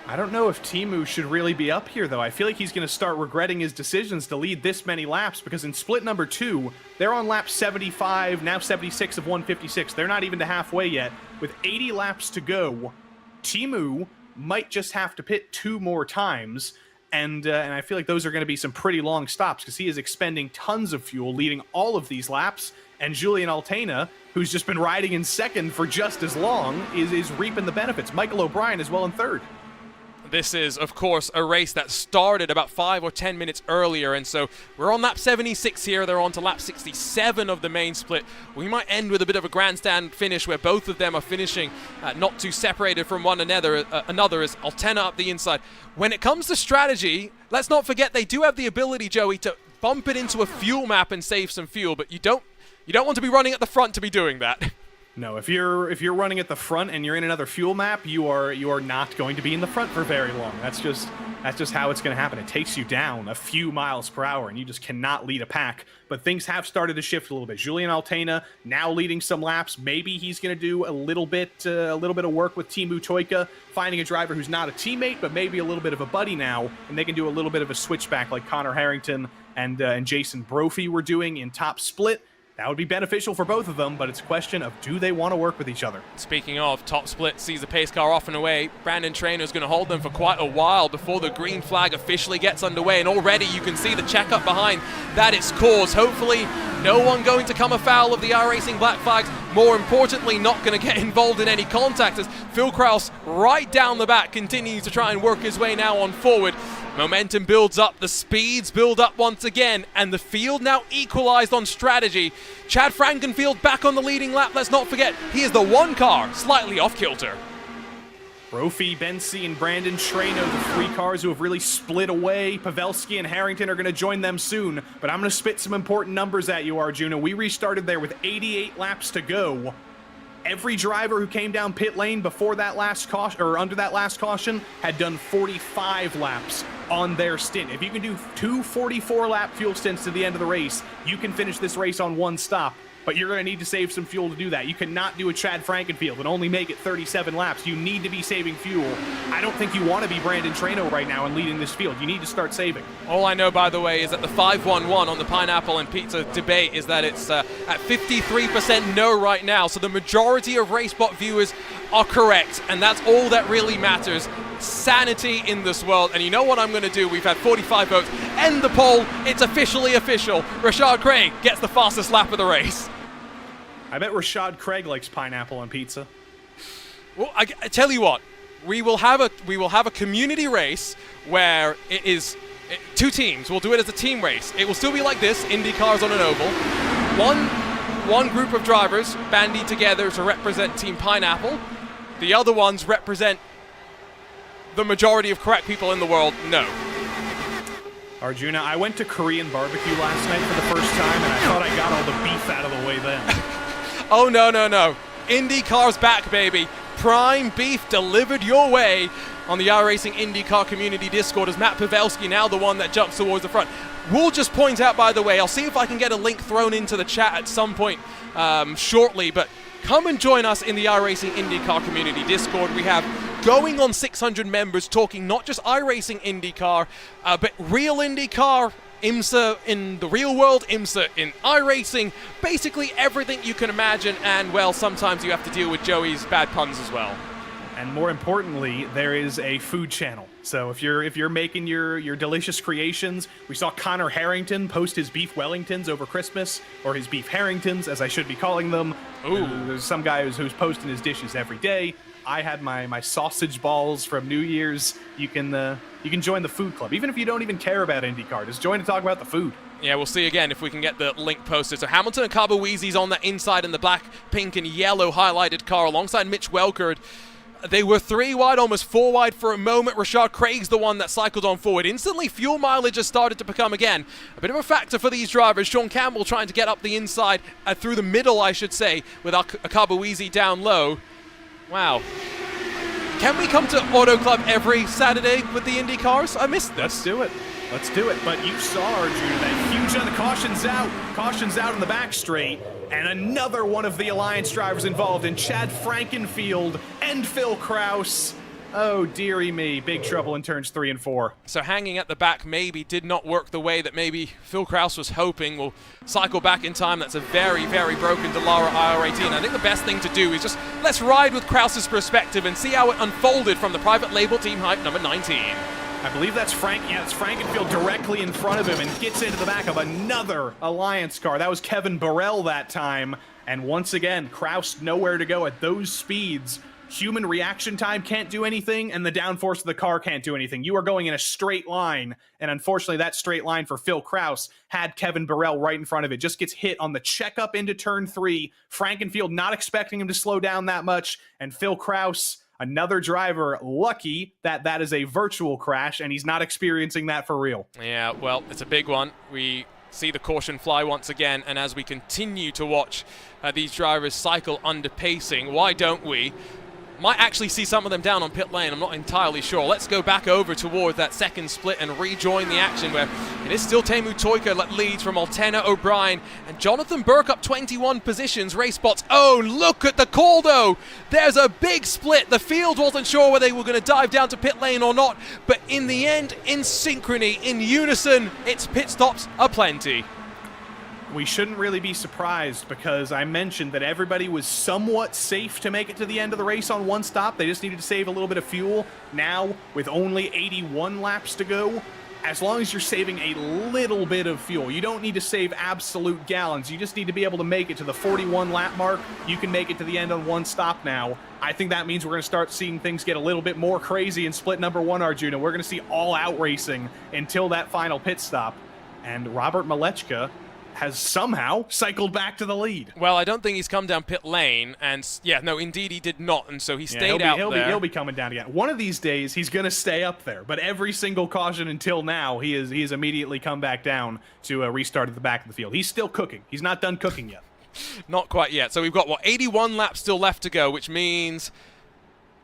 Speaker 11: I don't know if Teemu should really be up here, though. I feel like he's going to start regretting his decisions to lead this many laps, because in split number 2, they're on lap 75, now 76 of 156. They're not even to halfway yet. With 80 laps to go, Teemu might just have to pit 2 more times, and I feel like those are going to be some pretty long stops, because he is expending tons of fuel leading all of these laps, and Julian Altena, who's just been riding in second for just as long, is reaping the benefits. Michael O'Brien as well in third.
Speaker 1: This is, of course, a race that started about 5 or 10 minutes earlier, and so we're on lap 76 here. They're on to lap 67 of the main split. We might end with a bit of a grandstand finish where both of them are finishing not too separated from one another as Altena up the inside. When it comes to strategy, let's not forget they do have the ability, Joey, to bump it into a fuel map and save some fuel, but you don't want to be running at the front to be doing that.
Speaker 11: No, if you're running at the front and you're in another fuel map, you are not going to be in the front for very long. That's just how it's going to happen. It takes you down a few miles per hour, and you just cannot lead a pack. But things have started to shift a little bit. Julian Altena now leading some laps. Maybe he's going to do a little bit of work with Teemu Toika, finding a driver who's not a teammate, but maybe a little bit of a buddy now, and they can do a little bit of a switchback like Connor Harrington and Jason Brophy were doing in top split. That would be beneficial for both of them, but it's a question of, do they want to work with each other?
Speaker 1: Speaking of, top split sees the pace car off and away. Brandon Trainor's going to hold them for quite a while before the green flag officially gets underway, and already you can see the checkup behind that it's caused. Hopefully, no one going to come afoul of the iRacing black flags. More importantly, not going to get involved in any contact, as Phil Kraus right down the back continues to try and work his way now on forward. Momentum builds up, the speeds build up once again, and the field now equalized on strategy. Chad Frankenfield back on the leading lap. Let's not forget, he is the one car slightly off kilter.
Speaker 11: Brophy, Bensi, and Brandon Traino, the 3 cars who have really split away. Pavelski and Harrington are going to join them soon, but I'm going to spit some important numbers at you, Arjuna. We restarted there with 88 laps to go. Every driver who came down pit lane before that last caution, or under that last caution, had done 45 laps on their stint. If you can do 2 44-lap fuel stints to the end of the race, you can finish this race on 1 stop. But you're going to need to save some fuel to do that. You cannot do a Chad Frankenfield and only make it 37 laps. You need to be saving fuel. I don't think you want to be Brandon Traino right now and leading this field. You need to start saving.
Speaker 1: All I know, by the way, is that the 511 on the pineapple and pizza debate is that it's at 53% no right now. So the majority of RaceSpot viewers are correct, and that's all that really matters. Sanity in this world. And you know what I'm going to do? We've had 45 votes. End the poll. It's officially official. Rashad Craig gets the fastest lap of the race.
Speaker 11: I bet Rashad Craig likes pineapple on pizza.
Speaker 1: Well, I tell you what, we will have a community race where it is 2 teams. We'll do it as a team race. It will still be like this. IndyCar's on an oval. One group of drivers bandied together to represent Team Pineapple. The other ones represent the majority of correct people in the world. No.
Speaker 11: Arjuna, I went to Korean barbecue last night for the first time, and I thought I got all the beef out of the way then.
Speaker 1: Oh, no. IndyCar's back, baby. Prime beef delivered your way on the iRacing IndyCar community Discord, as Matt Pavelski now the one that jumps towards the front. We'll just point out, by the way, I'll see if I can get a link thrown into the chat at some point shortly, but come and join us in the iRacing IndyCar community Discord. We have going on 600 members talking not just iRacing IndyCar, but real IndyCar, IMSA in the real world, IMSA in iRacing, basically everything you can imagine, and well, sometimes you have to deal with Joey's bad puns as well.
Speaker 11: And more importantly, there is a food channel. So if you're making your delicious creations, we saw Connor Harrington post his beef Wellingtons over Christmas, or his beef Harringtons, as I should be calling them.
Speaker 1: Ooh.
Speaker 11: There's some guy who's posting his dishes every day. I had my sausage balls from New Year's. You can join the food club, even if you don't even care about IndyCar. Just join to talk about the food.
Speaker 1: Yeah, we'll see again if we can get the link posted. So Hamilton and Carboweezy's on the inside in the black, pink, and yellow highlighted car alongside Mitch Welkerd. They were 3 wide, almost 4 wide for a moment. Rashad Craig's the one that cycled on forward. Instantly, fuel mileage has started to become, again, a bit of a factor for these drivers. Sean Campbell trying to get up the inside, through the middle, I should say, with Akabuizi down low. Wow. Can we come to Auto Club every Saturday with the Indy cars? I missed this.
Speaker 11: Let's do it. Let's do it. But you saw, Arjuna, that huge on the caution's out. Caution's out in the back straight. And another one of the Alliance drivers involved in Chad Frankenfield and Phil Kraus. Oh, dearie me. Big trouble in turns 3 and 4.
Speaker 1: So hanging at the back maybe did not work the way that maybe Phil Kraus was hoping. We'll cycle back in time. That's a very, very broken Dallara IR18. I think the best thing to do is just let's ride with Kraus's perspective and see how it unfolded from the private label team hype number 19.
Speaker 11: I believe that's Frank. Yeah, it's Frankenfield directly in front of him and gets into the back of another Alliance car. That was Kevin Burrell that time. And once again, Kraus nowhere to go at those speeds. Human reaction time can't do anything, and the downforce of the car can't do anything. You are going in a straight line, and unfortunately that straight line for Phil Kraus had Kevin Burrell right in front of it. Just gets hit on the checkup into turn 3. Frankenfield not expecting him to slow down that much, and Phil Kraus, another driver, lucky that that is a virtual crash, and he's not experiencing that for real.
Speaker 1: Yeah, well, it's a big one. We see the caution fly once again, and as we continue to watch these drivers cycle under pacing, why don't we? Might actually see some of them down on pit lane, I'm not entirely sure. Let's go back over toward that second split and rejoin the action where it is still Teemu Toika that leads from Altena O'Brien and Jonathan Burke up 21 positions. RaceSpot's own. Look at the call though. There's a big split. The field wasn't sure whether they were going to dive down to pit lane or not, but in the end, in synchrony, in unison, its pit stops aplenty.
Speaker 11: We shouldn't really be surprised because I mentioned that everybody was somewhat safe to make it to the end of the race on one stop. They just needed to save a little bit of fuel. Now, with only 81 laps to go, as long as you're saving a little bit of fuel, you don't need to save absolute gallons. You just need to be able to make it to the 41 lap mark. You can make it to the end on one stop now. I think that means we're going to start seeing things get a little bit more crazy in split number 1, Arjuna. We're going to see all-out racing until that final pit stop. And Robert Malechka has somehow cycled back to the lead.
Speaker 1: Well, I don't think he's come down pit lane, and yeah, no, indeed he did not, and so he stayed out there.
Speaker 11: He'll be coming down again. One of these days, he's going to stay up there, but every single caution until now, he has immediately come back down to restart at the back of the field. He's still cooking. He's not done cooking yet.
Speaker 1: Not quite yet. So we've got, what, 81 laps still left to go, which means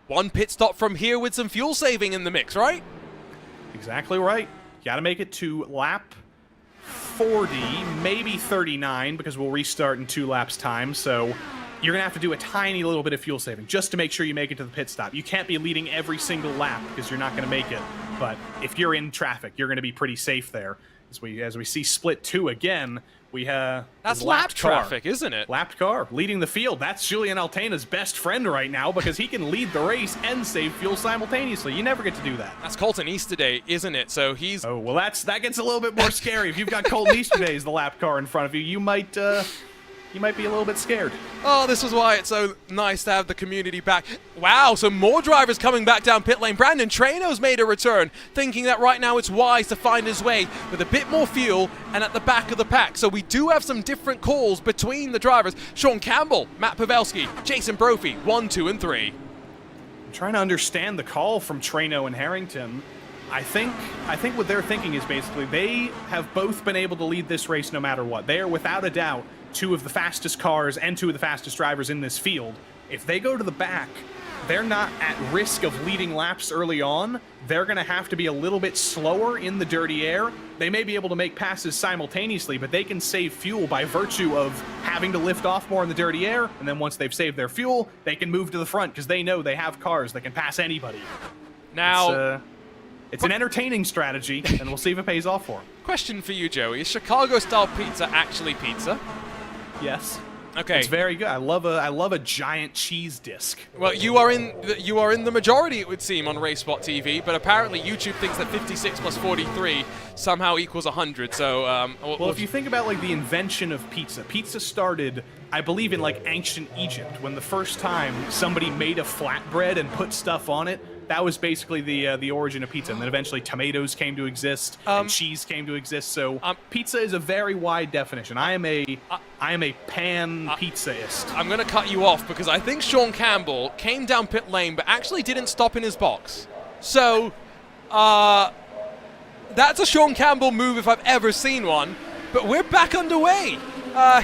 Speaker 1: one pit stop from here with some fuel saving in the mix, right?
Speaker 11: Exactly right. You got to make it to lap 40, maybe 39, because we'll restart in 2 laps time, so you're going to have to do a tiny little bit of fuel saving just to make sure you make it to the pit stop. You can't be leading every single lap because you're not going to make it, but if you're in traffic, you're going to be pretty safe there. As we see split 2 again, we have...
Speaker 1: That's lap traffic, isn't it?
Speaker 11: Lapped car, leading the field. That's Julian Altena's best friend right now because he can lead the race and save fuel simultaneously. You never get to do that.
Speaker 1: That's Colton Easterday, isn't it? So he's...
Speaker 11: Oh, well, that gets a little bit more scary. If you've got Colton Easterday as the lap car in front of you, you might be a little bit scared.
Speaker 1: Oh, this is why it's so nice to have the community back. Wow, some more drivers coming back down pit lane. Brandon Treno's made a return, thinking that right now it's wise to find his way with a bit more fuel and at the back of the pack. So we do have some different calls between the drivers. Sean Campbell, Matt Pavelski, Jason Brophy, 1, 2, and 3.
Speaker 11: I'm trying to understand the call from Treno and Harrington. I think what they're thinking is basically they have both been able to lead this race no matter what. They are without a doubt 2 of the fastest cars and 2 of the fastest drivers in this field. If they go to the back, they're not at risk of leading laps early on. They're going to have to be a little bit slower in the dirty air. They may be able to make passes simultaneously, but they can save fuel by virtue of having to lift off more in the dirty air, and then once they've saved their fuel, they can move to the front because they know they have cars that can pass anybody.
Speaker 1: Now...
Speaker 11: It's an entertaining strategy, and we'll see if it pays off for him.
Speaker 1: Question for you, Joey. Is Chicago-style pizza actually pizza?
Speaker 11: Yes.
Speaker 1: Okay.
Speaker 11: It's very good. I love a giant cheese disc.
Speaker 1: Well, you are in the majority, it would seem, on RaceSpotTV, but apparently YouTube thinks that 56 plus 43 somehow equals 100. So,
Speaker 11: well, if you think about like the invention of pizza, pizza started, I believe, in like ancient Egypt when the first time somebody made a flatbread and put stuff on it. That was basically the origin of pizza, and then eventually tomatoes came to exist, and cheese came to exist. So pizza is a very wide definition. I am a I am a pan pizzaist.
Speaker 1: I'm going to cut you off because I think Sean Campbell came down pit lane but actually didn't stop in his box. So, that's a Sean Campbell move if I've ever seen one. But we're back underway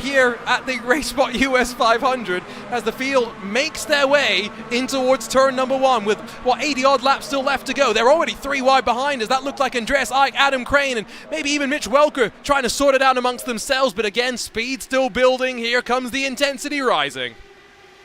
Speaker 1: here at the RaceSpot US 500 as the field makes their way in towards turn number 1 with, 80-odd laps still left to go. They're already 3 wide behind us. That looked like Andreas Eick, Adam Crane, and maybe even Mitch Welker trying to sort it out amongst themselves. But again, speed still building. Here comes the intensity rising.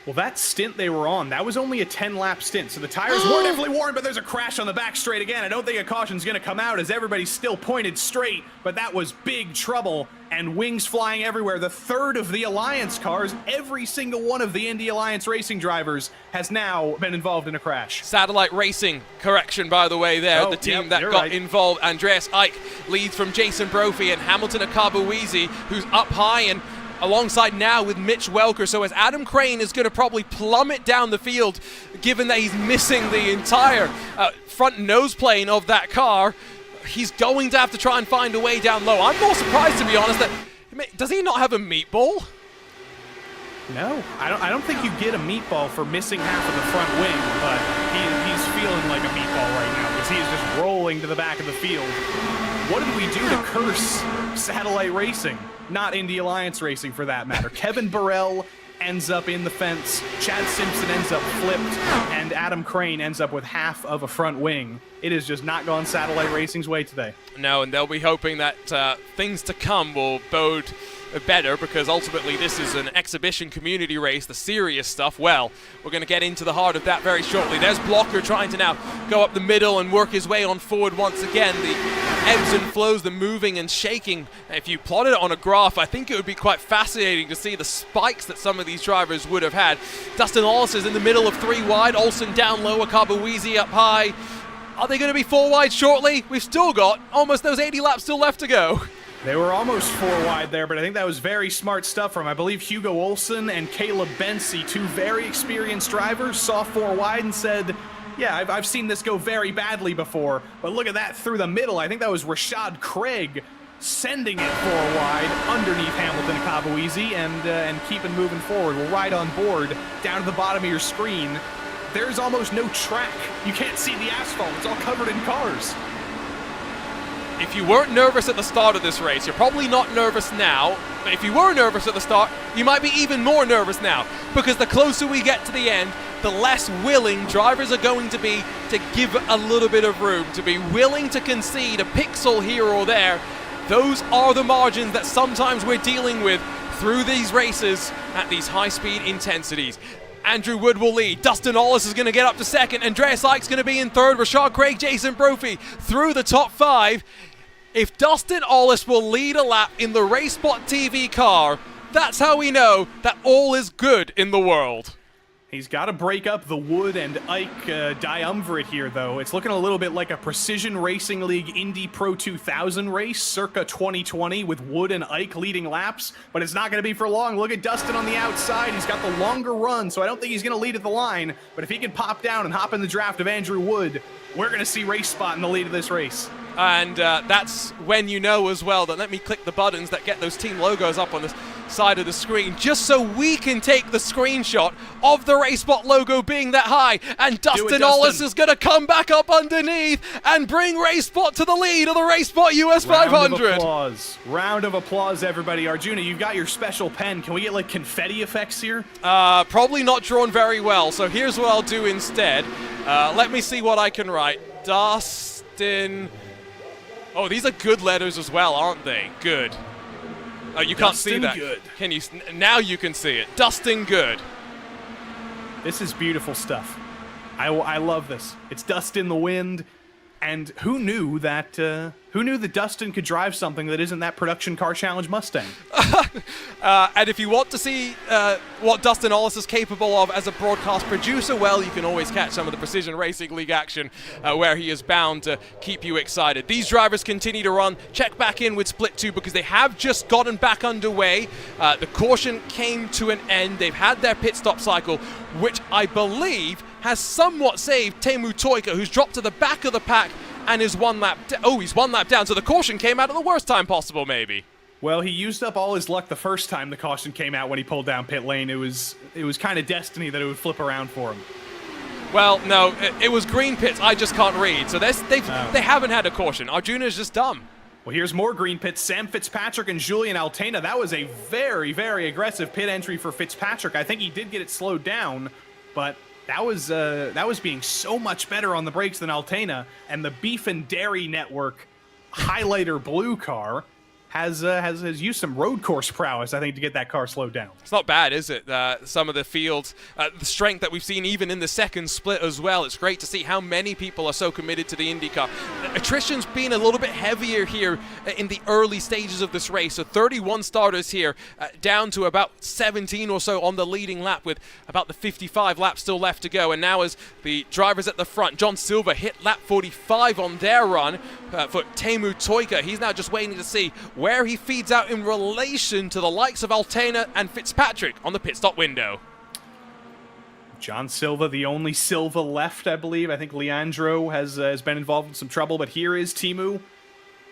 Speaker 11: Well, that stint they were on, that was only a 10-lap stint, so the tires were definitely worn, but there's a crash on the back straight again. I don't think a caution's going to come out as everybody's still pointed straight, but that was big trouble, and wings flying everywhere. The third of the Alliance cars, every single one of the Indy Alliance racing drivers has now been involved in a crash.
Speaker 1: Satellite Racing, correction by the way there, the team that got involved. Andreas Eick leads from Jason Brophy and Hamilton Akabuwizi, who's up high and alongside now with Mitch Welker. So as Adam Crane is going to probably plummet down the field, given that he's missing the entire front nose plane of that car, he's going to have to try and find a way down low. I'm more surprised, to be honest, that does he not have a meatball?
Speaker 11: No, I don't think you get a meatball for missing half of the front wing, but he's feeling like a meatball right now because he is just rolling to the back of the field. What did we do to curse Satellite Racing? Not Indy Alliance Racing, for that matter. Kevin Burrell ends up in the fence, Chad Simpson ends up flipped, and Adam Crane ends up with half of a front wing. It has just not gone Satellite Racing's way today.
Speaker 1: No, and they'll be hoping that things to come will bode better, because ultimately this is an exhibition community race, the serious stuff. Well, we're going to get into the heart of that very shortly. There's Blocker trying to now go up the middle and work his way on forward once again. The ebbs and flows, the moving and shaking. If you plotted it on a graph, I think it would be quite fascinating to see the spikes that some of these drivers would have had. Dustin Ollis is in the middle of 3 wide, Olsen down low, Akabuwizi up high. Are they going to be 4 wide shortly? We've still got almost those 80 laps still left to go.
Speaker 11: They were almost 4 wide there, but I think that was very smart stuff from, I believe, Hugo Olsen and Caleb Bensi, 2 very experienced drivers, saw 4 wide and said, yeah, I've seen this go very badly before, but look at that through the middle. I think that was Rashad Craig sending it 4 wide underneath Hamilton Akabuwizi and keeping moving forward. We're right on board, down to the bottom of your screen. There's almost no track. You can't see the asphalt. It's all covered in cars.
Speaker 1: If you weren't nervous at the start of this race, you're probably not nervous now. But if you were nervous at the start, you might be even more nervous now. Because the closer we get to the end, the less willing drivers are going to be to give a little bit of room, to be willing to concede a pixel here or there. Those are the margins that sometimes we're dealing with through these races at these high-speed intensities. Andrew Wood will lead. Dustin Ollis is going to get up to second. Andreas Eick's going to be in third. Rashad Craig, Jason Brophy through the top 5. If Dustin Ollis will lead a lap in the RaceSpotTV car, that's how we know that all is good in the world.
Speaker 11: He's got to break up the Wood and Eick triumvirate here, though. It's looking a little bit like a Precision Racing League Indy Pro 2000 race, circa 2020, with Wood and Eick leading laps, but it's not going to be for long. Look at Dustin on the outside. He's got the longer run, so I don't think he's going to lead at the line, but if he can pop down and hop in the draft of Andrew Wood, we're going to see RaceSpot in the lead of this race.
Speaker 1: And that's when you know as well that let me click the buttons that get those team logos up on the side of the screen, just so we can take the screenshot of the RaceSpot logo being that high. And Dustin Ollis is going to come back up underneath and bring RaceSpot to the lead of the RaceSpot US 500.
Speaker 11: Round of applause, everybody. Arjuna, you've got your special pen. Can we get like confetti effects here?
Speaker 1: Probably not drawn very well, so here's what I'll do instead. Let me see what I can write. Dustin... Oh, these are good letters as well, aren't they? Good. Oh, you can't see that.
Speaker 11: Good.
Speaker 1: Can you? Now you can see it. Dustin Good.
Speaker 11: This is beautiful stuff. I love this. It's dust in the wind, and who knew that Dustin could drive something that isn't that Production Car Challenge Mustang?
Speaker 1: And if you want to see what Dustin Ollis is capable of as a broadcast producer, well, you can always catch some of the Precision Racing League action where he is bound to keep you excited. These drivers continue to run. Check back in with Split 2 because they have just gotten back underway. The caution came to an end. They've had their pit stop cycle, which I believe has somewhat saved Teemu Toika, who's dropped to the back of the pack and is 1 lap. He's 1 lap down, so the caution came out at the worst time possible, maybe.
Speaker 11: Well, he used up all his luck the first time the caution came out when he pulled down pit lane. It was kind of destiny that it would flip around for him.
Speaker 1: Well, no, it was green pits. I just can't read. So they haven't had a caution. Arjuna's just dumb.
Speaker 11: Well, here's more green pits. Sam Fitzpatrick and Julian Altena. That was a very, very aggressive pit entry for Fitzpatrick. I think he did get it slowed down, but that was being so much better on the brakes than Altena. And the Beef and Dairy Network highlighter blue car has used some road course prowess, I think, to get that car slowed down.
Speaker 1: It's not bad, is it? Some of the field, the strength that we've seen even in the second split as well. It's great to see how many people are so committed to the IndyCar. Attrition's been a little bit heavier here in the early stages of this race. So 31 starters here, down to about 17 or so on the leading lap with about the 55 laps still left to go. And now as the drivers at the front, John Silver hit lap 45 on their run for Teemu Toika. He's now just waiting to see where he feeds out in relation to the likes of Altena and Fitzpatrick on the pit stop window.
Speaker 11: John Silva, the only Silva left, I believe. I think Leandro has been involved in some trouble, but here is Teemu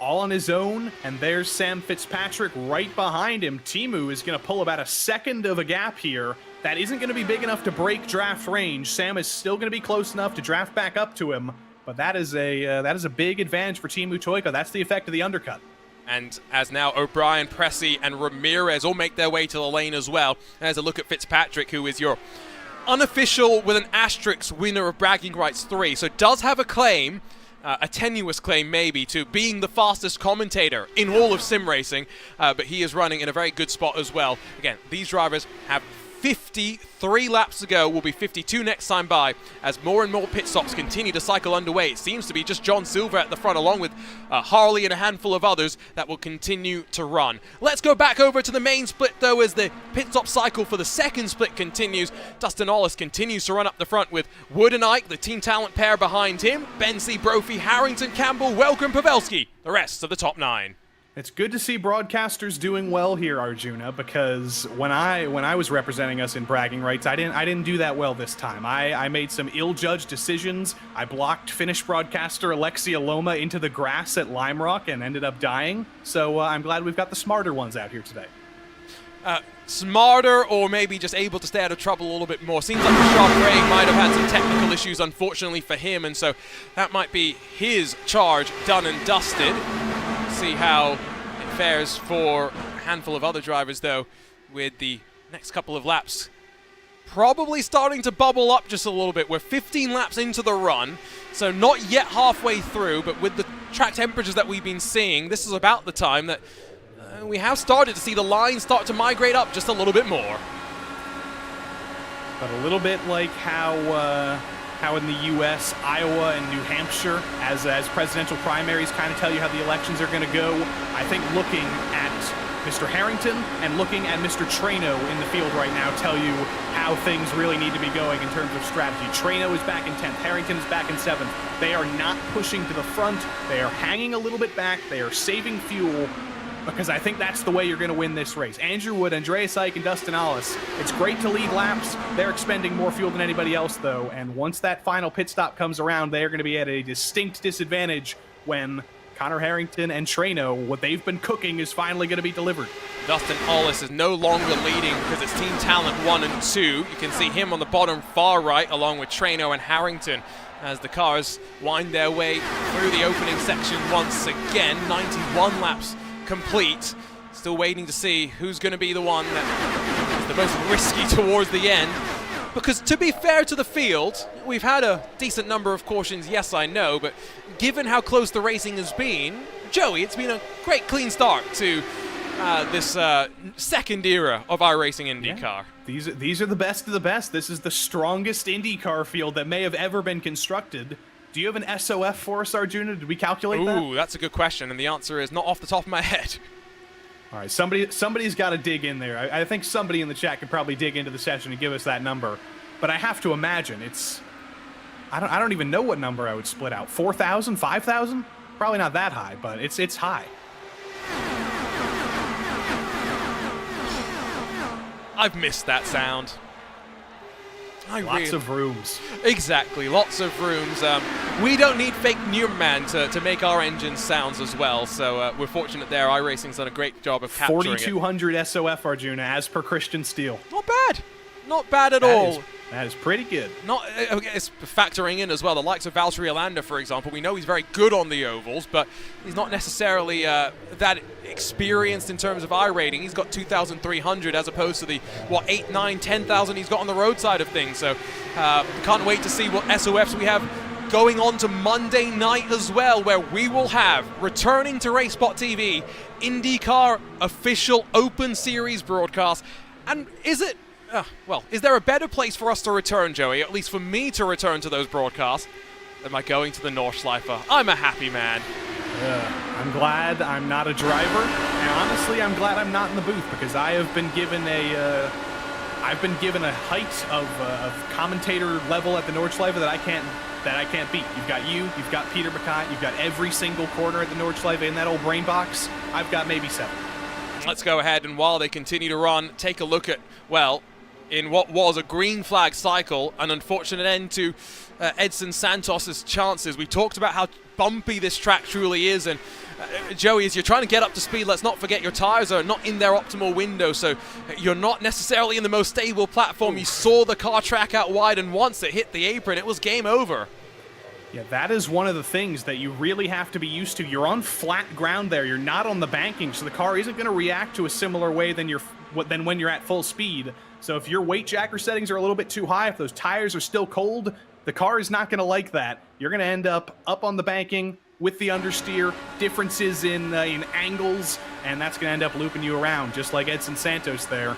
Speaker 11: all on his own, and there's Sam Fitzpatrick right behind him. Teemu is going to pull about a second of a gap here. That isn't going to be big enough to break draft range. Sam is still going to be close enough to draft back up to him, but that is a big advantage for Teemu Toika. That's the effect of the undercut.
Speaker 1: And as now O'Brien, Pressey, and Ramirez all make their way to the lane as well. There's a look at Fitzpatrick, who is your unofficial with an asterisk winner of Bragging Rights 3. So does have a claim, a tenuous claim maybe, to being the fastest commentator in all of sim racing. But he is running in a very good spot as well. Again, these drivers have 53 laps to go, will be 52 next time by, as more and more pit stops continue to cycle underway. It seems to be just John Silver at the front, along with Harley and a handful of others that will continue to run. Let's go back over to the main split, though, as the pit stop cycle for the second split continues. Dustin Ollis continues to run up the front with Wood and Ike, the team talent pair behind him. Bensi, Brophy, Harrington, Campbell, Welcome, Pavelski, the rest of the top 9.
Speaker 11: It's good to see broadcasters doing well here, Arjuna, because when I was representing us in Bragging Rights, I didn't do that well this time. I made some ill-judged decisions. I blocked Finnish broadcaster Alexia Loma into the grass at Lime Rock and ended up dying. So I'm glad we've got the smarter ones out here today.
Speaker 1: Smarter, or maybe just able to stay out of trouble a little bit more. Seems like Rashad Craig might have had some technical issues, unfortunately for him, and so that might be his charge done and dusted. See how it fares for a handful of other drivers, though, with the next couple of laps probably starting to bubble up just a little bit. We're 15 laps into the run, so not yet halfway through, but with the track temperatures that we've been seeing, this is about the time that we have started to see the line start to migrate up just a little bit more.
Speaker 11: But a little bit like how in the U.S., Iowa and New Hampshire, as presidential primaries kind of tell you how the elections are going to go, I think looking at Mr. Harrington and looking at Mr. Trano in the field right now tell you how things really need to be going in terms of strategy. Trano is back in 10th. Harrington is back in 7th. They are not pushing to the front. They are hanging a little bit back. They are saving fuel, because I think that's the way you're going to win this race. Andrew Wood, Andreas Ike, and Dustin Ollis, it's great to lead laps. They're expending more fuel than anybody else, though, and once that final pit stop comes around, they are going to be at a distinct disadvantage when Connor Harrington and Trano, what they've been cooking, is finally going to be delivered.
Speaker 1: Dustin Ollis is no longer leading because it's Team Talent 1 and 2. You can see him on the bottom far right, along with Trano and Harrington, as the cars wind their way through the opening section once again. 91 laps complete. Still waiting to see who's going to be the one that is the most risky towards the end. Because to be fair to the field, we've had a decent number of cautions, yes I know, but given how close the racing has been, Joey, it's been a great clean start to this second era of iRacing IndyCar.
Speaker 11: Yeah. These are the best of the best. This is the strongest IndyCar field that may have ever been constructed. Do you have an SOF for us, Arjuna? Did we calculate that?
Speaker 1: Ooh, that's a good question, and the answer is not off the top of my head.
Speaker 11: All right, somebody's got to dig in there. I think somebody in the chat could probably dig into the session and give us that number. But I have to imagine it's... I don't even know what number I would split out. 4,000? 5,000? Probably not that high, but it's high.
Speaker 1: I've missed that sound.
Speaker 11: Lots of rooms.
Speaker 1: Exactly, lots of rooms. We don't need fake Newman to make our engine sounds as well, so we're fortunate there. iRacing's done a great job of capturing
Speaker 11: 4,200 SOF, Arjuna, as per Christian Steele.
Speaker 1: Not bad. Not bad at all.
Speaker 11: That is pretty good.
Speaker 1: Not it's factoring in as well the likes of Valtteri Alander, for example. We know he's very good on the ovals, but he's not necessarily that experienced in terms of iRating. He's got 2,300 as opposed to the 8, 9, 10,000 he's got on the road side of things. So can't wait to see what SOFs we have going on to Monday night as well, where we will have, returning to RaceSpotTV, IndyCar official Open Series broadcast. And is there a better place for us to return, Joey? At least for me to return to those broadcasts than by going to the Nordschleife. I'm a happy man.
Speaker 11: I'm glad I'm not a driver, and honestly, I'm glad I'm not in the booth, because I have been given a height of commentator level at the Nordschleife that I can't beat. You've got Peter McKay, you've got every single corner at the Nordschleife in that old brain box. I've got maybe 7.
Speaker 1: Let's go ahead, and while they continue to run, take a look at, well, in what was a green flag cycle, an unfortunate end to Edson Santos' chances. We talked about how bumpy this track truly is, and Joey, as you're trying to get up to speed, let's not forget your tires are not in their optimal window, so you're not necessarily in the most stable platform. You saw the car track out wide, and once it hit the apron, it was game over.
Speaker 11: Yeah, that is one of the things that you really have to be used to. You're on flat ground there. You're not on the banking, so the car isn't going to react to a similar way than when you're at full speed. So if your weight jacker settings are a little bit too high, if those tires are still cold, the car is not going to like that. You're going to end up on the banking with the understeer, differences in angles, and that's going to end up looping you around, just like Edson Santos there.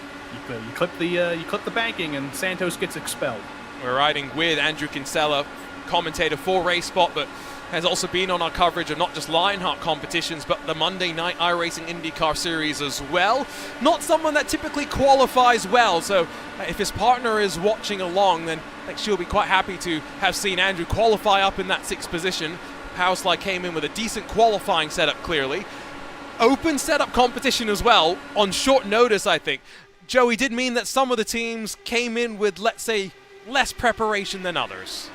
Speaker 11: You clip the banking, and Santos gets expelled.
Speaker 1: We're riding with Andrew Kinsella, commentator for RaceSpot, but has also been on our coverage of not just Lionheart competitions, but the Monday night iRacing IndyCar series as well. Not someone that typically qualifies well, so if his partner is watching along, then I think she'll be quite happy to have seen Andrew qualify up in that 6th position. Housley came in with a decent qualifying setup, clearly. Open setup competition as well, on short notice, I think. Joey, did mean that some of the teams came in with, let's say, less preparation than others.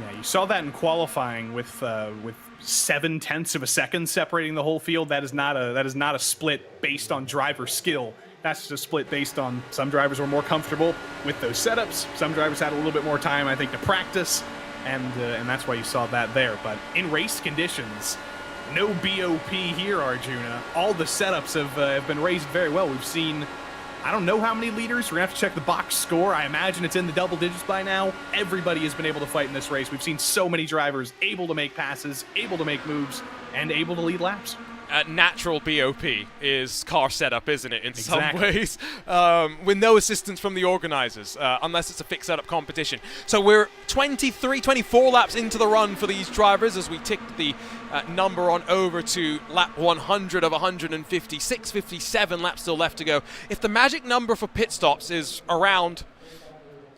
Speaker 11: Yeah, you saw that in qualifying with 0.7 of a second separating the whole field. That is not a split based on driver skill. That's just a split based on some drivers were more comfortable with those setups. Some drivers had a little bit more time, I think, to practice, and that's why you saw that there. But in race conditions, no BOP here, Arjuna. All the setups have been raced very well. We've seen, I don't know how many leaders. We're going to have to check the box score. I imagine it's in the double digits by now. Everybody has been able to fight in this race. We've seen so many drivers able to make passes, able to make moves, and able to lead laps.
Speaker 1: Natural BOP is car setup, isn't it, in
Speaker 11: Exactly.
Speaker 1: some ways, with no assistance from the organizers, unless it's a fixed setup competition. So we're 24 laps into the run for these drivers as we tick the number on over to lap 100 of 156, 57 laps still left to go. If the magic number for pit stops is around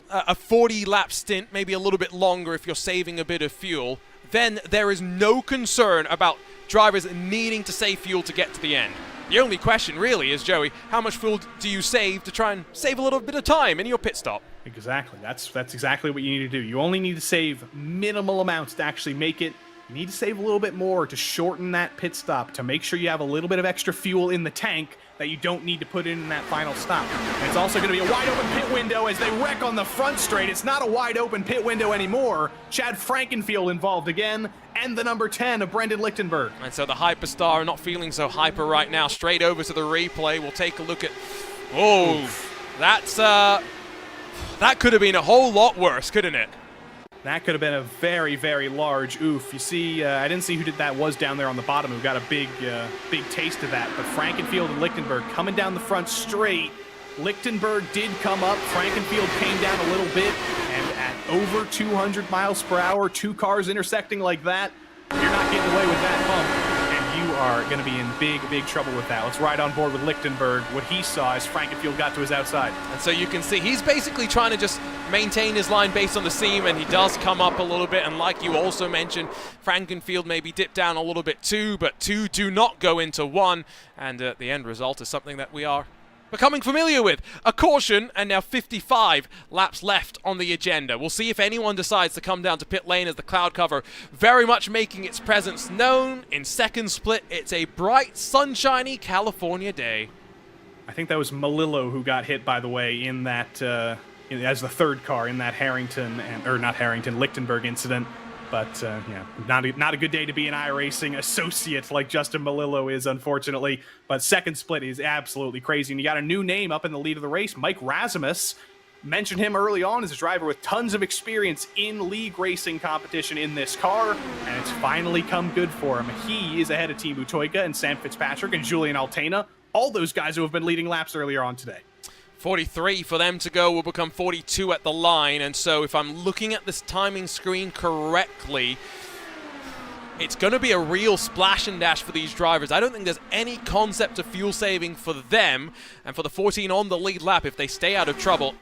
Speaker 1: a 40-lap stint, maybe a little bit longer if you're saving a bit of fuel, then there is no concern about drivers needing to save fuel to get to the end. The only question really is, Joey, how much fuel do you save to try and save a little bit of time in your pit stop?
Speaker 11: Exactly. That's exactly what you need to do. You only need to save minimal amounts to actually make it. You need to save a little bit more to shorten that pit stop, to make sure you have a little bit of extra fuel in the tank that you don't need to put in that final stop. And it's also going to be a wide open pit window as they wreck on the front straight. It's not a wide open pit window anymore. Chad Frankenfield involved again, and the number 10 of Brendan Lichtenberg.
Speaker 1: And so the Hyperstar not feeling so hyper right now. Straight over to the replay. We'll take a look at... Oh, that's... that could have been a whole lot worse, couldn't it?
Speaker 11: That could have been a very, very large oof. You see, I didn't see who that was down there on the bottom who got a big taste of that. But Frankenfield and Lichtenberg coming down the front straight. Lichtenberg did come up. Frankenfield came down a little bit. And at over 200 miles per hour, 2 cars intersecting like that, you're not getting away with that bump. And you are going to be in big, big trouble with that. Let's ride on board with Lichtenberg. What he saw as Frankenfield got to his outside.
Speaker 1: And so you can see he's basically trying to just maintain his line based on the seam, and he does come up a little bit. And like you also mentioned, Frankenfield maybe dipped down a little bit too, but 2 do not go into 1. And the end result is something that we are becoming familiar with. A caution, and now 55 laps left on the agenda. We'll see if anyone decides to come down to pit lane as the cloud cover very much making its presence known. In second split, it's a bright, sunshiny California day.
Speaker 11: I think that was Malillo who got hit, by the way, in that as the third car in that Lichtenberg incident. But yeah, not a good day to be an iRacing associate like Justin Malillo is, unfortunately. But second split is absolutely crazy. And you got a new name up in the lead of the race, Mike Razimus. Mentioned him early on as a driver with tons of experience in league racing competition in this car, and it's finally come good for him. He is ahead of Team Butoika and Sam Fitzpatrick and Julian Altena, all those guys who have been leading laps earlier on today.
Speaker 1: 43 for them to go will become 42 at the line, and so if I'm looking at this timing screen correctly, it's going to be a real splash and dash for these drivers. I don't think there's any concept of fuel saving for them, and for the 14 on the lead lap, if they stay out of trouble,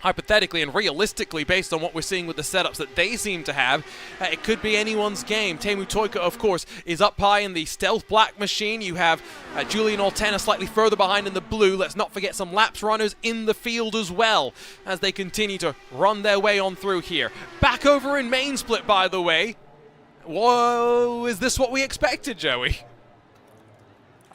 Speaker 1: hypothetically and realistically, based on what we're seeing with the setups that they seem to have, it could be anyone's game. Teemu Toika, of course, is up high in the stealth black machine. You have Julian Altena slightly further behind in the blue. Let's not forget some laps runners in the field as well as they continue to run their way on through here. Back over in main split, by the way. Whoa, is this what we expected, Joey?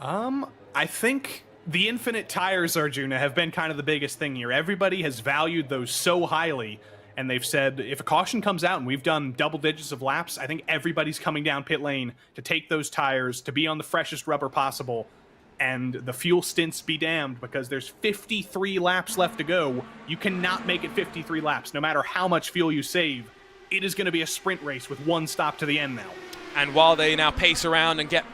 Speaker 11: I think the infinite tires, Arjuna, have been kind of the biggest thing here. Everybody has valued those so highly, and they've said, if a caution comes out and we've done double digits of laps, I think everybody's coming down pit lane to take those tires, to be on the freshest rubber possible, and the fuel stints be damned, because there's 53 laps left to go. You cannot make it 53 laps, no matter how much fuel you save. It is going to be a sprint race with one stop to the end now.
Speaker 1: And while they now pace around and get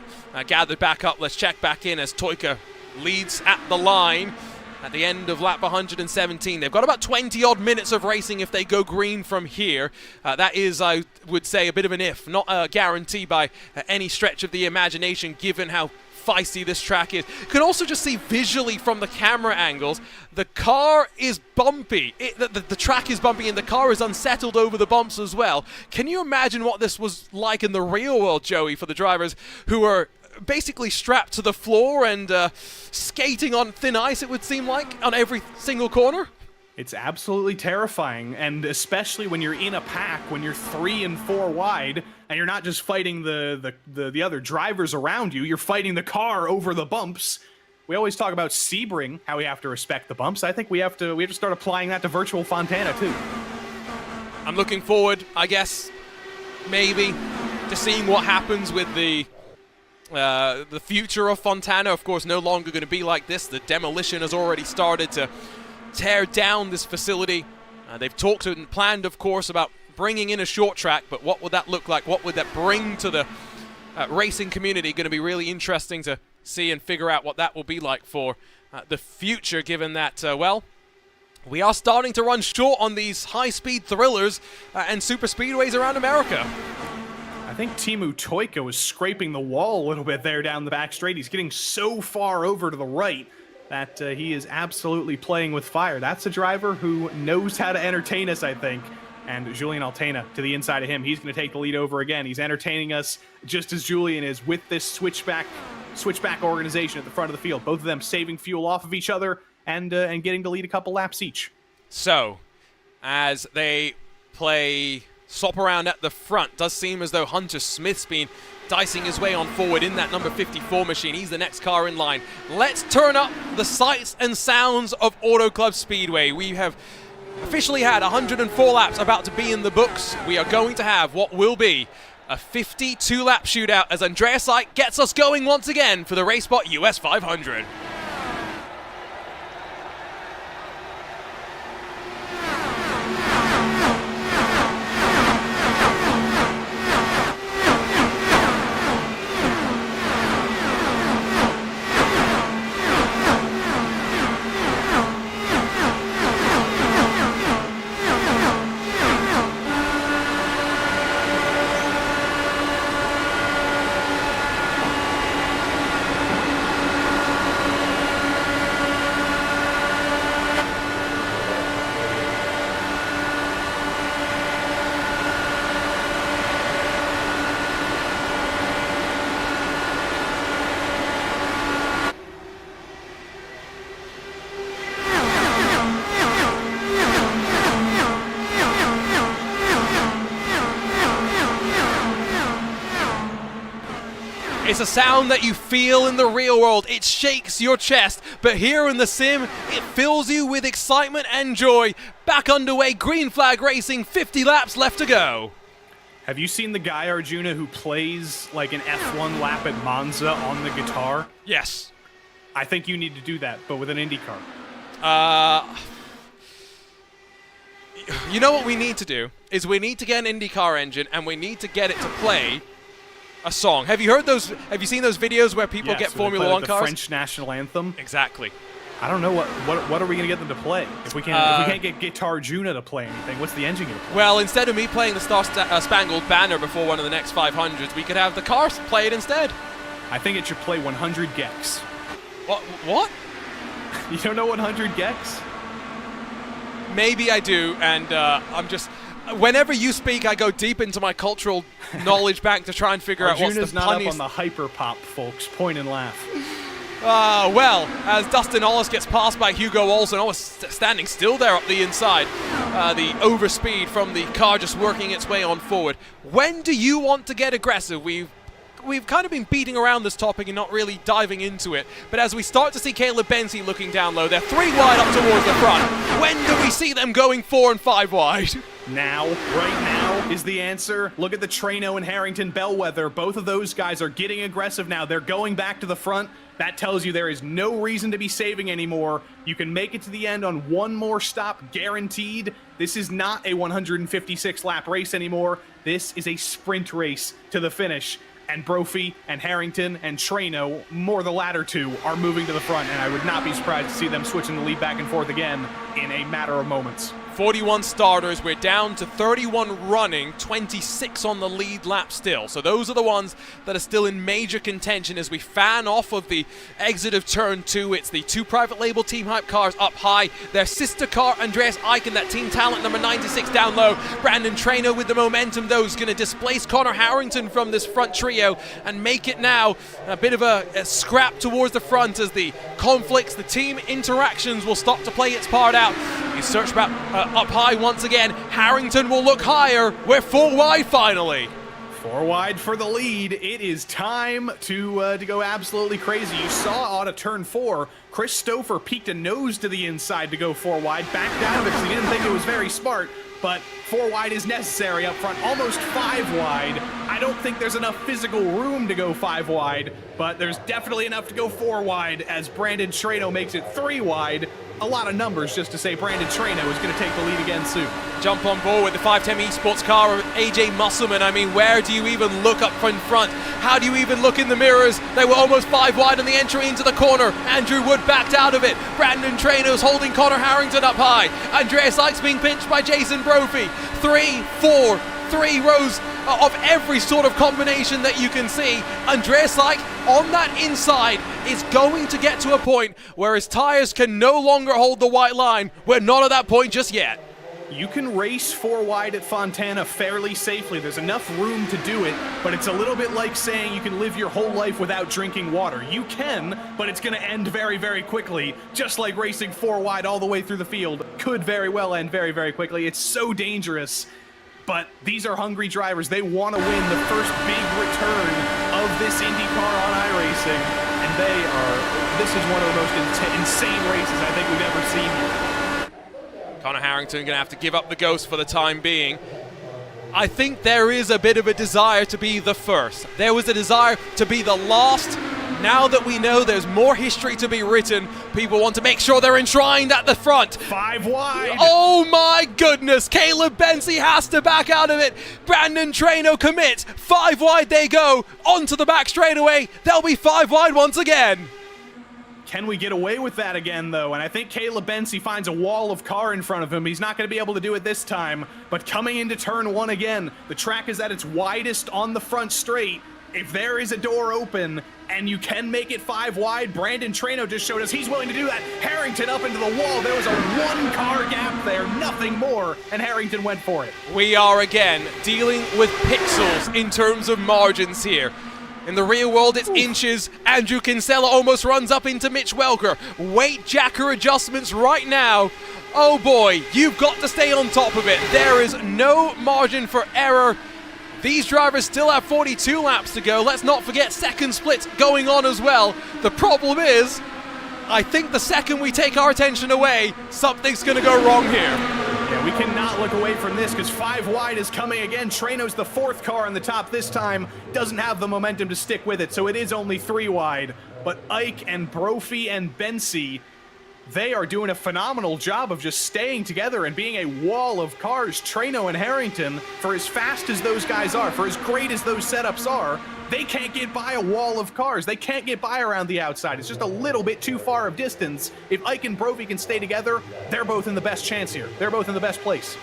Speaker 1: gathered back up, let's check back in as Toika leads at the line at the end of lap 117. They've got about 20-odd minutes of racing if they go green from here. That is, I would say, a bit of an if, not a guarantee by any stretch of the imagination, given how feisty this track is. You can also just see visually from the camera angles, the car is bumpy. The track is bumpy and the car is unsettled over the bumps as well. Can you imagine what this was like in the real world, Joey, for the drivers who are basically strapped to the floor and skating on thin ice, it would seem like, on every single corner?
Speaker 11: It's absolutely terrifying, and especially when you're in a pack, when you're 3 and 4 wide, and you're not just fighting the other drivers around you, you're fighting the car over the bumps. We always talk about Sebring, how we have to respect the bumps. I think we have to start applying that to virtual Fontana too.
Speaker 1: I'm looking forward, I guess, maybe, to seeing what happens with the future of Fontana. Of course, no longer going to be like this. The demolition has already started to tear down this facility. They've talked and planned, of course, about bringing in a short track, but what would that look like? What would that bring to the racing community? Going to be really interesting to see and figure out what that will be like for the future, given that, well, we are starting to run short on these high-speed thrillers and super speedways around America.
Speaker 11: I think Teemu Toika was scraping the wall a little bit there down the back straight. He's getting so far over to the right that he is absolutely playing with fire. That's a driver who knows how to entertain us, I think. And Julian Altena to the inside of him. He's going to take the lead over again. He's entertaining us just as Julian is with this switchback organization at the front of the field. Both of them saving fuel off of each other and getting to lead a couple laps each.
Speaker 1: So, as they swap around at the front, does seem as though Hunter Smith's been dicing his way on forward in that number 54 machine. He's the next car in line. Let's turn up the sights and sounds of Auto Club Speedway. We have officially had 104 laps about to be in the books. We are going to have what will be a 52-lap shootout as Andreas Seid gets us going once again for the RaceSpot US 500. It's a sound that you feel in the real world. It shakes your chest, but here in the sim, it fills you with excitement and joy. Back underway, green flag racing, 50 laps left to go.
Speaker 11: Have you seen the guy, Arjuna, who plays like an F1 lap at Monza on the guitar?
Speaker 1: Yes.
Speaker 11: I think you need to do that, but with an IndyCar.
Speaker 1: You know what we need to do? Is we need to get an IndyCar engine and we need to get it to play a song. Have you heard those? Have you seen those videos where people get Formula One cars?
Speaker 11: The French national anthem.
Speaker 1: Exactly.
Speaker 11: I don't know what are we gonna get them to play if we can't get Guitar Juna to play anything. What's the engine gonna play?
Speaker 1: Well, instead of me playing the Star Spangled Banner before one of the next 500s, we could have the car play it instead.
Speaker 11: I think it should play 100 Gex.
Speaker 1: What?
Speaker 11: You don't know 100 Gex?
Speaker 1: Maybe I do, and I'm just. Whenever you speak, I go deep into my cultural knowledge bank to try and figure out what's the
Speaker 11: Arjuna's not up
Speaker 1: punniest.
Speaker 11: on the hyper pop, folks. Point and laugh.
Speaker 1: Well, as Dustin Ollis gets passed by Hugo Olsen, almost standing still there up the inside. The overspeed from the car just working its way on forward. When do you want to get aggressive? We've kind of been beating around this topic and not really diving into it. But as we start to see Caleb Benzie looking down low, they're 3 wide up towards the front. When do we see them going 4 and 5 wide?
Speaker 11: Now, right now is the answer. Look at the Trano and Harrington Bellwether. Both of those guys are getting aggressive now. They're going back to the front. That tells you there is no reason to be saving anymore. You can make it to the end on one more stop, guaranteed. This is not a 156-lap race anymore. This is a sprint race to the finish. And Brophy and Harrington and Trano, more the latter two, are moving to the front, and I would not be surprised to see them switching the lead back and forth again in a matter of moments.
Speaker 1: 41 starters, we're down to 31 running, 26 on the lead lap still. So those are the ones that are still in major contention as we fan off of the exit of turn 2. It's the 2 private label Team Hype cars up high. Their sister car, Andreas Eichen, that Team Talent number 96 down low. Brandon Trano with the momentum, though, is going to displace Connor Harrington from this front trio and make it now a bit of a scrap towards the front as the conflicts, the team interactions will start to play its part out. You search back up high once again. Harrington will look higher. We're 4 wide finally.
Speaker 11: 4 wide for the lead. It is time to go absolutely crazy. You saw out of turn 4, Chris Stouffer peeked a nose to the inside to go 4 wide, backed out of it because he didn't think it was very smart, but 4 wide is necessary up front, almost 5 wide. I don't think there's enough physical room to go 5 wide, but there's definitely enough to go 4 wide as Brandon Trano makes it 3 wide. A lot of numbers just to say Brandon Trano is going to take the lead again soon.
Speaker 1: Jump on board with the 510 Esports car of AJ Musselman. I mean, where do you even look up in front? How do you even look in the mirrors? They were almost 5 wide on the entry into the corner. Andrew Wood backed out of it. Brandon Trano's holding Connor Harrington up high. Andreas Eich's being pinched by Jason Brophy. 3, 4, 3 rows of every sort of combination that you can see. Andreas Eich on that inside is going to get to a point where his tires can no longer hold the white line. We're not at that point just yet.
Speaker 11: You can race 4 wide at Fontana fairly safely. There's enough room to do it, but it's a little bit like saying you can live your whole life without drinking water. You can, but it's going to end very, very quickly. Just like racing 4 wide all the way through the field could very well end very, very quickly. It's so dangerous. But these are hungry drivers. They want to win the first big return of this IndyCar on iRacing. And this is one of the most insane races I think we've ever seen.
Speaker 1: Connor Harrington going to have to give up the ghost for the time being. I think there is a bit of a desire to be the first. There was a desire to be the last. Now that we know there's more history to be written, people want to make sure they're enshrined at the front.
Speaker 11: 5 wide.
Speaker 1: Oh my goodness, Caleb Benzie has to back out of it. Brandon Trano commits. 5 wide they go. Onto the back straightaway. They'll be 5 wide once again.
Speaker 11: Can we get away with that again, though? And I think Caleb Benzie finds a wall of car in front of him. He's not going to be able to do it this time. But coming into turn 1 again, the track is at its widest on the front straight. If there is a door open and you can make it 5 wide, Brandon Trano just showed us he's willing to do that. Harrington up into the wall. There was a 1-car gap there, nothing more, and Harrington went for it.
Speaker 1: We are again dealing with pixels in terms of margins here. In the real world, it's inches. Andrew Kinsella almost runs up into Mitch Welker. Weight jacker adjustments right now. Oh boy, you've got to stay on top of it. There is no margin for error. These drivers still have 42 laps to go. Let's not forget second splits going on as well. The problem is, I think the second we take our attention away, something's going to go wrong here.
Speaker 11: Yeah, we cannot look away from this because 5 wide is coming again. Treno's the 4th car on the top this time. Doesn't have the momentum to stick with it, so it is only 3 wide. But Ike and Brophy and Bensi, they are doing a phenomenal job of just staying together and being a wall of cars. Treno and Harrington, for as fast as those guys are, for as great as those setups are, they can't get by a wall of cars. They can't get by around the outside. It's just a little bit too far of distance. If Ike and Brophy can stay together, they're both in the best chance here. They're both in the best place.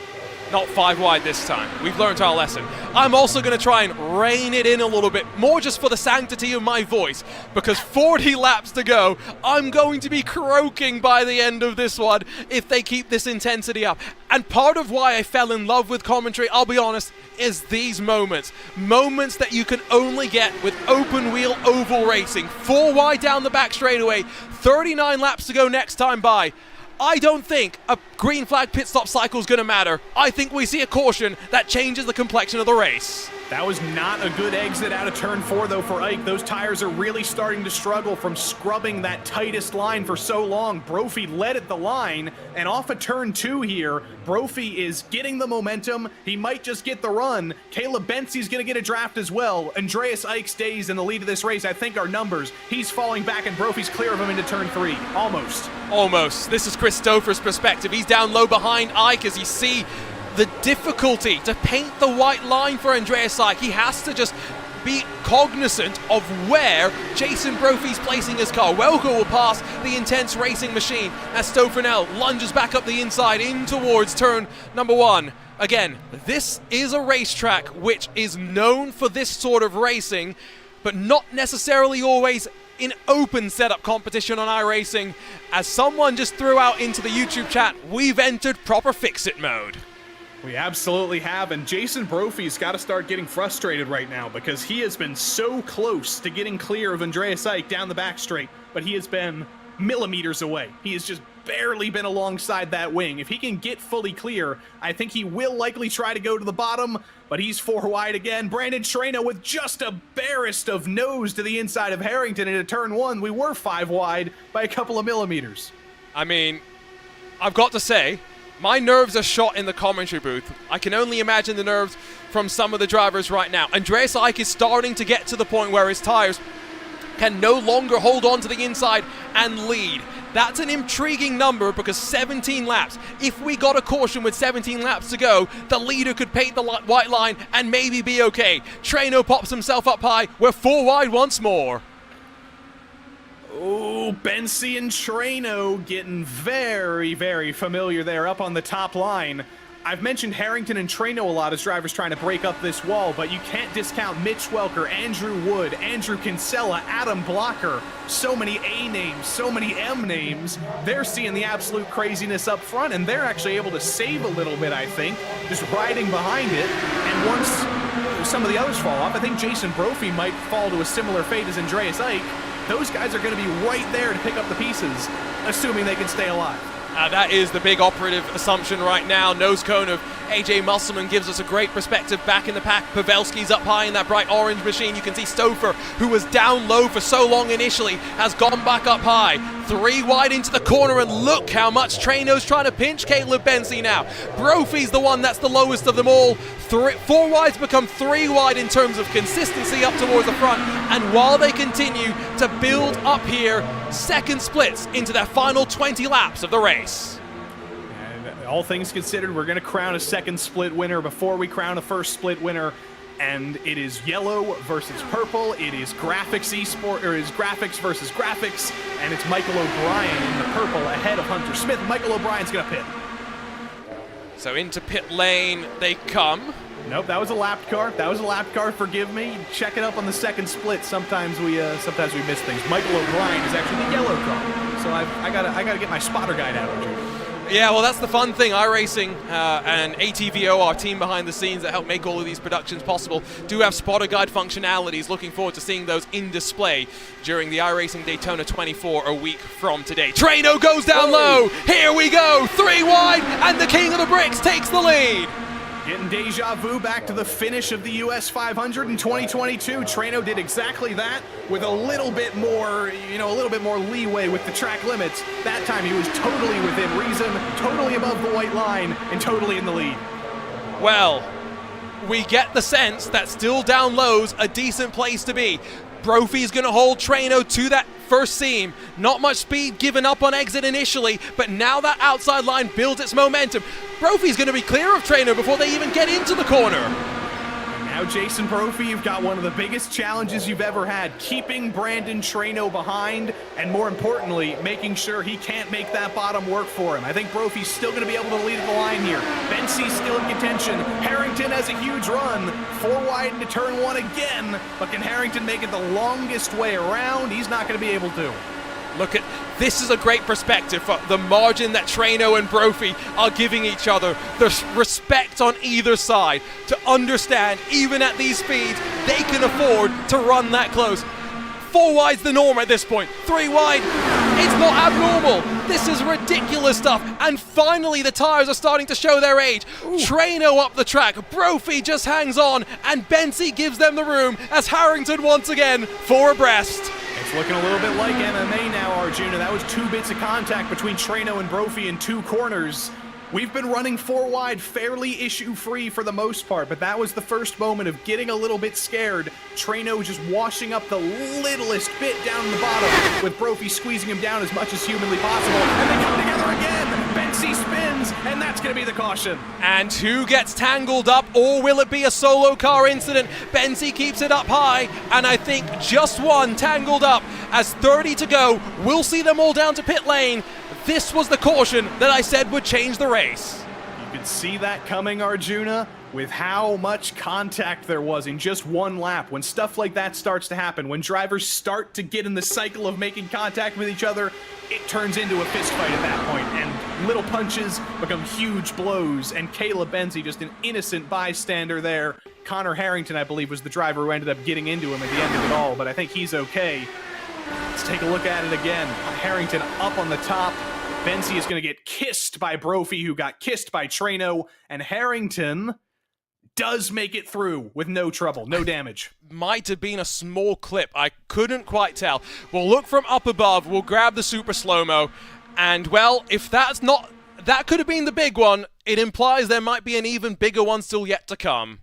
Speaker 1: Not 5 wide this time. We've learned our lesson. I'm also going to try and rein it in a little bit, more just for the sanctity of my voice, because 40 laps to go. I'm going to be croaking by the end of this one if they keep this intensity up. And part of why I fell in love with commentary, I'll be honest, is these moments. Moments that you can only get with open wheel oval racing. 4 wide down the back straightaway, 39 laps to go next time by. I don't think a green flag pit stop cycle is going to matter. I think we see a caution that changes the complexion of the race.
Speaker 11: That was not a good exit out of turn 4, though, for Ike. Those tires are really starting to struggle from scrubbing that tightest line for so long. Brophy led at the line, and off of turn 2 here, Brophy is getting the momentum. He might just get the run. Caleb Bensi's going to get a draft as well. Andreas Ike stays in the lead of this race. I think our numbers. He's falling back, and Brophy's clear of him into turn 3. Almost.
Speaker 1: Almost. This is Chris Stouffer's perspective. He's down low behind Ike as you see the difficulty to paint the white line for Andreas Ike. He has to just be cognizant of where Jason Brophy's placing his car. Welko will pass the intense racing machine as Stouffer now lunges back up the inside in towards turn number 1. Again, this is a racetrack which is known for this sort of racing, but not necessarily always in open setup competition on iRacing. As someone just threw out into the YouTube chat, we've entered proper fix-it mode.
Speaker 11: We absolutely have, and Jason Brophy's got to start getting frustrated right now because he has been so close to getting clear of Andreas Ike down the back straight, but he has been millimeters away. He has just barely been alongside that wing. If he can get fully clear, I think he will likely try to go to the bottom, but he's 4 wide again. Brandon Treno with just a barest of nose to the inside of Harrington into turn 1. We were 5 wide by a couple of millimeters.
Speaker 1: I mean, I've got to say, my nerves are shot in the commentary booth. I can only imagine the nerves from some of the drivers right now. Andreas Ike is starting to get to the point where his tires can no longer hold on to the inside and lead. That's an intriguing number because 17 laps. If we got a caution with 17 laps to go, the leader could paint the white line and maybe be okay. Treno pops himself up high. We're 4 wide once more.
Speaker 11: Oh, Bensi and Treno getting very, very familiar there up on the top line. I've mentioned Harrington and Treno a lot as drivers trying to break up this wall, but you can't discount Mitch Welker, Andrew Wood, Andrew Kinsella, Adam Blocker. So many A names, so many M names. They're seeing the absolute craziness up front, and they're actually able to save a little bit, I think, just riding behind it. And once some of the others fall off, I think Jason Brophy might fall to a similar fate as Andreas Ike. Those guys are going to be right there to pick up the pieces, assuming they can stay alive.
Speaker 1: That is the big operative assumption right now. Nose cone of AJ Musselman gives us a great perspective back in the pack. Pavelski's up high in that bright orange machine. You can see Stouffer, who was down low for so long initially, has gone back up high. 3 wide into the corner, and look how much Treno's trying to pinch Caleb Bensi now. Brophy's the one that's the lowest of them all. 4 wides become 3 wide in terms of consistency up towards the front, and while they continue to build up here, second splits into their final 20 laps of the race.
Speaker 11: And all things considered, we're going to crown a second split winner before we crown a first split winner. And it is yellow versus purple. It is graphics esport, or is graphics versus graphics, and it's Michael O'Brien in the purple ahead of Hunter Smith. Michael O'Brien's going to pit.
Speaker 1: So into pit lane they come.
Speaker 11: Nope, that was a lapped car. That was a lapped car. Forgive me. Check it up on the second split. Sometimes we miss things. Michael O'Brien is actually the yellow car. So I gotta get my spotter guide out here.
Speaker 1: Yeah, well, that's the fun thing. iRacing and ATVO, our team behind the scenes that help make all of these productions possible, do have spotter guide functionalities. Looking forward to seeing those in display during the iRacing Daytona 24 a week from today. Treno goes down low. Here we go. 3 wide, and the king of the bricks takes the lead.
Speaker 11: Getting deja vu back to the finish of the US 500 in 2022. Trano did exactly that with a little bit more, a little bit more leeway with the track limits. That time he was totally within reason, totally above the white line, and totally in the lead.
Speaker 1: Well, we get the sense that still down low's a decent place to be. Brophy's going to hold Trano to that first seam. Not much speed given up on exit initially, but now that outside line builds its momentum. Brophy's going to be clear of Trano before they even get into the corner.
Speaker 11: Now, Jason Brophy, you've got one of the biggest challenges you've ever had, keeping Brandon Trano behind, and more importantly, making sure he can't make that bottom work for him. I think Brophy's still going to be able to lead the line here. Bensie's still in contention. Harrington has a huge run. 4 wide into turn 1 again, but can Harrington make it the longest way around? He's not going to be able to.
Speaker 1: Look at this is a great perspective for the margin that Trano and Brophy are giving each other. The respect on either side to understand, even at these speeds, they can afford to run that close. 4 wide's the norm at this point. 3 wide, it's not abnormal. This is ridiculous stuff. And finally, the tires are starting to show their age. Trano up the track, Brophy just hangs on, and Bensie gives them the room as Harrington once again 4 abreast.
Speaker 11: It's looking a little bit like MMA now, Arjuna. That was 2 bits of contact between Trano and Brophy in 2 corners. We've been running 4 wide fairly issue-free for the most part, but that was the first moment of getting a little bit scared. Trano just washing up the littlest bit down the bottom, with Brophy squeezing him down as much as humanly possible, and they come together again! Bensie spins, and that's going to be the caution.
Speaker 1: And who gets tangled up, or will it be a solo car incident? Bensie keeps it up high, and I think just one tangled up. As 30 to go, we'll see them all down to pit lane. This was the caution that I said would change the race.
Speaker 11: You could see that coming, Arjuna, with how much contact there was in just 1 lap. When stuff like that starts to happen, when drivers start to get in the cycle of making contact with each other, it turns into a fist fight at that point, and little punches become huge blows, and Caleb Bensie, just an innocent bystander there. Connor Harrington, I believe, was the driver who ended up getting into him at the end of it all, but I think he's okay. Let's take a look at it again. Harrington up on the top. Bensie is going to get kissed by Brophy, who got kissed by Trano, and Harrington does make it through with no trouble, no damage.
Speaker 1: Might have been a small clip. I couldn't quite tell. We'll look from up above. We'll grab the super slow-mo. And, well, if that's not... That could have been the big one. It implies there might be an even bigger one still yet to come.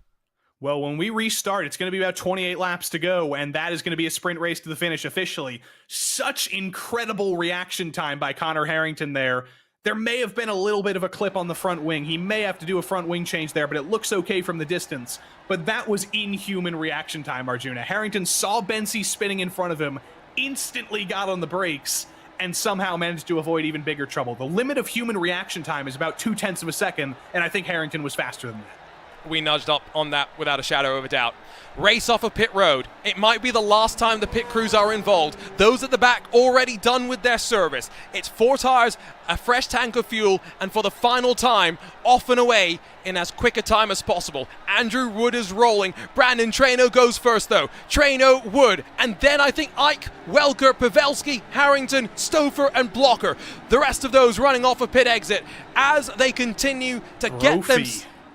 Speaker 11: Well, when we restart, it's going to be about 28 laps to go, and that is going to be a sprint race to the finish officially. Such incredible reaction time by Connor Harrington there. There may have been a little bit of a clip on the front wing. He may have to do a front wing change there, but it looks okay from the distance. But that was inhuman reaction time, Arjuna. Harrington saw Bensie spinning in front of him, instantly got on the brakes, and somehow managed to avoid even bigger trouble. The limit of human reaction time is about 0.2 of a second, and I think Harrington was faster than that.
Speaker 1: We nudged up on that without a shadow of a doubt. Race off of pit road. It might be the last time the pit crews are involved. Those at the back already done with their service. It's 4 tires, a fresh tank of fuel, and for the final time, off and away in as quick a time as possible. Andrew Wood is rolling. Brandon Trano goes first though. Trano, Wood, and then I think Ike, Welker, Pavelski, Harrington, Stouffer, and Blocker. The rest of those running off a pit exit as they continue to get them...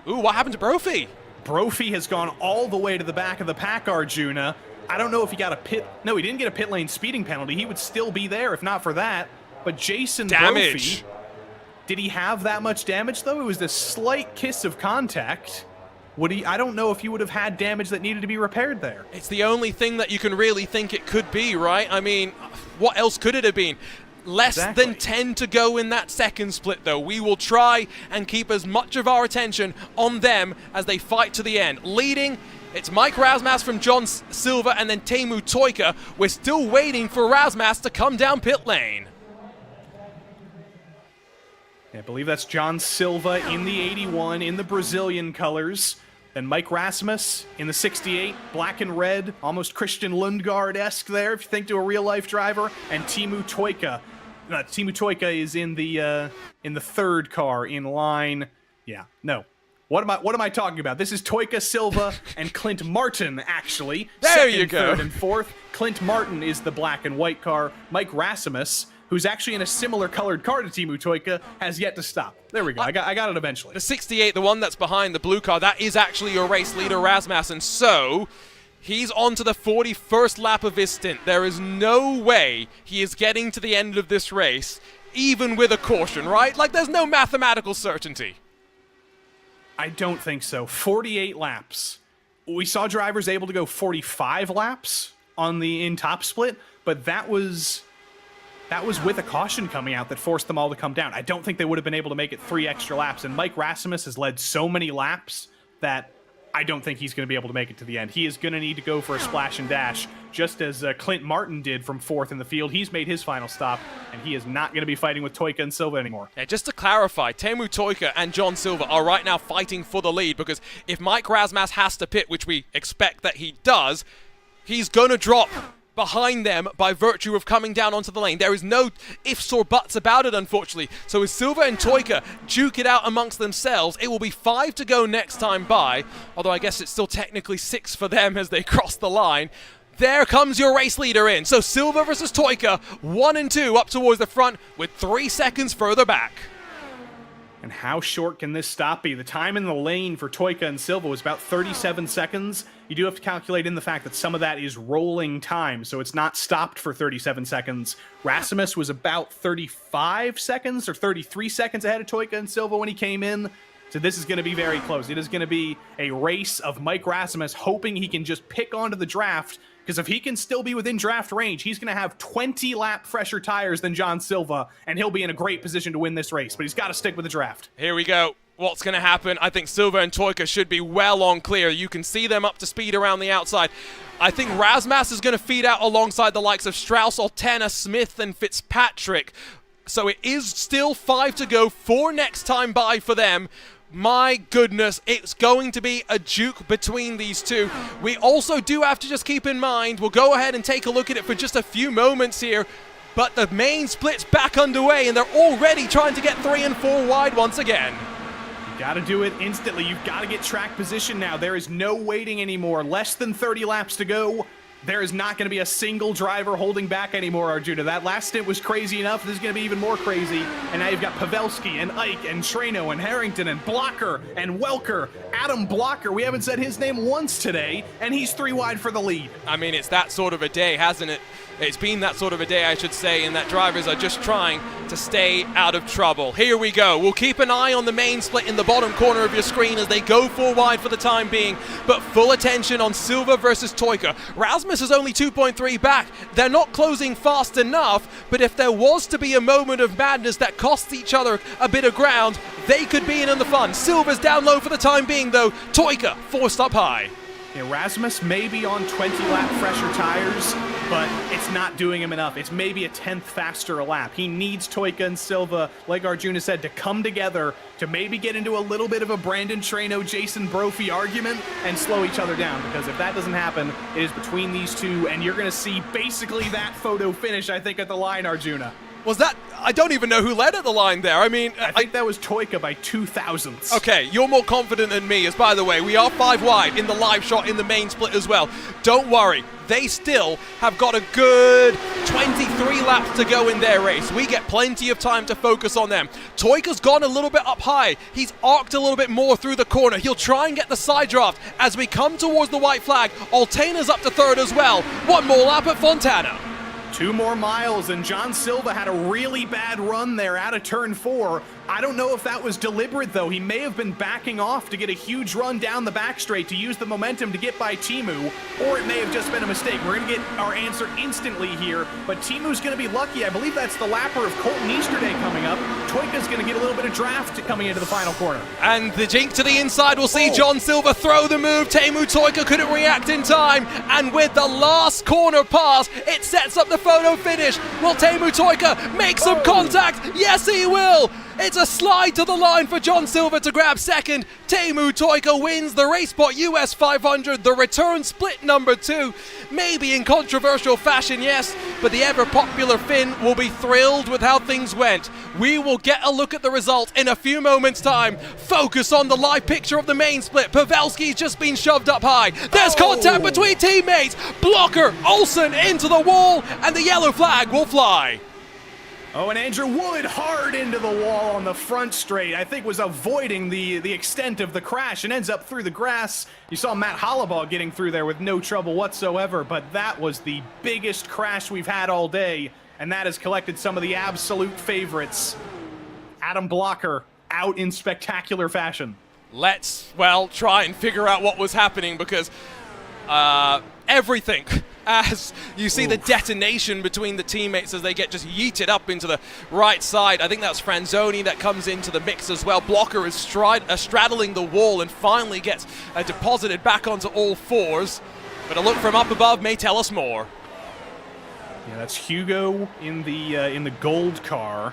Speaker 1: Ooh, what happened to Brophy?
Speaker 11: Brophy has gone all the way to the back of the pack, Arjuna. I don't know if he got a pit... No, he didn't get a pit lane speeding penalty. He would still be there if not for that. But Jason Brophy... Did he have that much damage, though? It was a slight kiss of contact. Would he... I don't know if he would have had damage that needed to be repaired there.
Speaker 1: It's the only thing that you can really think it could be, right? I mean, what else could it have been? Less than 10 to go in that second split, though. We will try and keep as much of our attention on them as they fight to the end. Leading, it's Mike Razmas from John Silva and then Teemu Toika. We're still waiting for Razmas to come down pit lane.
Speaker 11: I believe that's John Silva in the 81 in the Brazilian colors. Then Mike Rasmus in the 68, black and red, almost Christian Lundgaard-esque there, if you think to a real-life driver. And Teemu Toika. Teemu Toika is in the third car in line. Yeah, no. What am I talking about? This is Toika, Silva, and Clint Martin, actually.
Speaker 1: There
Speaker 11: Second,
Speaker 1: you go.
Speaker 11: Third, and fourth. Clint Martin is the black and white car. Mike Rasmus, who's actually in a similar colored car to Teemu Toika, has yet to stop. There we go. I got it eventually.
Speaker 1: The 68, the one that's behind the blue car, that is actually your race leader, Rasmussen. So he's on to the 41st lap of his stint. There is no way he is getting to the end of this race, even with a caution, right? Like, there's no mathematical certainty.
Speaker 11: I don't think so. 48 laps. We saw drivers able to go 45 laps on the in-top split, but that was with a caution coming out that forced them all to come down. I don't think they would have been able to make it 3 extra laps, and Mike Rasmus has led so many laps that I don't think he's going to be able to make it to the end. He is going to need to go for a splash and dash, just as Clint Martin did from 4th in the field. He's made his final stop, and he is not going to be fighting with Toika and Silva anymore.
Speaker 1: Yeah, just to clarify, Teemu Toika and John Silva are right now fighting for the lead, because if Mike Rasmus has to pit, which we expect that he does, he's going to drop behind them by virtue of coming down onto the lane. There is no ifs or buts about it, unfortunately. So as Silva and Toika duke it out amongst themselves, it will be 5 to go next time by, although I guess it's still technically 6 for them as they cross the line. There comes your race leader in. So Silva versus Toika, 1 and 2 up towards the front with 3 seconds further back.
Speaker 11: And how short can this stop be? The time in the lane for Toika and Silva was about 37 seconds. You do have to calculate in the fact that some of that is rolling time, so it's not stopped for 37 seconds. Rasmus was about 35 seconds or 33 seconds ahead of Toika and Silva when he came in. So this is going to be very close. It is going to be a race of Mike Rasmus hoping he can just pick onto the draft, because if he can still be within draft range, he's going to have 20 lap fresher tires than John Silva, and he'll be in a great position to win this race, but he's got to stick with the draft.
Speaker 1: Here we go. What's going to happen? I think Silva and Toika should be well on clear. You can see them up to speed around the outside. I think Rasmus is going to feed out alongside the likes of Strauss, Fontana, Smith, and Fitzpatrick. So it is still 5 to go, 4 next time by for them. My goodness, it's going to be a duke between these two. We also do have to just keep in mind, we'll go ahead and take a look at it for just a few moments here, but the main split's back underway and they're already trying to get 3 and 4 wide once again.
Speaker 11: You got to do it instantly. You've got to get track position now. There is no waiting anymore. Less than 30 laps to go. There is not going to be a single driver holding back anymore, Arjuna. That last stint was crazy enough. This is going to be even more crazy. And now you've got Pavelski and Ike and Treno and Harrington and Blocker and Welker. Adam Blocker, we haven't said his name once today, and he's 3 wide for the lead.
Speaker 1: I mean, it's that sort of a day, hasn't it? It's been that sort of a day, I should say, and that drivers are just trying to stay out of trouble. Here we go. We'll keep an eye on the main split in the bottom corner of your screen as they go 4 wide for the time being, but full attention on Silva versus Toika. Rasmus is only 2.3 back. They're not closing fast enough, but if there was to be a moment of madness that costs each other a bit of ground, they could be in the fun. Silva's down low for the time being, though. Toika forced up high.
Speaker 11: Yeah, Rasmus may be on 20-lap fresher tires, but it's not doing him enough. It's maybe a 10th faster a lap. He needs Toika and Silva, like Arjuna said, to come together to maybe get into a little bit of a Brandon Treno, Jason Brophy argument and slow each other down, because if that doesn't happen, it is between these two, and you're going to see basically that photo finish, I think, at the line, Arjuna.
Speaker 1: Was that... I don't even know who led at the line there. I mean...
Speaker 11: I think that was Toika by 2,000ths.
Speaker 1: Okay, you're more confident than me, as by the way, we are 5 wide in the live shot in the main split as well. Don't worry, they still have got a good 23 laps to go in their race. We get plenty of time to focus on them. Toika's gone a little bit up high. He's arced a little bit more through the corner. He'll try and get the side draft. As we come towards the white flag, Altana's up to 3rd as well. 1 more lap at Fontana.
Speaker 11: 2 more miles, and John Silva had a really bad run there out of turn 4. I don't know if that was deliberate, though. He may have been backing off to get a huge run down the back straight to use the momentum to get by Teemu, or it may have just been a mistake. We're going to get our answer instantly here, but Teemu's going to be lucky. I believe that's the lapper of Colton Easterday coming up. Toika's going to get a little bit of draft coming into the final corner.
Speaker 1: And the jink to the inside, we'll see John Silva throw the move. Teemu Toika couldn't react in time, and with the last corner pass, it sets up the photo finish. Will Teemu Toika make some contact? Yes, he will! It's a slide to the line for John Silva to grab 2nd. Teemu Toika wins the RaceSpot US 500, the return split number 2. Maybe in controversial fashion, yes, but the ever-popular Finn will be thrilled with how things went. We will get a look at the result in a few moments' time. Focus on the live picture of the main split. Pavelski's just been shoved up high. There's contact between teammates. Blocker, Olsen into the wall, and the yellow flag will fly.
Speaker 11: Oh, and Andrew Wood hard into the wall on the front straight. I think was avoiding the extent of the crash and ends up through the grass. You saw Matt Hollabaugh getting through there with no trouble whatsoever, but that was the biggest crash we've had all day, and that has collected some of the absolute favorites. Adam Blocker out in spectacular fashion.
Speaker 1: Let's, well, try and figure out what was happening, because everything, as you see the detonation between the teammates as they get just yeeted up into the right side. I think that's Franzoni that comes into the mix as well. Blocker is straddling the wall and finally gets deposited back onto all fours. But a look from up above may tell us more.
Speaker 11: Yeah, that's Hugo in the gold car.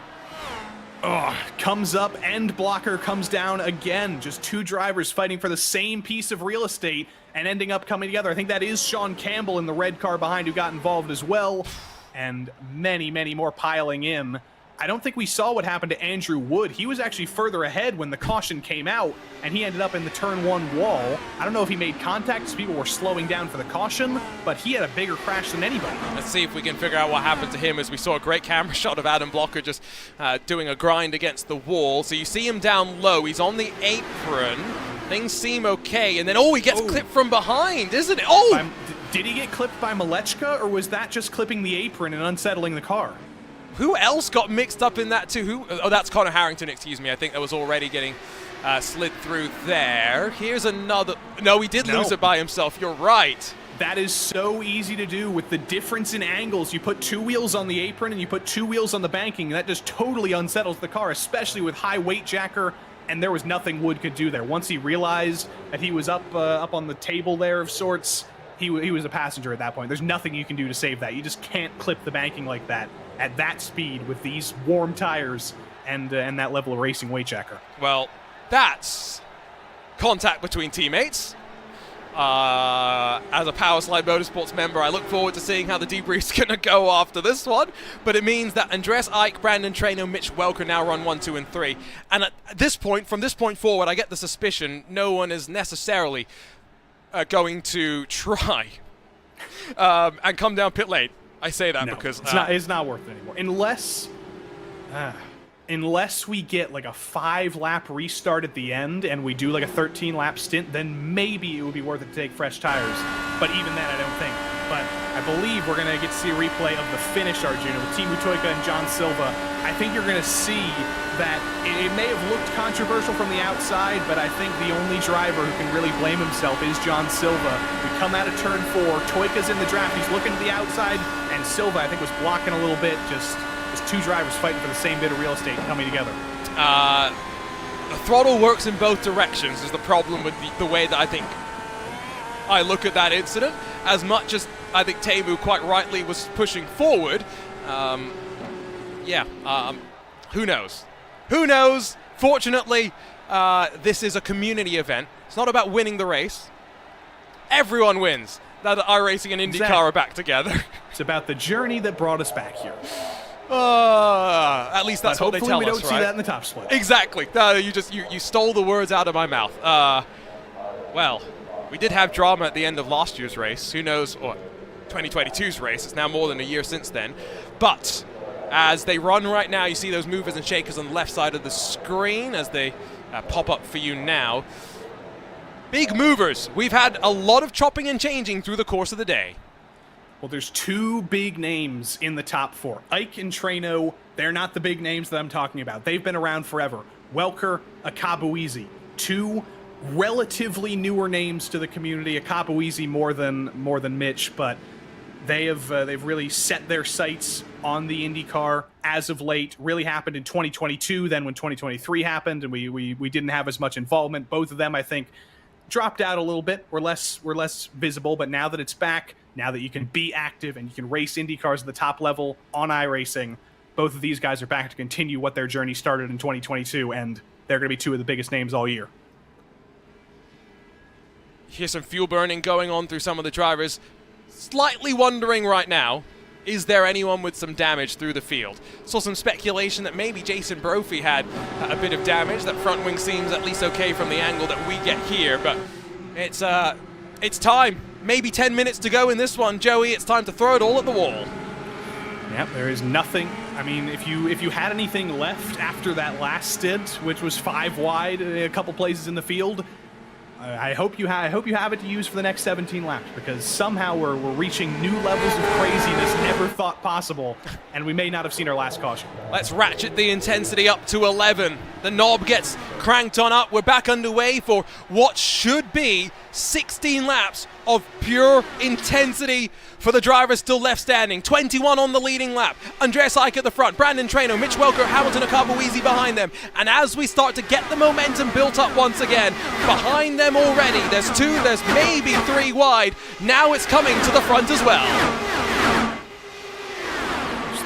Speaker 11: Comes up and Blocker comes down again. Just two drivers fighting for the same piece of real estate and ending up coming together. I think that is Sean Campbell in the red car behind who got involved as well. And many, many more piling in. I don't think we saw what happened to Andrew Wood. He was actually further ahead when the caution came out, and he ended up in the turn 1 wall. I don't know if he made contact as people were slowing down for the caution, but he had a bigger crash than anybody.
Speaker 1: Let's see if we can figure out what happened to him, as we saw a great camera shot of Adam Blocker just doing a grind against the wall. So you see him down low. He's on the apron. Things seem okay, and then, he gets clipped from behind, isn't it?
Speaker 11: Did he get clipped by Malechka, or was that just clipping the apron and unsettling the car?
Speaker 1: Who else got mixed up in that too? That's Connor Harrington, excuse me. I think that was already getting slid through there. Here's another. No, he did lose it by himself. You're right.
Speaker 11: That is so easy to do with the difference in angles. You put 2 wheels on the apron and you put 2 wheels on the banking, and that just totally unsettles the car, especially with high weight jacker, and there was nothing Wood could do there. Once he realized that he was up on the table there of sorts, he was a passenger at that point. There's nothing you can do to save that. You just can't clip the banking like that at that speed with these warm tires and that level of racing weight jacker.
Speaker 1: Well, that's contact between teammates. As a Powerslide Motorsports member, I look forward to seeing how the debrief's going to go after this one. But it means that Andres Eick, Brandon Traynor, Mitch Welker now run 1, 2, and 3. And at this point, from this point forward, I get the suspicion no one is necessarily going to try and come down pit lane. I say that because
Speaker 11: it's not worth it anymore. Unless we get like a 5-lap restart at the end and we do like a 13-lap stint, then maybe it would be worth it to take fresh tires. But even then, I don't think. But I believe we're going to get to see a replay of the finish, Arjuna, with Teemu Tuikka and John Silva. I think you're going to see that it may have looked controversial from the outside, but I think the only driver who can really blame himself is John Silva. We come out of turn 4, Tuikka's in the draft, he's looking to the outside, and Silva, I think, was blocking a little bit. Just 2 drivers fighting for the same bit of real estate coming together.
Speaker 1: The throttle works in both directions is the problem with the way that I think I look at that incident. As much as I think Teemu quite rightly was pushing forward, who knows? Who knows? Fortunately, this is a community event. It's not about winning the race. Everyone wins. Now that iRacing and IndyCar are back together.
Speaker 11: It's about the journey that brought us back here.
Speaker 1: At least that's what they tell us, right?
Speaker 11: Hopefully we don't see that in the top split.
Speaker 1: Exactly. You stole the words out of my mouth. Well, we did have drama at the end of last year's race. Who knows? Or 2022's race. It's now more than a year since then. But as they run right now, you see those movers and shakers on the left side of the screen as they pop up for you now. Big movers. We've had a lot of chopping and changing through the course of the day.
Speaker 11: Well, there's 2 big names in the top 4. Eick and Traynor, they're not the big names that I'm talking about. They've been around forever. Welker, Akabuizi, 2 relatively newer names to the community. Akabuizi more than Mitch, but they've really set their sights on the IndyCar as of late. Really happened in 2022, then when 2023 happened, and we didn't have as much involvement. Both of them, I think, dropped out a little bit. We're less visible, but now that it's back, now that you can be active and you can race IndyCars at the top level on iRacing, both of these guys are back to continue what their journey started in 2022, and they're going to be 2 of the biggest names all year.
Speaker 1: Here's some fuel burning going on through some of the drivers. Slightly wondering right now, is there anyone with some damage through the field? Saw some speculation that maybe Jason Brophy had a bit of damage. That front wing seems at least okay from the angle that we get here, but it's time. Maybe 10 minutes to go in this one, Joey. It's time to throw it all at the wall.
Speaker 11: Yep, there is nothing. I mean, if you had anything left after that last stint, which was 5 wide, a couple places in the field, I hope you have it to use for the next 17 laps, because somehow we're reaching new levels of craziness never thought possible, and we may not have seen our last caution.
Speaker 1: Let's ratchet the intensity up to 11. The knob gets cranked on up. We're back underway for what should be 16 laps of pure intensity for the drivers still left standing. 21 on the leading lap. Andreas Eich at the front. Brandon Traino, Mitch Welker, Hamilton Akabuizi behind them. And as we start to get the momentum built up once again, behind them already, there's 2, there's maybe 3 wide. Now it's coming to the front as well.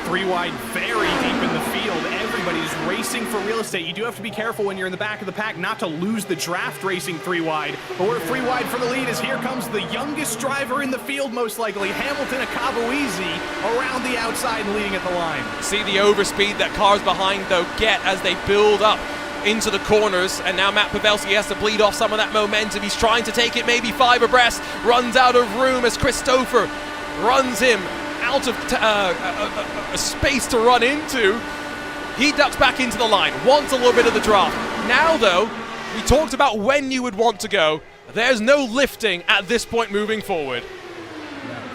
Speaker 11: 3 wide, very deep in the field. Everybody's racing for real estate. You do have to be careful when you're in the back of the pack not to lose the draft racing 3 wide. But we're 3 wide for the lead as here comes the youngest driver in the field, most likely, Hamilton Akabuizi, around the outside and leading at the line.
Speaker 1: See the overspeed that cars behind, though, get as they build up into the corners, and now Matt Pavelski has to bleed off some of that momentum. He's trying to take it maybe 5 abreast, runs out of room as Christopher runs him out of a space to run into. He ducks back into the line, wants a little bit of the draft. Now, though, we talked about when you would want to go. There's no lifting at this point moving forward.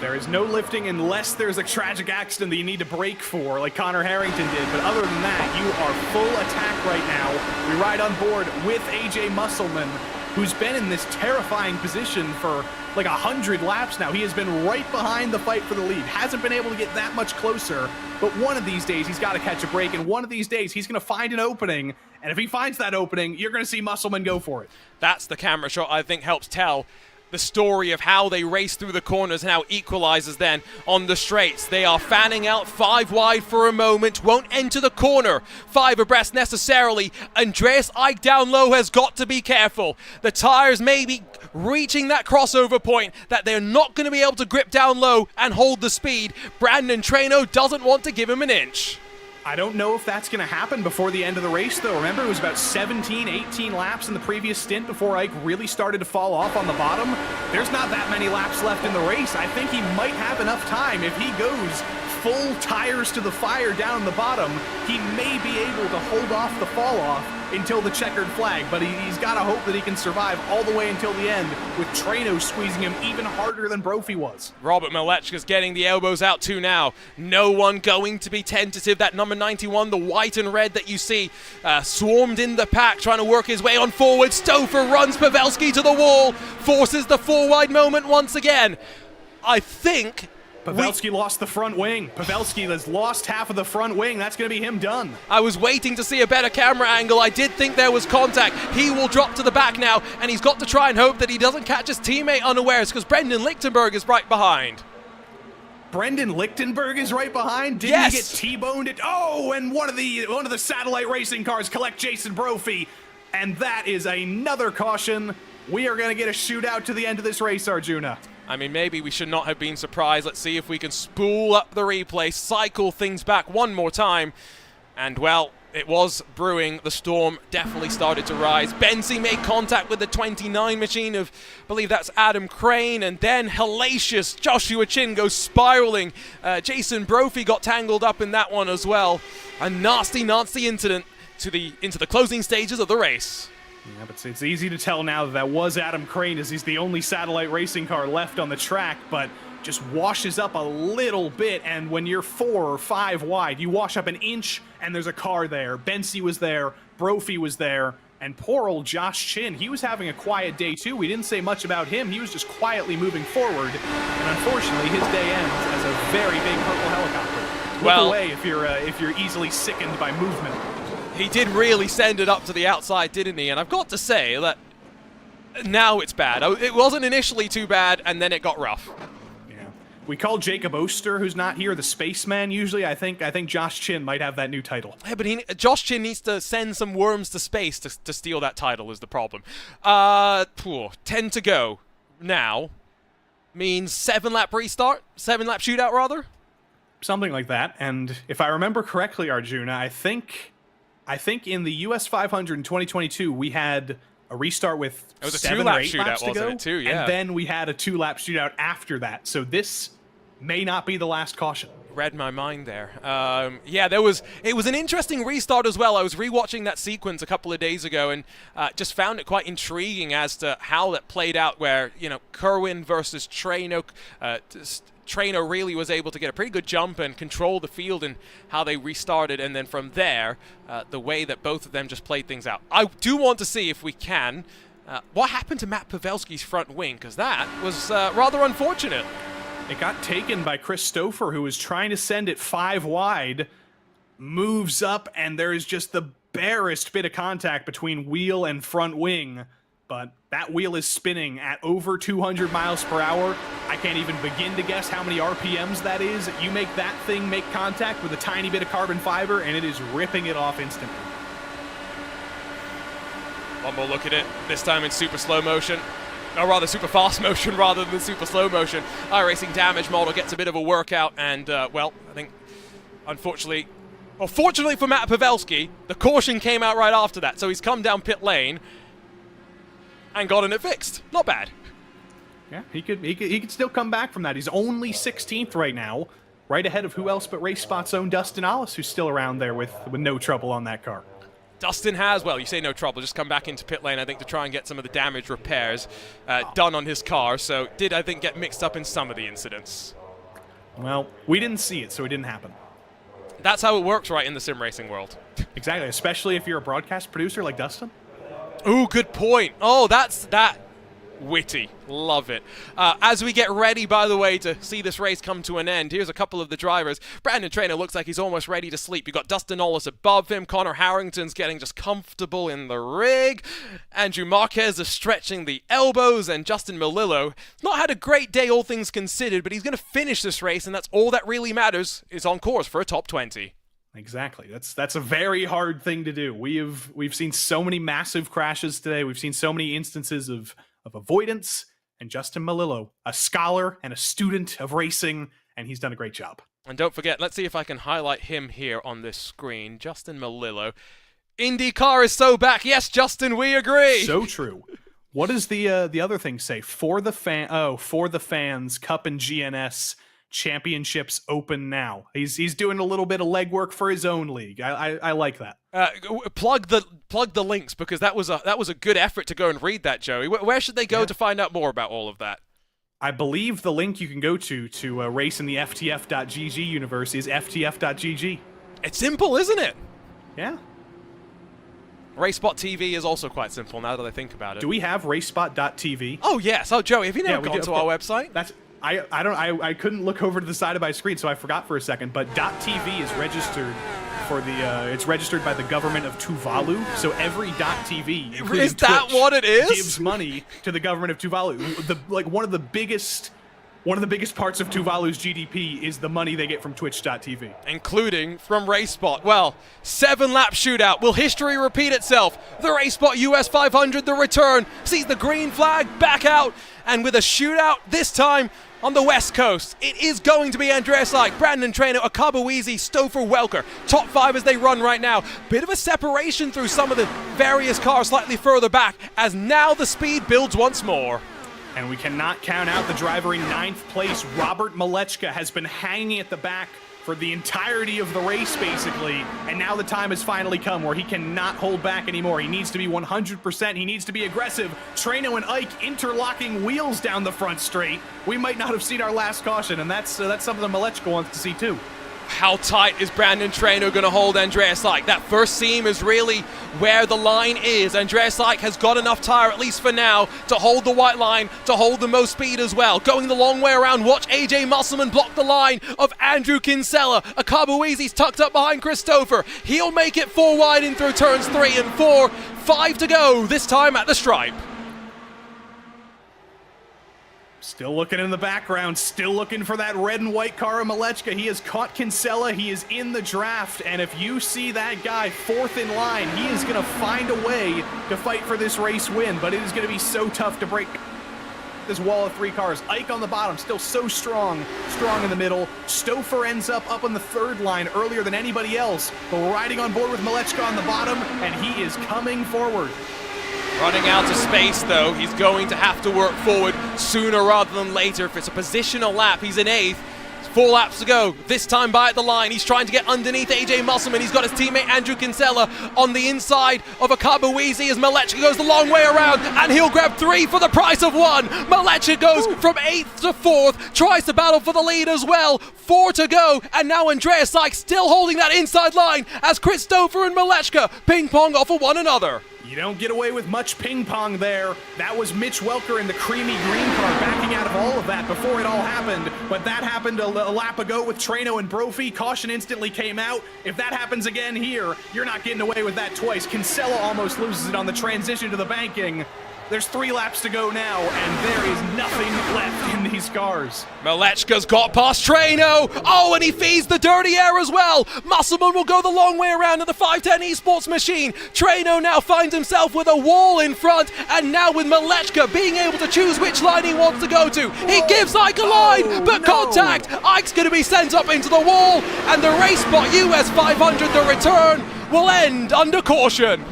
Speaker 11: There is no lifting unless there's a tragic accident that you need to brake for, like Connor Harrington did. But other than that, you are full attack right now. We ride on board with AJ Musselman, who's been in this terrifying position for like 100 laps now. He has been right behind the fight for the lead. Hasn't been able to get that much closer, but one of these days he's got to catch a break, and one of these days he's going to find an opening, and if he finds that opening, you're going to see Musselman go for it.
Speaker 1: That's the camera shot I think helps tell the story of how they race through the corners and how it equalizes then on the straights. They are fanning out 5 wide for a moment, won't enter the corner 5 abreast necessarily. Andreas Eich down low has got to be careful. The tires may be reaching that crossover point that they're not going to be able to grip down low and hold the speed. Brandon Traino doesn't want to give him an inch.
Speaker 11: I don't know if that's going to happen before the end of the race, though. Remember, it was about 17, 18 laps in the previous stint before Ike really started to fall off on the bottom. There's not that many laps left in the race. I think he might have enough time. If he goes full tires to the fire down the bottom, he may be able to hold off the fall off until the checkered flag, but he's got to hope that he can survive all the way until the end, with Traino squeezing him even harder than Brophy was.
Speaker 1: Robert Malechka's getting the elbows out too now. No one going to be tentative. That number 91, the white and red that you see, swarmed in the pack, trying to work his way on forward. Stouffer runs Pavelski to the wall, forces the 4 wide moment once again. I think
Speaker 11: Pavelski lost the front wing. Pavelski has lost half of the front wing. That's going to be him done.
Speaker 1: I was waiting to see a better camera angle. I did think there was contact. He will drop to the back now, and he's got to try and hope that he doesn't catch his teammate unawares, because Brendan Lichtenberg is right behind.
Speaker 11: Brendan Lichtenberg is right behind. Didn't he get T-boned? Oh, and one of the satellite racing cars collect Jason Brophy, and that is another caution. We are going to get a shootout to the end of this race, Arjuna.
Speaker 1: I mean, maybe we should not have been surprised. Let's see if we can spool up the replay, cycle things back one more time. And, well, it was brewing. The storm definitely started to rise. Benzi made contact with the 29 machine of, I believe that's Adam Crane, and then hellacious Joshua Chin goes spiraling. Jason Brophy got tangled up in that one as well. A nasty, nasty incident into the closing stages of the race.
Speaker 11: Yeah, but it's easy to tell now that was Adam Crane, as he's the only satellite racing car left on the track, but just washes up a little bit, and when you're 4 or 5 wide, you wash up an inch, and there's a car there. Bensi was there, Brophy was there, and poor old Josh Chin, he was having a quiet day too. We didn't say much about him. He was just quietly moving forward, and unfortunately, his day ends as a very big purple helicopter. Look away if you're easily sickened by movement.
Speaker 1: He did really send it up to the outside, didn't he? And I've got to say that now it's bad. It wasn't initially too bad, and then it got rough.
Speaker 11: Yeah. We call Jacob Oster, who's not here, the spaceman usually. I think Josh Chin might have that new title.
Speaker 1: Yeah, but Josh Chin needs to send some worms to space to steal that title is the problem. 10 to go now means 7-lap restart? 7-lap shootout, rather?
Speaker 11: Something like that. And if I remember correctly, Arjuna, I think in the US 500 in 2022, we had a restart with 7 or 8 laps to go,
Speaker 1: too, yeah.
Speaker 11: and then we had a 2-lap shootout after that. So this may not be the last caution.
Speaker 1: Read my mind there. Yeah, it was an interesting restart as well. I was rewatching that sequence a couple of days ago and just found it quite intriguing as to how that played out, where, you know, Kerwin versus Traino. Traino really was able to get a pretty good jump and control the field and how they restarted, and then from there, the way that both of them just played things out. I do want to see, if we can, what happened to Matt Pavelski's front wing, because that was rather unfortunate.
Speaker 11: It got taken by Christopher, who was trying to send it 5 wide, moves up, and there is just the barest bit of contact between wheel and front wing. But that wheel is spinning at over 200 miles per hour. I can't even begin to guess how many RPMs that is. You make that thing make contact with a tiny bit of carbon fiber, and it is ripping it off instantly.
Speaker 1: One more look at it, this time in super slow motion. Or rather super fast motion rather than super slow motion. iRacing damage model gets a bit of a workout, and well, I think unfortunately, or fortunately for Matt Pavelski, the caution came out right after that, so he's come down pit lane and gotten it fixed. Not bad.
Speaker 11: Yeah, he could still come back from that. He's only 16th right now, right ahead of who else but RaceSpot's own Dustin Ollis, who's still around there with no trouble on that car.
Speaker 1: Dustin has, well, you say no trouble, just come back into pit lane, I think, to try and get some of the damage repairs done on his car. So did, I think, get mixed up in some of the incidents.
Speaker 11: Well, we didn't see it, so it didn't happen.
Speaker 1: That's how it works, right, in the sim racing world.
Speaker 11: Exactly, especially if you're a broadcast producer like Dustin.
Speaker 1: Ooh, good point. Oh, that's that. Witty. Love it. As we get ready, by the way, to see this race come to an end, here's a couple of the drivers. Brandon Trainer looks like he's almost ready to sleep. You've got Dustin Ollis above him. Connor Harrington's getting just comfortable in the rig. Andrew Marquez is stretching the elbows. And Justin Melillo not had a great day, all things considered, but he's going to finish this race, and that's all that really matters, is on course for a top 20.
Speaker 11: Exactly. That's a very hard thing to do. We've seen so many massive crashes today. We've seen so many instances of avoidance, and Justin Melillo, a scholar and a student of racing, and he's done a great job.
Speaker 1: And don't forget, let's see if I can highlight him here on this screen. Justin Melillo. IndyCar is so back. Yes, Justin, we agree.
Speaker 11: So true. What does the other thing say? For the fans, Cup and GNS championships open now. He's doing a little bit of legwork for his own league. I like that.
Speaker 1: Plug the links, because that was a good effort to go and read that, Joey. Where should they go to find out more about all of that?
Speaker 11: I believe the link you can go to race in the FTF.GG universe is FTF.GG.
Speaker 1: It's simple, isn't it?
Speaker 11: Yeah.
Speaker 1: RaceSpotTV is also quite simple now that I think about it.
Speaker 11: Do we have RaceSpot.TV?
Speaker 1: Oh yes. Oh, Joey, have you never gone to our website?
Speaker 11: I couldn't look over to the side of my screen, so I forgot for a second. But .tv is registered for the. It's registered by the government of Tuvalu. So every .tv,
Speaker 1: is that
Speaker 11: Twitch,
Speaker 1: what it is?
Speaker 11: gives money to the government of Tuvalu. One of the biggest parts of Tuvalu's GDP is the money they get from Twitch.tv,
Speaker 1: including from RaceSpot. Well, 7-lap shootout. Will history repeat itself? The RaceSpot US 500, the return, sees the green flag back out, and with a shootout this time on the West Coast. It is going to be Andreas Ike, Brandon Trainer, Akabuizi, Stouffer, Welker. Top 5 as they run right now. Bit of a separation through some of the various cars slightly further back, as now the speed builds once more.
Speaker 11: And we cannot count out the driver in 9th place. Robert Malechka has been hanging at the back for the entirety of the race, basically. And now the time has finally come where he cannot hold back anymore. He needs to be 100%. He needs to be aggressive. Traino and Ike interlocking wheels down the front straight. We might not have seen our last caution, and that's something that Malechka wants to see too.
Speaker 1: How tight is Brandon Traino going to hold Andreas Ike? That first seam is really where the line is. Andreas Ike has got enough tire, at least for now, to hold the white line, to hold the most speed as well. Going the long way around, watch AJ Musselman block the line of Andrew Kinsella. Akabuizi's tucked up behind Christopher. He'll make it 4 wide in through turns 3 and 4. 5 to go, this time at the stripe.
Speaker 11: Still looking in the background, still looking for that red and white car of Malechka. He has caught Kinsella, he is in the draft, and if you see that guy 4th in line, he is going to find a way to fight for this race win, but it is going to be so tough to break this wall of 3 cars. Ike on the bottom, still so strong in the middle. Stouffer ends up on the 3rd line earlier than anybody else, but riding on board with Malechka on the bottom, and he is coming forward.
Speaker 1: Running out of space, though. He's going to have to work forward sooner rather than later. If it's a positional lap, he's in 8th. 4 laps to go. This time by at the line. He's trying to get underneath AJ Musselman. He's got his teammate Andrew Kinsella on the inside of a Akabuizi as Malechka goes the long way around, and he'll grab 3 for the price of 1. Malechka goes from 8th to 4th, tries to battle for the lead as well. 4 to go, and now Andreas Sykes still holding that inside line as Christopher and Malechka ping pong off of one another.
Speaker 11: You don't get away with much ping pong there. That was Mitch Welker in the creamy green car backing out of all of that before it all happened. But that happened a lap ago with Treno and Brophy. Caution instantly came out. If that happens again here, you're not getting away with that twice. Kinsella almost loses it on the transition to the banking. There's 3 laps to go now, and there is nothing left in these cars.
Speaker 1: Malechka's got past Treno. Oh, and he feeds the dirty air as well. Musselman will go the long way around to the 510 Esports machine. Treno now finds himself with a wall in front, and now with Malechka being able to choose which line he wants to go to. He gives Ike a line, but contact. Ike's going to be sent up into the wall, and the RaceSpot US 500, the return, will end under caution.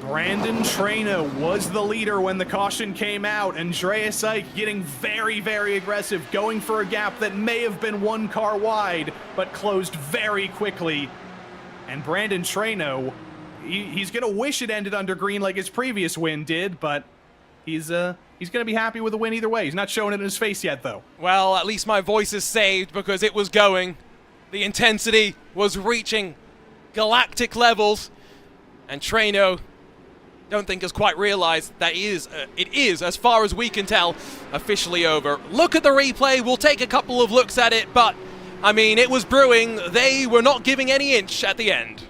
Speaker 11: Brandon Treno was the leader when the caution came out. Andreas Ike getting very, very aggressive, going for a gap that may have been 1 car wide, but closed very quickly. And Brandon Treno, he's going to wish it ended under green like his previous win did, but he's going to be happy with the win either way. He's not showing it in his face yet, though.
Speaker 1: Well, at least my voice is saved because it was going. The intensity was reaching galactic levels, and Treno don't think has quite realized that it is, as far as we can tell, officially over. Look at the replay. We'll take a couple of looks at it, but, I mean, it was brewing. They were not giving any inch at the end.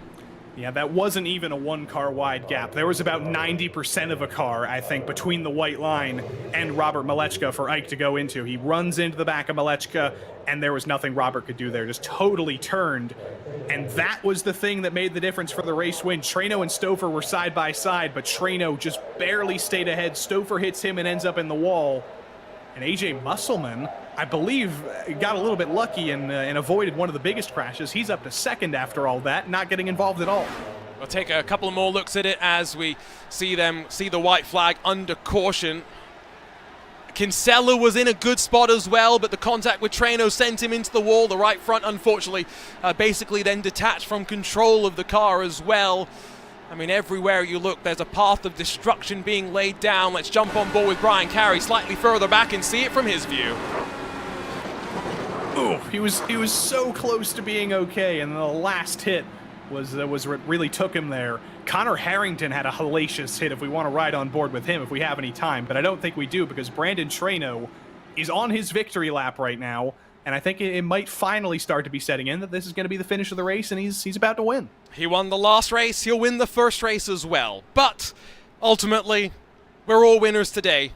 Speaker 11: Yeah, that wasn't even a 1 car wide gap. There was about 90% of a car, I think, between the white line and Robert Malechka for Ike to go into. He runs into the back of Malechka, and there was nothing Robert could do there. Just totally turned. And that was the thing that made the difference for the race win. Treno and Stouffer were side by side, but Treno just barely stayed ahead. Stouffer hits him and ends up in the wall. And AJ Musselman, I believe, got a little bit lucky and avoided one of the biggest crashes. He's up to 2nd after all that, not getting involved at all.
Speaker 1: We'll take a couple more looks at it as we see the white flag under caution. Kinsella was in a good spot as well, but the contact with Treno sent him into the wall. The right front, unfortunately, basically then detached from control of the car as well. I mean, everywhere you look, there's a path of destruction being laid down. Let's jump on board with Brian Carey slightly further back and see it from his view.
Speaker 11: Ooh, he was so close to being okay, and the last hit was what really took him there. Connor Harrington had a hellacious hit if we want to ride on board with him if we have any time, but I don't think we do because Brandon Treno is on his victory lap right now, and I think it might finally start to be setting in that this is going to be the finish of the race, and he's about to win.
Speaker 1: He won the last race, he'll win the first race as well. But, ultimately, we're all winners today.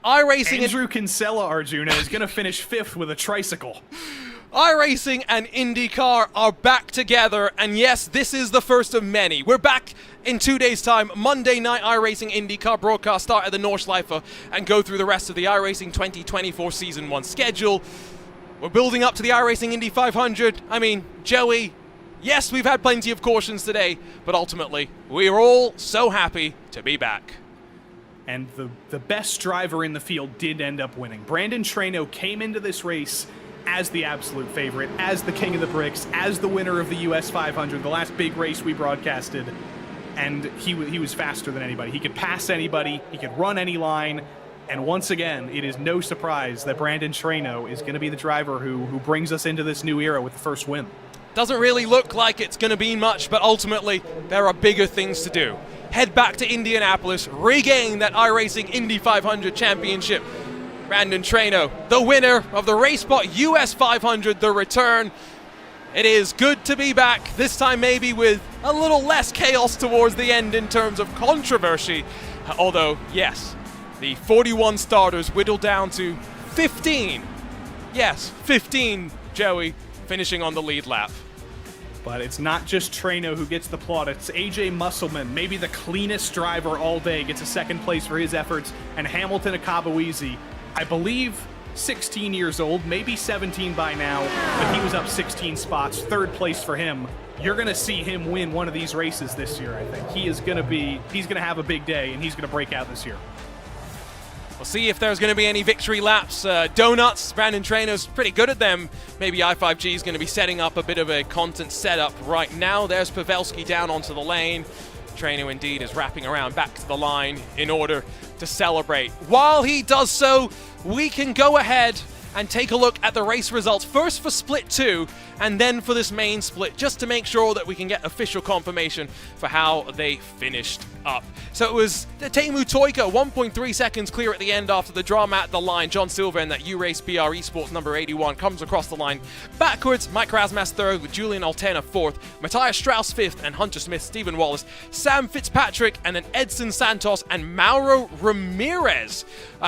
Speaker 1: iRacing...
Speaker 11: Andrew Kinsella, Arjuna, is going to finish 5th with a tricycle.
Speaker 1: iRacing and IndyCar are back together, and yes, this is the first of many. We're back in 2 days' time. Monday night iRacing IndyCar broadcast start at the Nordschleife and go through the rest of the iRacing 2024 Season 1 schedule. We're building up to the iRacing Indy 500. I mean, Joey, yes, we've had plenty of cautions today, but ultimately, we're all so happy to be back.
Speaker 11: And the best driver in the field did end up winning. Brandon Treno came into this race as the absolute favorite, as the king of the bricks, as the winner of the US 500, the last big race we broadcasted, and he was faster than anybody. He could pass anybody, he could run any line, and once again, it is no surprise that Brandon Treno is going to be the driver who brings us into this new era with the first win.
Speaker 1: Doesn't really look like it's going to be much, but ultimately, there are bigger things to do. Head back to Indianapolis, regain that iRacing Indy 500 championship. Brandon Treno, the winner of the RaceSpot US 500, the return. It is good to be back, this time maybe with a little less chaos towards the end in terms of controversy. Although, yes, the 41 starters whittled down to 15. Yes, 15, Joey, finishing on the lead lap.
Speaker 11: But it's not just Treno who gets the plaudits. AJ Musselman, maybe the cleanest driver all day, gets a 2nd place for his efforts. And Hamilton Akabuizi, I believe 16 years old, maybe 17 by now, but he was up 16 spots, 3rd place for him. You're going to see him win one of these races this year, I think. He's going to have a big day, and he's going to break out this year.
Speaker 1: We'll see if there's going to be any victory laps. Donuts, Brandon Trainor's pretty good at them. Maybe i5G is going to be setting up a bit of a content setup right now. There's Pavelski down onto the lane. Trainer indeed is wrapping around back to the line in order to celebrate. While he does so, we can go ahead and take a look at the race results, first for Split 2 and then for this main split, just to make sure that we can get official confirmation for how they finished up. So it was Teemu Toika, 1.3 seconds clear at the end after the drama at the line. John Silver in that U-Race BR Esports number 81 comes across the line backwards. Mike Razmas third with Julian Altena fourth, Matthias Strauss fifth, and Hunter Smith, Stephen Wallace, Sam Fitzpatrick, and then Edson Santos and Mauro Ramirez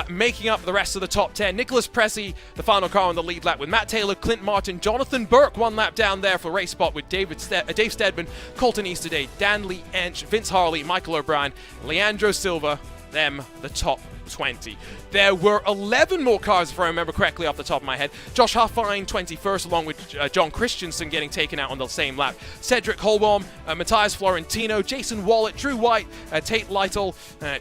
Speaker 1: making up the rest of the top 10. Nicholas Pressey, the final car on the lead lap with Matt Taylor, Clint Martin, Jonathan Burke, one lap down there for RaceSpot with Dave Stedman, Colton Easterday, Dan Lee Ench, Vince Harley, Michael O'Brien, Leandro Silva, them the top 20. There were 11 more cars, if I remember correctly off the top of my head. Josh Huffine 21st, along with John Christensen getting taken out on the same lap. Cedric Holbaum, Matthias Florentino, Jason Wallet, Drew White, Tate Lytle,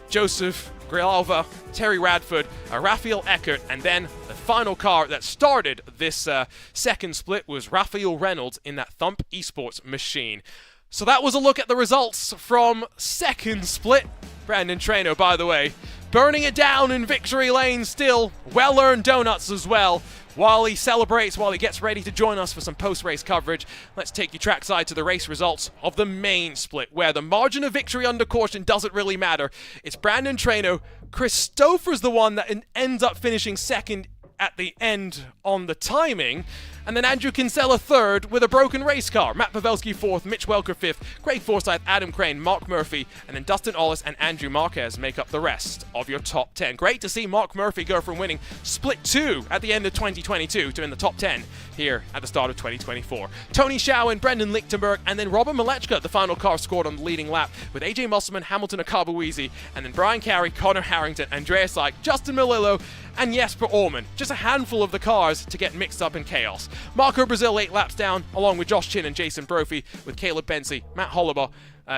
Speaker 1: Joseph Grijalva, Terry Radford, Raphael Eckert, and then the final car that started this second split was Raphael Reynolds in that Thump Esports machine. So that was a look at the results from second split. Brandon Trainer, by the way, burning it down in victory lane still. Well-earned donuts as well. While he celebrates, while he gets ready to join us for some post-race coverage, let's take you trackside to the race results of the main split, where the margin of victory under caution doesn't really matter. It's Brandon Trainer. Christopher's the one that ends up finishing second at the end on the timing, and then Andrew Kinsella third with a broken race car. Matt Pavelski fourth, Mitch Welker fifth, Craig Forsyth, Adam Crane, Mark Murphy, and then Dustin Ollis and Andrew Marquez make up the rest of your top 10. Great to see Mark Murphy go from winning Split 2 at the end of 2022 to in the top 10 here at the start of 2024. Tony Schowen, Brendan Lichtenberg, and then Robert Malechka, the final car scored on the leading lap with AJ Musselman, Hamilton Akabuizi, and then Brian Carey, Connor Harrington, Andreas Ike, Justin Melillo, and Jesper Orman. Just a handful of the cars to get mixed up in chaos. Marco Brazil 8 laps down, along with Josh Chin and Jason Brophy, with Caleb Bency, Matt Holliber,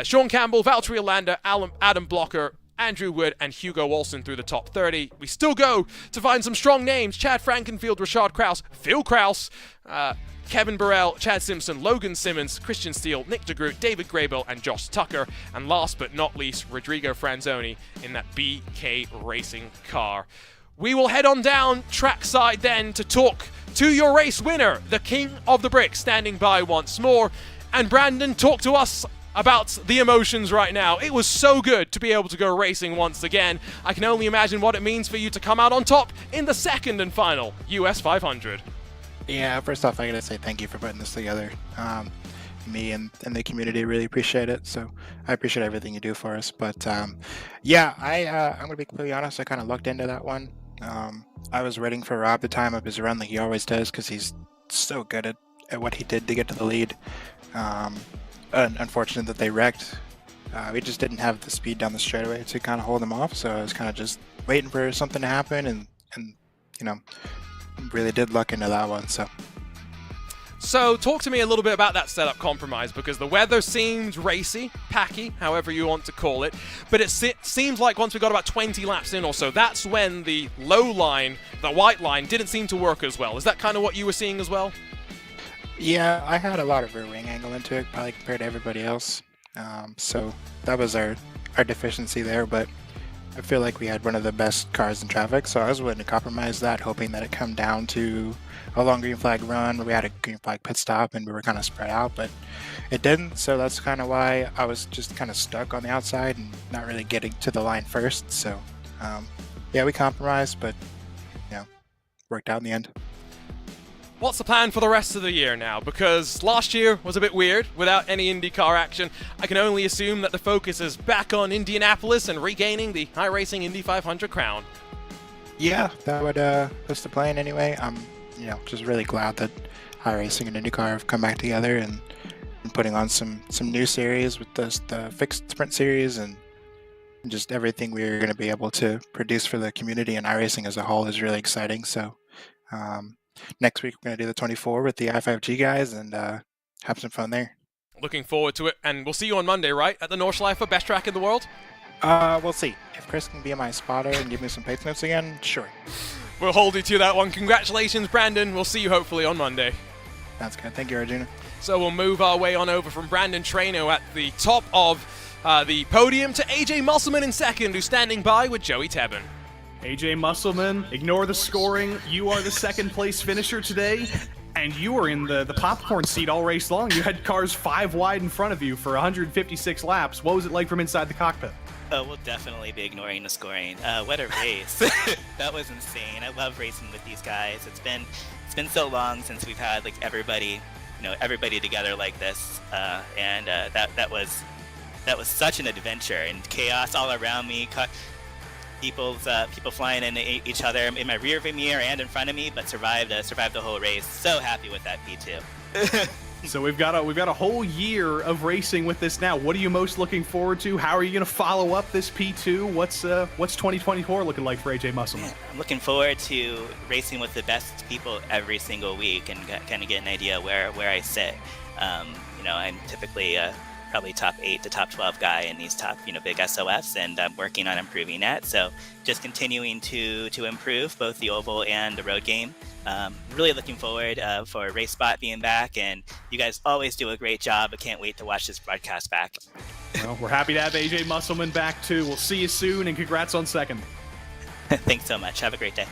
Speaker 1: Sean Campbell, Valtteri Olander, Adam Blocker, Andrew Wood, and Hugo Olsen through the top 30. We still go to find some strong names. Chad Frankenfield, Rashard Kraus, Phil Kraus, Kevin Burrell, Chad Simpson, Logan Simmons, Christian Steele, Nick DeGroot, David Graybill, and Josh Tucker. And last but not least, Rodrigo Franzoni in that BK Racing car. We will head on down trackside then to talk to your race winner, the King of the Bricks, standing by once more. And Brandon, talk to us about the emotions right now. It was so good to be able to go racing once again. I can only imagine what it means for you to come out on top in the second and final US 500.
Speaker 6: Yeah, first off, I gotta say thank you for putting this together. Me and the community really appreciate it, so I appreciate everything you do for us. But yeah, I'm gonna be completely honest, I kind of lucked into that one. I was waiting for Rob to time up his run like he always does, because he's so good at what he did to get to the lead. Unfortunate that they wrecked. We just didn't have the speed down the straightaway to kind of hold them off, so I was kind of just waiting for something to happen, and you know, really did luck into that one.
Speaker 1: So talk to me a little bit about that setup compromise, because the weather seemed racy, packy, however you want to call it, but it seems like once we got about 20 laps in or so, that's when the low line, the white line, didn't seem to work as well. Is that kind of what you were seeing as well?
Speaker 6: Yeah, I had a lot of rear wing angle into it, probably compared to everybody else. So that was our deficiency there, but I feel like we had one of the best cars in traffic, so I was willing to compromise that, hoping that it come down to a long green flag run where we had a green flag pit stop and we were kind of spread out, but it didn't, so that's kind of why I was just kind of stuck on the outside and not really getting to the line first. So yeah, we compromised, but you know, worked out in the end.
Speaker 1: What's the plan for the rest of the year now? Because last year was a bit weird without any IndyCar action. I can only assume that the focus is back on Indianapolis and regaining the iRacing Indy 500 crown.
Speaker 6: Yeah, that's the plan anyway. I'm just really glad that iRacing and IndyCar have come back together and putting on some new series with the fixed sprint series, and just everything we're going to be able to produce for the community and iRacing as a whole is really exciting. So next week we're going to do the 24 with the i5G guys and have some fun there.
Speaker 1: Looking forward to it, and we'll see you on Monday, right? At the Nordschleife, best track in the world?
Speaker 6: We'll see. If Chris can be my spotter and give me some pace notes again, sure.
Speaker 1: We'll hold you to that one. Congratulations, Brandon. We'll see you hopefully on Monday.
Speaker 6: That's good. Thank you, Arjuna.
Speaker 1: So we'll move our way on over from Brandon Traino at the top of the podium to AJ Musselman in second, who's standing by with Joey Tebben.
Speaker 11: AJ Musselman, ignore the scoring. You are the second place finisher today, and you were in the popcorn seat all race long. You had cars 5 wide in front of you for 156 laps. What was it like from inside the cockpit?
Speaker 12: Oh, we'll definitely be ignoring the scoring. What a race. That was insane. I love racing with these guys. It's been so long since we've had like everybody together like this. And that was such an adventure, and chaos all around me. People flying into each other in my rear view mirror and in front of me, but survived the whole race. So happy with that P2.
Speaker 11: So we've got a whole year of racing with this now. What are you most looking forward to? How are you going to follow up this P2? What's 2024 looking like for AJ Musselman?
Speaker 12: I'm looking forward to racing with the best people every single week and kind of get an idea where I sit. I'm typically probably top 8 to top 12 guy in these top big SOFs, and I'm working on improving that. So just continuing to improve both the oval and the road game. Really looking forward for RaceSpot being back, and you guys always do a great job. I can't wait to watch this broadcast back.
Speaker 11: Well, we're happy to have AJ Musselman back too. We'll see you soon, and congrats on second.
Speaker 12: Thanks so much. Have a great day.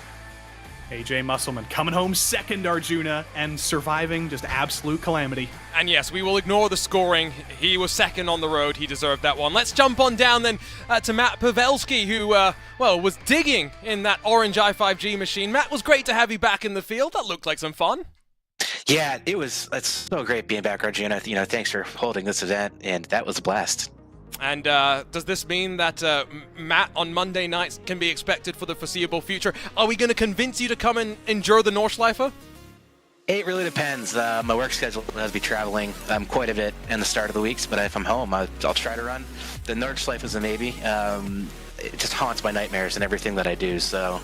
Speaker 11: AJ Musselman coming home second, Arjuna, and surviving just absolute calamity.
Speaker 1: And yes, we will ignore the scoring. He was second on the road. He deserved that one. Let's jump on down then to Matt Pavelski, who, was digging in that orange i5G machine. Matt, was great to have you back in the field. That looked like some fun.
Speaker 13: Yeah, it's so great being back, Arjuna. Thanks for holding this event, and that was a blast.
Speaker 1: And does this mean that Matt on Monday nights can be expected for the foreseeable future? Are we going to convince you to come and endure the Nordschleife?
Speaker 13: It really depends. My work schedule has me traveling quite a bit in the start of the weeks, but if I'm home, I'll try to run. The Nordschleife is a maybe. It just haunts my nightmares and everything that I do, so...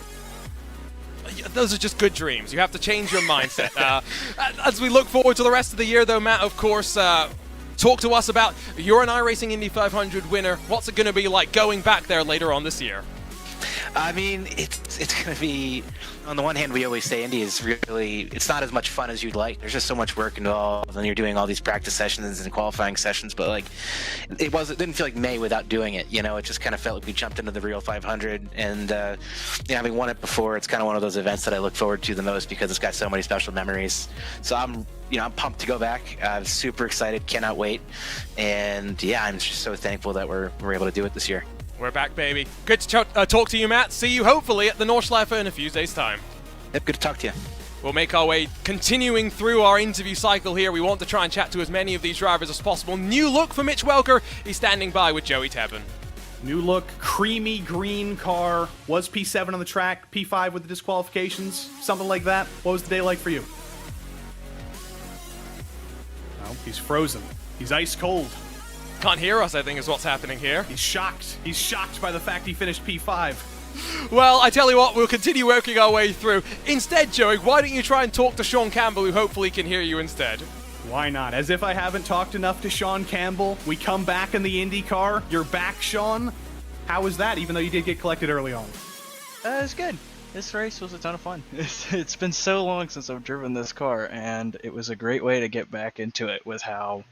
Speaker 1: Those are just good dreams. You have to change your mindset. As we look forward to the rest of the year, though, Matt, of course... talk to us about, you're an iRacing Indy 500 winner. What's it going to be like going back there later on this year?
Speaker 13: I mean, it's going to be, on the one hand, we always say Indy is really, it's not as much fun as you'd like. There's just so much work involved, and you're doing all these practice sessions and qualifying sessions, but like, it didn't feel like May without doing it. It just kind of felt like we jumped into the real 500, and having won it before, it's kind of one of those events that I look forward to the most because it's got so many special memories. So I'm pumped to go back. I'm super excited, cannot wait, and yeah, I'm just so thankful that we're able to do it this year.
Speaker 1: We're back, baby. Good to talk to you, Matt. See you hopefully at the Nordschleife in a few days' time.
Speaker 13: Yep, good to talk to you.
Speaker 1: We'll make our way continuing through our interview cycle here. We want to try and chat to as many of these drivers as possible. New look for Mitch Welker. He's standing by with Joey Tebben.
Speaker 11: New look, creamy green car. Was P7 on the track, P5 with the disqualifications, something like that. What was the day like for you? Oh, he's frozen. He's ice cold.
Speaker 1: Can't hear us, I think, is what's happening here.
Speaker 11: He's shocked. He's shocked by the fact he finished P5.
Speaker 1: Well, I tell you what, we'll continue working our way through. Instead, Joey, why don't you try and talk to Sean Campbell, who hopefully can hear you instead?
Speaker 11: Why not? As if I haven't talked enough to Sean Campbell. We come back in the IndyCar. You're back, Sean. How was that, even though you did get collected early on?
Speaker 14: It's good. This race was a ton of fun. It's been so long since I've driven this car, and it was a great way to get back into it with how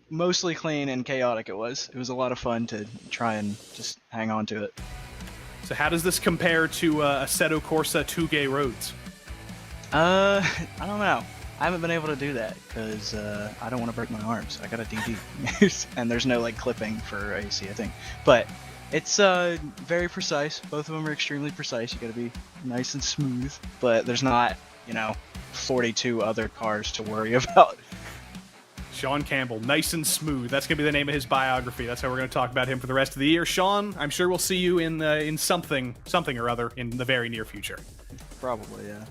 Speaker 14: mostly clean and chaotic it was. It was a lot of fun to try and just hang on to it.
Speaker 11: So how does this compare to Assetto Corsa 2Gay Roads?
Speaker 14: I don't know. I haven't been able to do that because I don't want to break my arms. I got a DD, and there's no clipping for AC, I think. But it's very precise. Both of them are extremely precise. You got to be nice and smooth. But there's not, 42 other cars to worry about.
Speaker 11: Sean Campbell, nice and smooth. That's going to be the name of his biography. That's how we're going to talk about him for the rest of the year. Sean, I'm sure we'll see you in something or other in the very near future.
Speaker 14: Probably, yeah.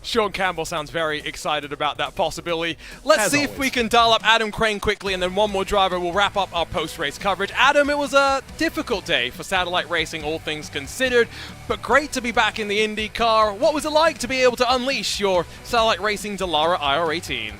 Speaker 1: Sean Campbell sounds very excited about that possibility. Let's see if we can dial up Adam Crane quickly, and then one more driver will wrap up our post-race coverage. Adam, it was a difficult day for satellite racing, all things considered, but great to be back in the IndyCar. What was it like to be able to unleash your satellite racing Dallara IR18?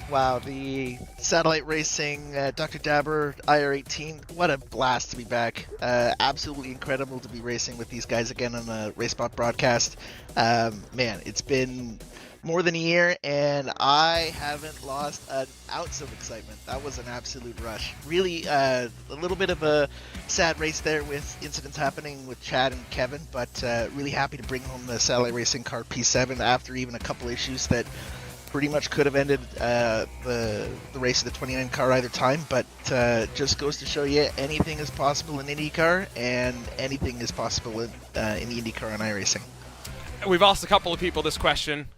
Speaker 15: Wow, the satellite racing, Dr. Dabber, IR18, what a blast to be back. Absolutely incredible to be racing with these guys again on a RaceSpot broadcast. Man, it's been more than a year, and I haven't lost an ounce of excitement. That was an absolute rush. Really, a little bit of a sad race there with incidents happening with Chad and Kevin, but really happy to bring home the satellite racing car P7 after even a couple issues that pretty much could have ended the race of the 29 car either time, but just goes to show you anything is possible in IndyCar, and anything is possible in the IndyCar and iRacing.
Speaker 1: We've asked a couple of people this question.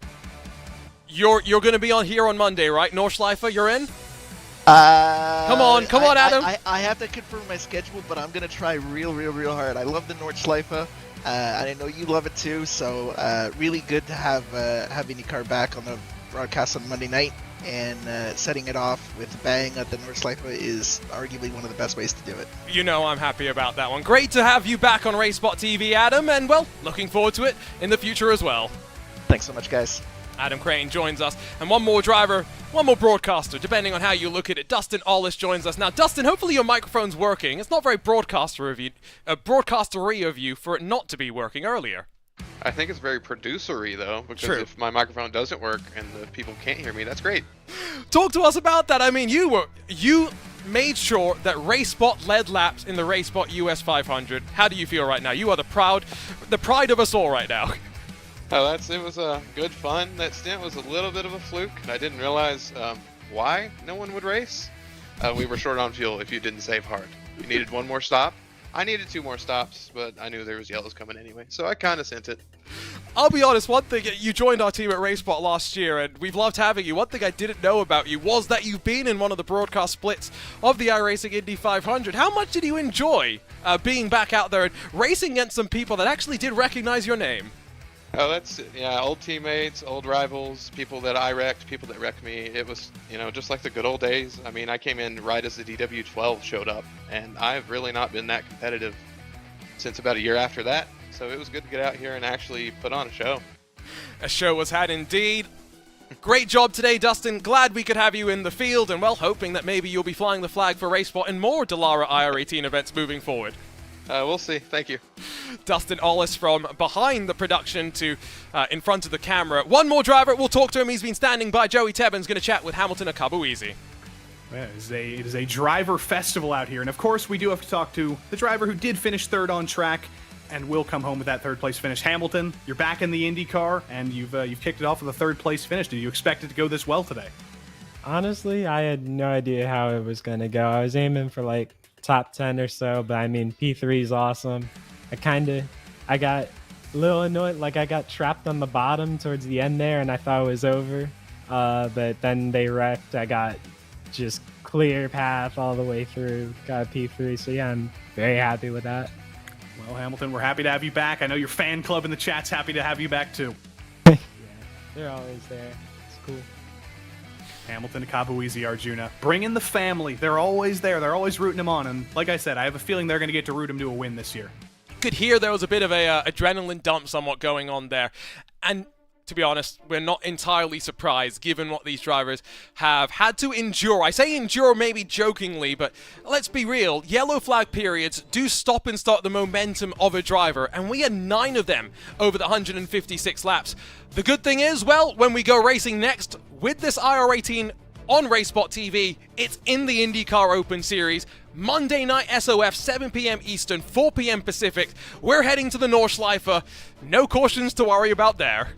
Speaker 1: You're going to be on here on Monday, right? Nordschleife, you're in? Come on, Adam.
Speaker 15: I have to confirm my schedule, but I'm going to try real hard. I love the Nordschleife, and I know you love it too, so really good to have IndyCar back on the broadcast on Monday night, and setting it off with a bang at the Nordschleife is arguably one of the best ways to do it.
Speaker 1: You know I'm happy about that one. Great to have you back on RaceSpotTV, Adam, and, well, looking forward to it in the future as well.
Speaker 15: Thanks so much, guys.
Speaker 1: Adam Crane joins us, and one more driver, one more broadcaster, depending on how you look at it. Dustin Ollis joins us. Now, Dustin, hopefully your microphone's working. It's not very broadcastery of you for it not to be working earlier.
Speaker 16: I think it's very producery, though, because
Speaker 1: True.
Speaker 16: if my microphone doesn't work and the people can't hear me, that's great.
Speaker 1: Talk to us about that. I mean, you made sure that RaceSpot led laps in the RaceSpot US 500. How do you feel right now? You are the pride of us all right now.
Speaker 16: Oh, it was good fun. That stint was a little bit of a fluke. I didn't realize why no one would race. We were short on fuel if you didn't save hard. You needed one more stop. I needed 2 more stops, but I knew there was yellows coming anyway, so I kind of sent it.
Speaker 1: I'll be honest, one thing, you joined our team at RaceSpot last year, and we've loved having you. One thing I didn't know about you was that you've been in one of the broadcast splits of the iRacing Indy 500. How much did you enjoy being back out there and racing against some people that actually did recognize your name?
Speaker 16: Oh, old teammates, old rivals, people that I wrecked, people that wrecked me. It was, just like the good old days. I mean, I came in right as the DW12 showed up, and I've really not been that competitive since about a year after that. So it was good to get out here and actually put on a show.
Speaker 1: A show was had indeed. Great job today, Dustin. Glad we could have you in the field, and, well, hoping that maybe you'll be flying the flag for RaceSpot and more Dallara IR18 events moving forward.
Speaker 16: We'll see. Thank you.
Speaker 1: Dustin Ollis from behind the production to in front of the camera. One more driver. We'll talk to him. He's been standing by. Joey Tebbin's going to chat with Hamilton Akabuizi.
Speaker 11: Yeah, it is a driver festival out here. And, of course, we do have to talk to the driver who did finish third on track and will come home with that third-place finish. Hamilton, you're back in the IndyCar, and you've kicked it off with a third-place finish. Did you expect it to go this well today?
Speaker 17: Honestly, I had no idea how it was going to go. I was aiming for, top 10 or so, but I mean, P3 is awesome. I got a little annoyed, I got trapped on the bottom towards the end there, and I thought it was over, but then they wrecked. I got just clear path all the way through, got a P3, so yeah, I'm very happy with that.
Speaker 11: Well, Hamilton, we're happy to have you back. I know your fan club in the chat's happy to have you back too.
Speaker 17: Yeah, they're always there. It's cool.
Speaker 11: Hamilton, Akabuizi, Arjuna. Bring in the family. They're always there. They're always rooting him on. And like I said, I have a feeling they're going to get to root him to a win this year.
Speaker 1: You could hear there was a bit of a adrenaline dump somewhat going on there. And to be honest, we're not entirely surprised given what these drivers have had to endure. I say endure maybe jokingly, but let's be real. Yellow flag periods do stop and start the momentum of a driver, and we had 9 of them over the 156 laps. The good thing is, well, when we go racing next with this IR18 on RaceSpotTV, it's in the IndyCar Open Series. Monday night SOF, 7 p.m. Eastern, 4 p.m. Pacific. We're heading to the Nordschleife. No cautions to worry about there.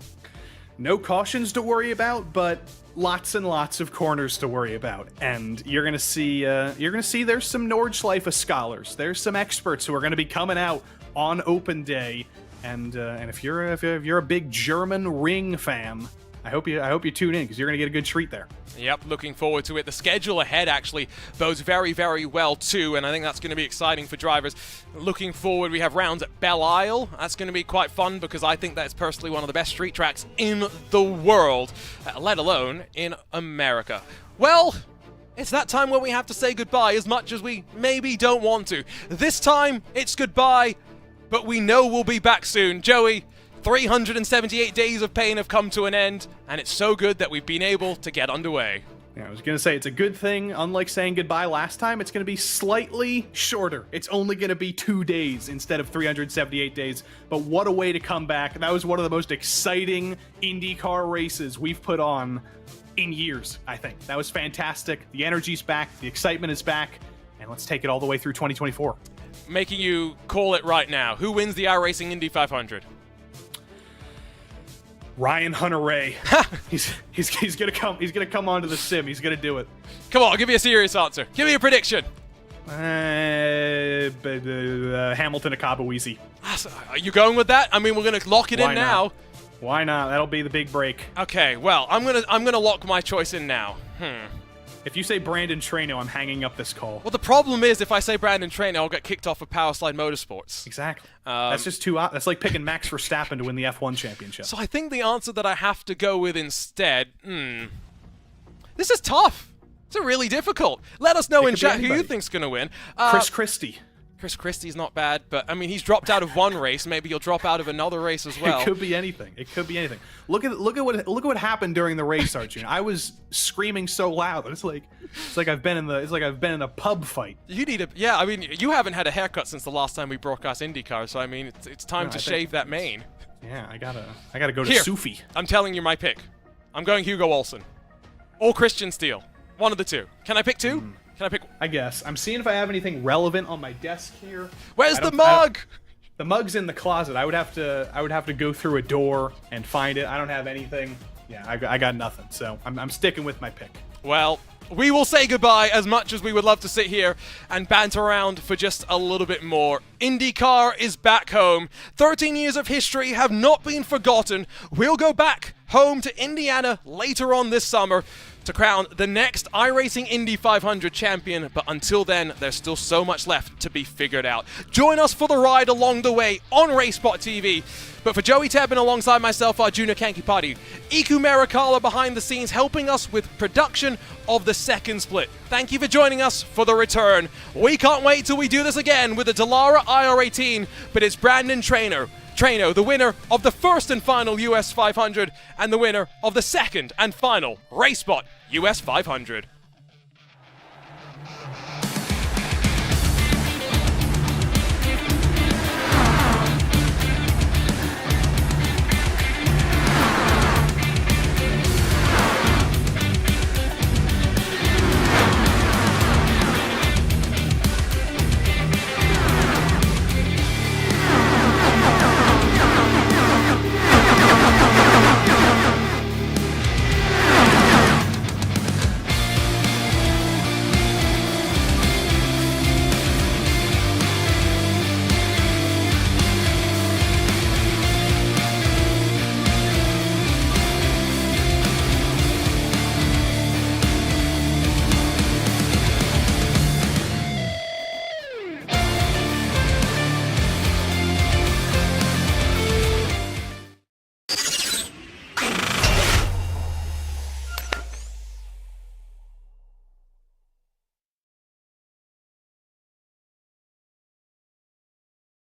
Speaker 11: No cautions to worry about, but lots and lots of corners to worry about. And you're gonna see there's some Nordschleife scholars. There's some experts who are gonna be coming out on open day. And if you're a big German ring fan, I hope you tune in because you're gonna get a good treat there.
Speaker 1: Yep, looking forward to it. The schedule ahead actually bodes very, very well too, and I think that's going to be exciting for drivers. Looking forward, we have rounds at Belle Isle. That's going to be quite fun because I think that's personally one of the best street tracks in the world, let alone in America. Well, it's that time where we have to say goodbye as much as we maybe don't want to. This time, it's goodbye, but we know we'll be back soon. Joey, 378 days of pain have come to an end, and it's so good that we've been able to get underway.
Speaker 11: Yeah, I was going to say, it's a good thing. Unlike saying goodbye last time, it's going to be slightly shorter. It's only going to be 2 days instead of 378 days. But what a way to come back. That was one of the most exciting IndyCar races we've put on in years, I think. That was fantastic. The energy's back. The excitement is back. And let's take it all the way through 2024.
Speaker 1: Making you call it right now. Who wins the iRacing Indy 500?
Speaker 11: Ryan Hunter-Ray. he's gonna come. He's gonna come onto the sim. He's gonna do it.
Speaker 1: Come on, give me a serious answer. Give me a prediction.
Speaker 11: Hamilton Akabuisi.
Speaker 1: Are you going with that? I mean, we're gonna lock it in now.
Speaker 11: Why not? That'll be the big break.
Speaker 1: Okay, well, I'm gonna lock my choice in now.
Speaker 11: If you say Brandon Traino, I'm hanging up this call.
Speaker 1: Well, the problem is, if I say Brandon Traino, I'll get kicked off of Powerslide Motorsports.
Speaker 11: Exactly. That's just too. That's like picking Max Verstappen to win the F1 championship.
Speaker 1: So I think the answer that I have to go with instead. This is tough. It's really difficult. Let us know in chat who you think's gonna win.
Speaker 11: Chris Christie.
Speaker 1: Chris Christie's not bad, but I mean, he's dropped out of one race. Maybe he'll drop out of another race as well.
Speaker 11: It could be anything. It could be anything. Look at what happened during the race, Arjun. I was screaming so loud. It's like I've been in a pub fight.
Speaker 1: You need yeah. I mean, you haven't had a haircut since the last time we broadcast IndyCar, so I mean, it's time to shave that mane.
Speaker 11: Yeah, I gotta go to Sufi.
Speaker 1: I'm telling you my pick. I'm going Hugo Olsen or Christian Steele. One of the two. Can I pick two? Can I pick?
Speaker 11: I guess. I'm seeing if I have anything relevant on my desk here.
Speaker 1: Where's the mug?
Speaker 11: The mug's in the closet. I would have to go through a door and find it. I don't have anything. Yeah, I got nothing. So I'm sticking with my pick.
Speaker 1: Well, we will say goodbye as much as we would love to sit here and banter around for just a little bit more. IndyCar is back home. 13 years of history have not been forgotten. We'll go back home to Indiana later on this summer to crown the next iRacing Indy 500 champion, but until then, there's still so much left to be figured out. Join us for the ride along the way on RaceSpotTV. But for Joey Tebben alongside myself, Arjuna Kankipati, Iku Marikala behind the scenes helping us with production of the second split. Thank you for joining us for the return. We can't wait till we do this again with the Dallara IR18, but it's Brandon Traino, the winner of the first and final US 500 and the winner of the second and final RaceSpot US 500.